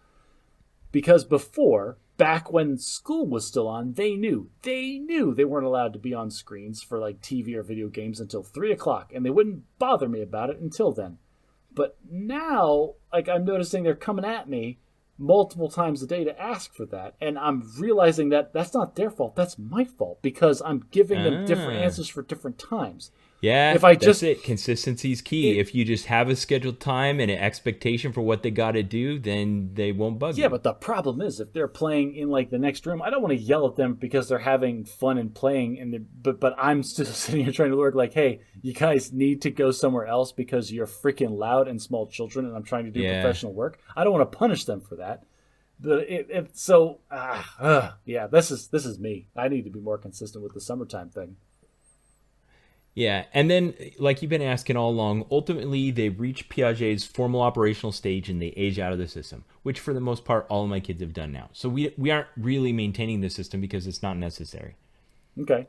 Because before, back when school was still on, they knew they weren't allowed to be on screens for like TV or video games until 3 o'clock, and they wouldn't bother me about it until then. But now, like, I'm noticing they're coming at me multiple times a day to ask for that, and I'm realizing that that's not their fault, that's my fault, because I'm giving them different answers for different times. Yeah, if I that's it. Consistency is key. If you just have a scheduled time and an expectation for what they got to do, then they won't bug you. Yeah, but the problem is if they're playing in like the next room, I don't want to yell at them because they're having fun and playing, and but I'm still sitting here trying to work like, hey, you guys need to go somewhere else because you're freaking loud and small children, and I'm trying to do professional work. I don't want to punish them for that. But this is me. I need to be more consistent with the summertime thing. Yeah, and then, like you've been asking all along, ultimately they reach Piaget's formal operational stage and they age out of the system, which for the most part all of my kids have done now. So we aren't really maintaining the system because it's not necessary. Okay.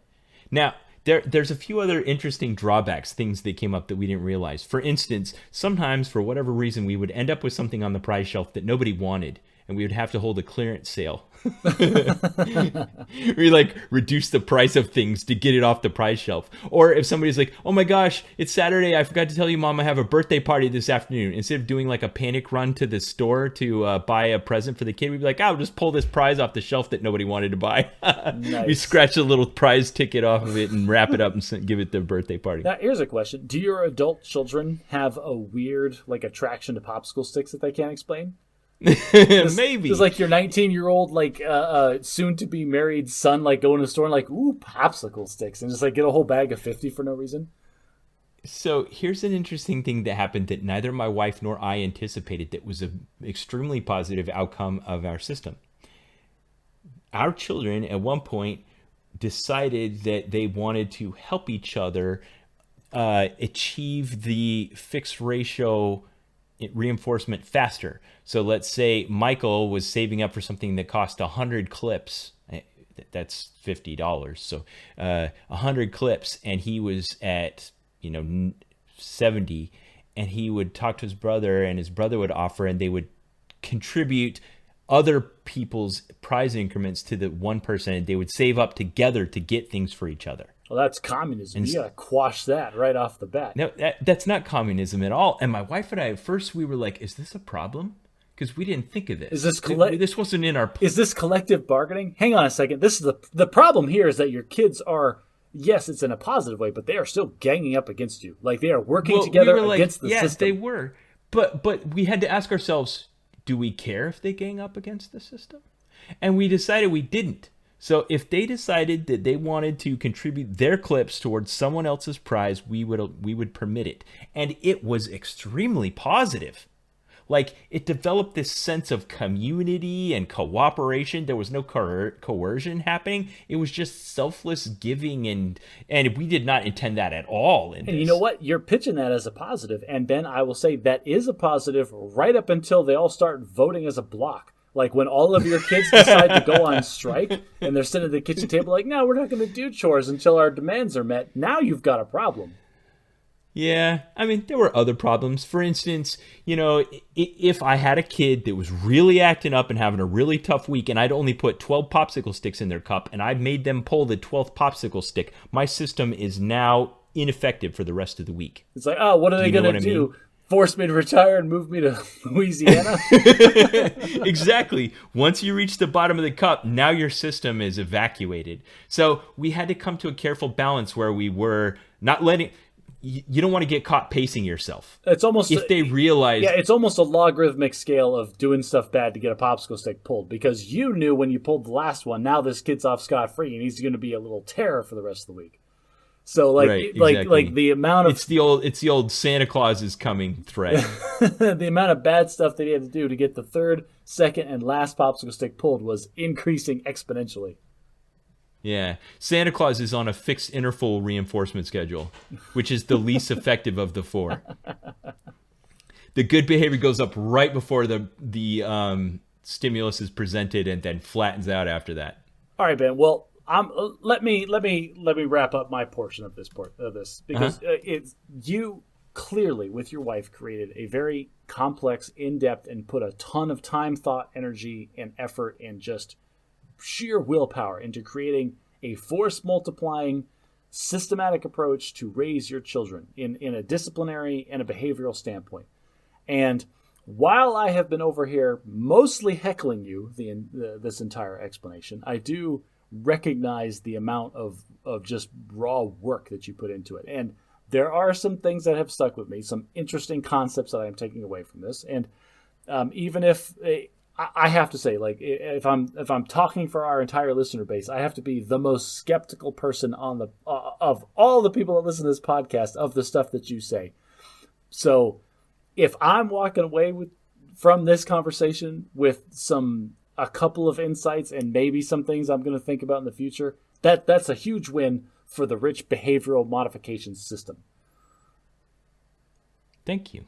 Now, there's a few other interesting drawbacks, things that came up that we didn't realize. For instance, sometimes, for whatever reason, we would end up with something on the prize shelf that nobody wanted, and we would have to hold a clearance sale. We like reduce the price of things to get it off the prize shelf. Or if somebody's like, oh my gosh, it's Saturday, I forgot to tell you, Mom, I have a birthday party this afternoon. Instead of doing like a panic run to the store to buy a present for the kid, we'd be like, I'll just pull this prize off the shelf that nobody wanted to buy. Nice. We scratch a little prize ticket off of it and wrap it up and give it to the birthday party. Now, here's a question. Do your adult children have a weird like attraction to popsicle sticks that they can't explain? Maybe it's like your 19-year-old like soon to be married son like go in a store and like, ooh, popsicle sticks, and just like get a whole bag of 50 for no reason. So here's an interesting thing that happened that neither my wife nor I anticipated that was an extremely positive outcome of our system. Our children at one point decided that they wanted to help each other achieve the fixed ratio reinforcement faster. So let's say Michael was saving up for something that cost 100 clips. That's $50. So 100 clips, and he was at 70, and he would talk to his brother, and his brother would offer, and they would contribute other people's prize increments to the one person, and they would save up together to get things for each other. Well, that's communism. You gotta quash that right off the bat. No, that's not communism at all. And my wife and I, at first, we were like, "Is this a problem?" Because we didn't think of this. This wasn't in our. Is this collective bargaining? Hang on a second. This is the problem here is that your kids are. Yes, it's in a positive way, but they are still ganging up against you. Like they are working together against the system. Yes, they were. But we had to ask ourselves, do we care if they gang up against the system? And we decided we didn't. So if they decided that they wanted to contribute their clips towards someone else's prize, we would permit it. And it was extremely positive. Like, it developed this sense of community and cooperation. There was no coercion happening. It was just selfless giving, and we did not intend that at all. And you know what? You're pitching that as a positive. And Ben, I will say that is a positive right up until they all start voting as a block. Like when all of your kids decide to go on strike and they're sitting at the kitchen table like, no, we're not going to do chores until our demands are met. Now you've got a problem. Yeah, I mean, there were other problems. For instance, if I had a kid that was really acting up and having a really tough week, and I'd only put 12 popsicle sticks in their cup, and I made them pull the 12th popsicle stick, my system is now ineffective for the rest of the week. It's like, oh, what are they going to do? Force me to retire and move me to Louisiana? Exactly. Once you reach the bottom of the cup, now your system is evacuated. So we had to come to a careful balance where we were not letting... You don't want to get caught pacing yourself. It's almost if they realize. Yeah, it's almost a logarithmic scale of doing stuff bad to get a popsicle stick pulled, because you knew when you pulled the last one. Now this kid's off scot-free, and he's going to be a little terror for the rest of the week. So like the amount of it's the old Santa Claus is coming thread. The amount of bad stuff that he had to do to get the third, second, and last popsicle stick pulled was increasing exponentially. Yeah, Santa Claus is on a fixed interval reinforcement schedule, which is the least effective of the four. The good behavior goes up right before the stimulus is presented, and then flattens out after that. All right, Ben. Well, let me wrap up my portion of this because it's you clearly with your wife created a very complex, in-depth, and put a ton of time, thought, energy, and effort, and just sheer willpower into creating a force multiplying systematic approach to raise your children in a disciplinary and a behavioral standpoint. And while I have been over here mostly heckling you this entire explanation, I do recognize the amount of just raw work that you put into it. And there are some things that have stuck with me, some interesting concepts that I'm taking away from this. And even if I have to say, like, if I'm talking for our entire listener base, I have to be the most skeptical person on the of all the people that listen to this podcast of the stuff that you say. So if I'm walking away from this conversation with a couple of insights and maybe some things I'm going to think about in the future, that's a huge win for the rich behavioral modification system. Thank you.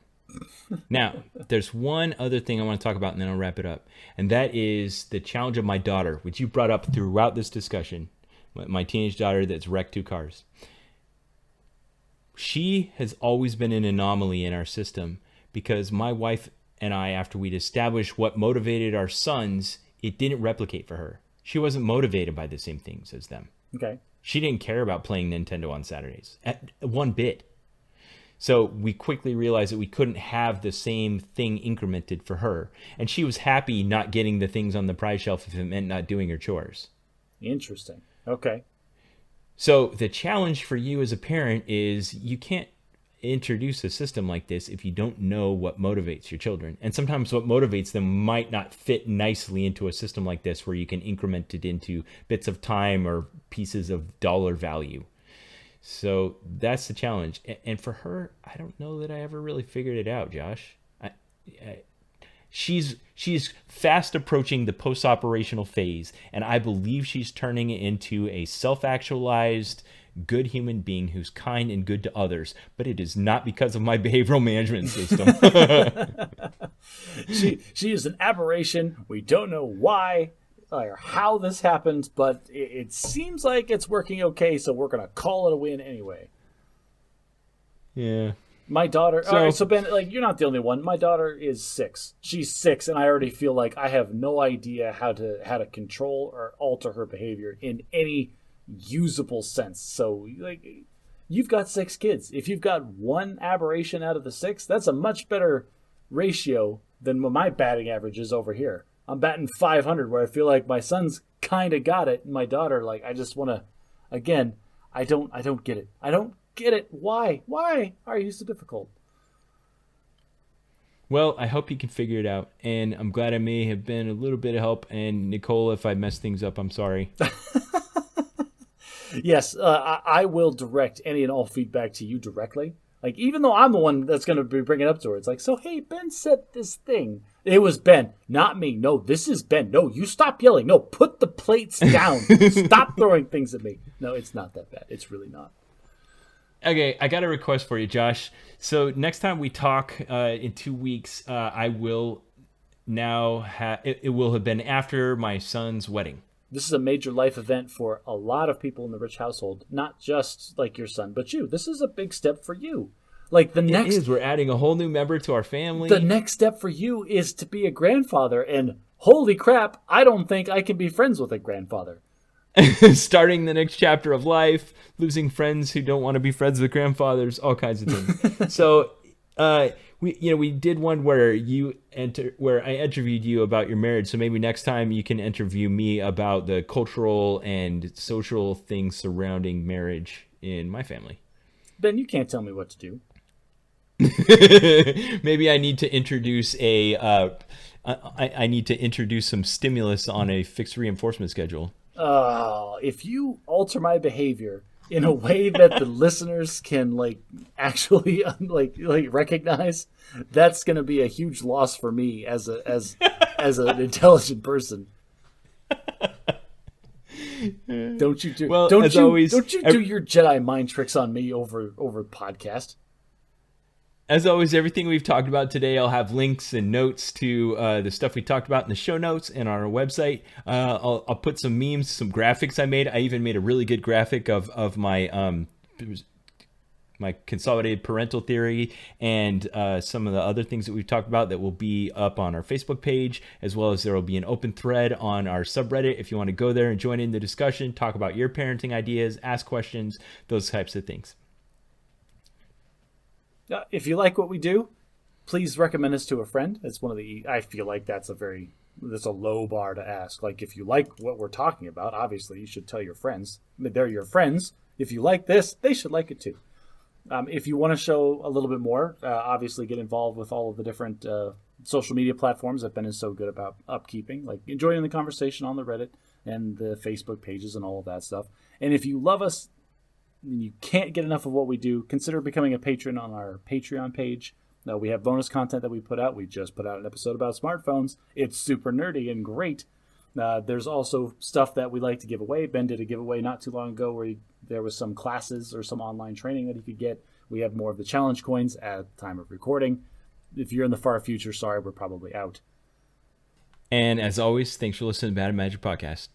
Now, there's one other thing I want to talk about, and then I'll wrap it up. And that is the challenge of my daughter, which you brought up throughout this discussion. My teenage daughter that's wrecked 2 cars. She has always been an anomaly in our system because my wife and I, after we'd established what motivated our sons, it didn't replicate for her. She wasn't motivated by the same things as them. Okay. She didn't care about playing Nintendo on Saturdays, at one bit. So we quickly realized that we couldn't have the same thing incremented for her. And she was happy not getting the things on the prize shelf if it meant not doing her chores. Interesting. Okay. So the challenge for you as a parent is you can't introduce a system like this if you don't know what motivates your children. And sometimes what motivates them might not fit nicely into a system like this where you can increment it into bits of time or pieces of dollar value. So that's the challenge. And for her, I don't know that I ever really figured it out, Josh. She's fast approaching the post-operational phase, and I believe she's turning into a self-actualized, good human being who's kind and good to others. But it is not because of my behavioral management system. She is an aberration. We don't know why or how this happens, but it seems like it's working okay, so we're going to call it a win anyway. Yeah. My daughter, all right, so Ben, like, you're not the only one. My daughter is 6. She's 6, and I already feel like I have no idea how to control or alter her behavior in any usable sense. So, like, you've got 6 kids. If you've got one aberration out of the 6, that's a much better ratio than what my batting average is over here. I'm batting 500, where I feel like my son's kind of got it, and my daughter, like, I just want to, again, I don't get it. I don't get it. Why are you so difficult? Well, I hope you can figure it out, and I'm glad I may have been a little bit of help. And Nicole, if I messed things up, I'm sorry. Yes, I will direct any and all feedback to you directly. Like, even though I'm the one that's going to be bringing it up to her, it's like, so, hey, Ben said this thing. It was Ben, not me. No, this is Ben. No, you stop yelling. No, put the plates down. Stop throwing things at me. No, it's not that bad. It's really not. Okay, I got a request for you, Josh. So next time we talk in 2 weeks, I will now it will have been after my son's wedding. This is a major life event for a lot of people in the rich household, not just like your son, but you. This is a big step for you. Like the next, it is. We're adding a whole new member to our family. The next step for you is to be a grandfather, and holy crap, I don't think I can be friends with a grandfather. Starting the next chapter of life, losing friends who don't want to be friends with grandfathers, all kinds of things. So, we did one where I interviewed you about your marriage. So maybe next time you can interview me about the cultural and social things surrounding marriage in my family. Ben, you can't tell me what to do. Maybe I need to introduce I need to introduce some stimulus on a fixed reinforcement schedule. If you alter my behavior in a way that the listeners can actually recognize, that's going to be a huge loss for me as an intelligent person. Don't you do your Jedi mind tricks on me over podcast. As always, everything we've talked about today, I'll have links and notes to the stuff we talked about in the show notes and on our website. I'll put some memes, some graphics I made. I even made a really good graphic of my my consolidated parental theory, and some of the other things that we've talked about that will be up on our Facebook page, as well as there will be an open thread on our subreddit if you want to go there and join in the discussion, talk about your parenting ideas, ask questions, those types of things. If you like what we do, please recommend us to a friend. It's I feel like that's a low bar to ask. Like, if you like what we're talking about, obviously you should tell your friends. They're your friends. If you like this, they should like it too. If you want to show a little bit more, obviously get involved with all of the different social media platforms that Ben is so good about upkeeping, like joining the conversation on the Reddit and the Facebook pages and all of that stuff. And if you love us and you can't get enough of what we do, consider becoming a patron on our Patreon page. We have bonus content that we put out. We just put out an episode about smartphones. It's super nerdy and great. There's also stuff that we like to give away. Ben did a giveaway not too long ago where there was some classes or some online training that he could get. We have more of the challenge coins at the time of recording. If you're in the far future, sorry, we're probably out. And as always, thanks for listening to Bad and Magic Podcast.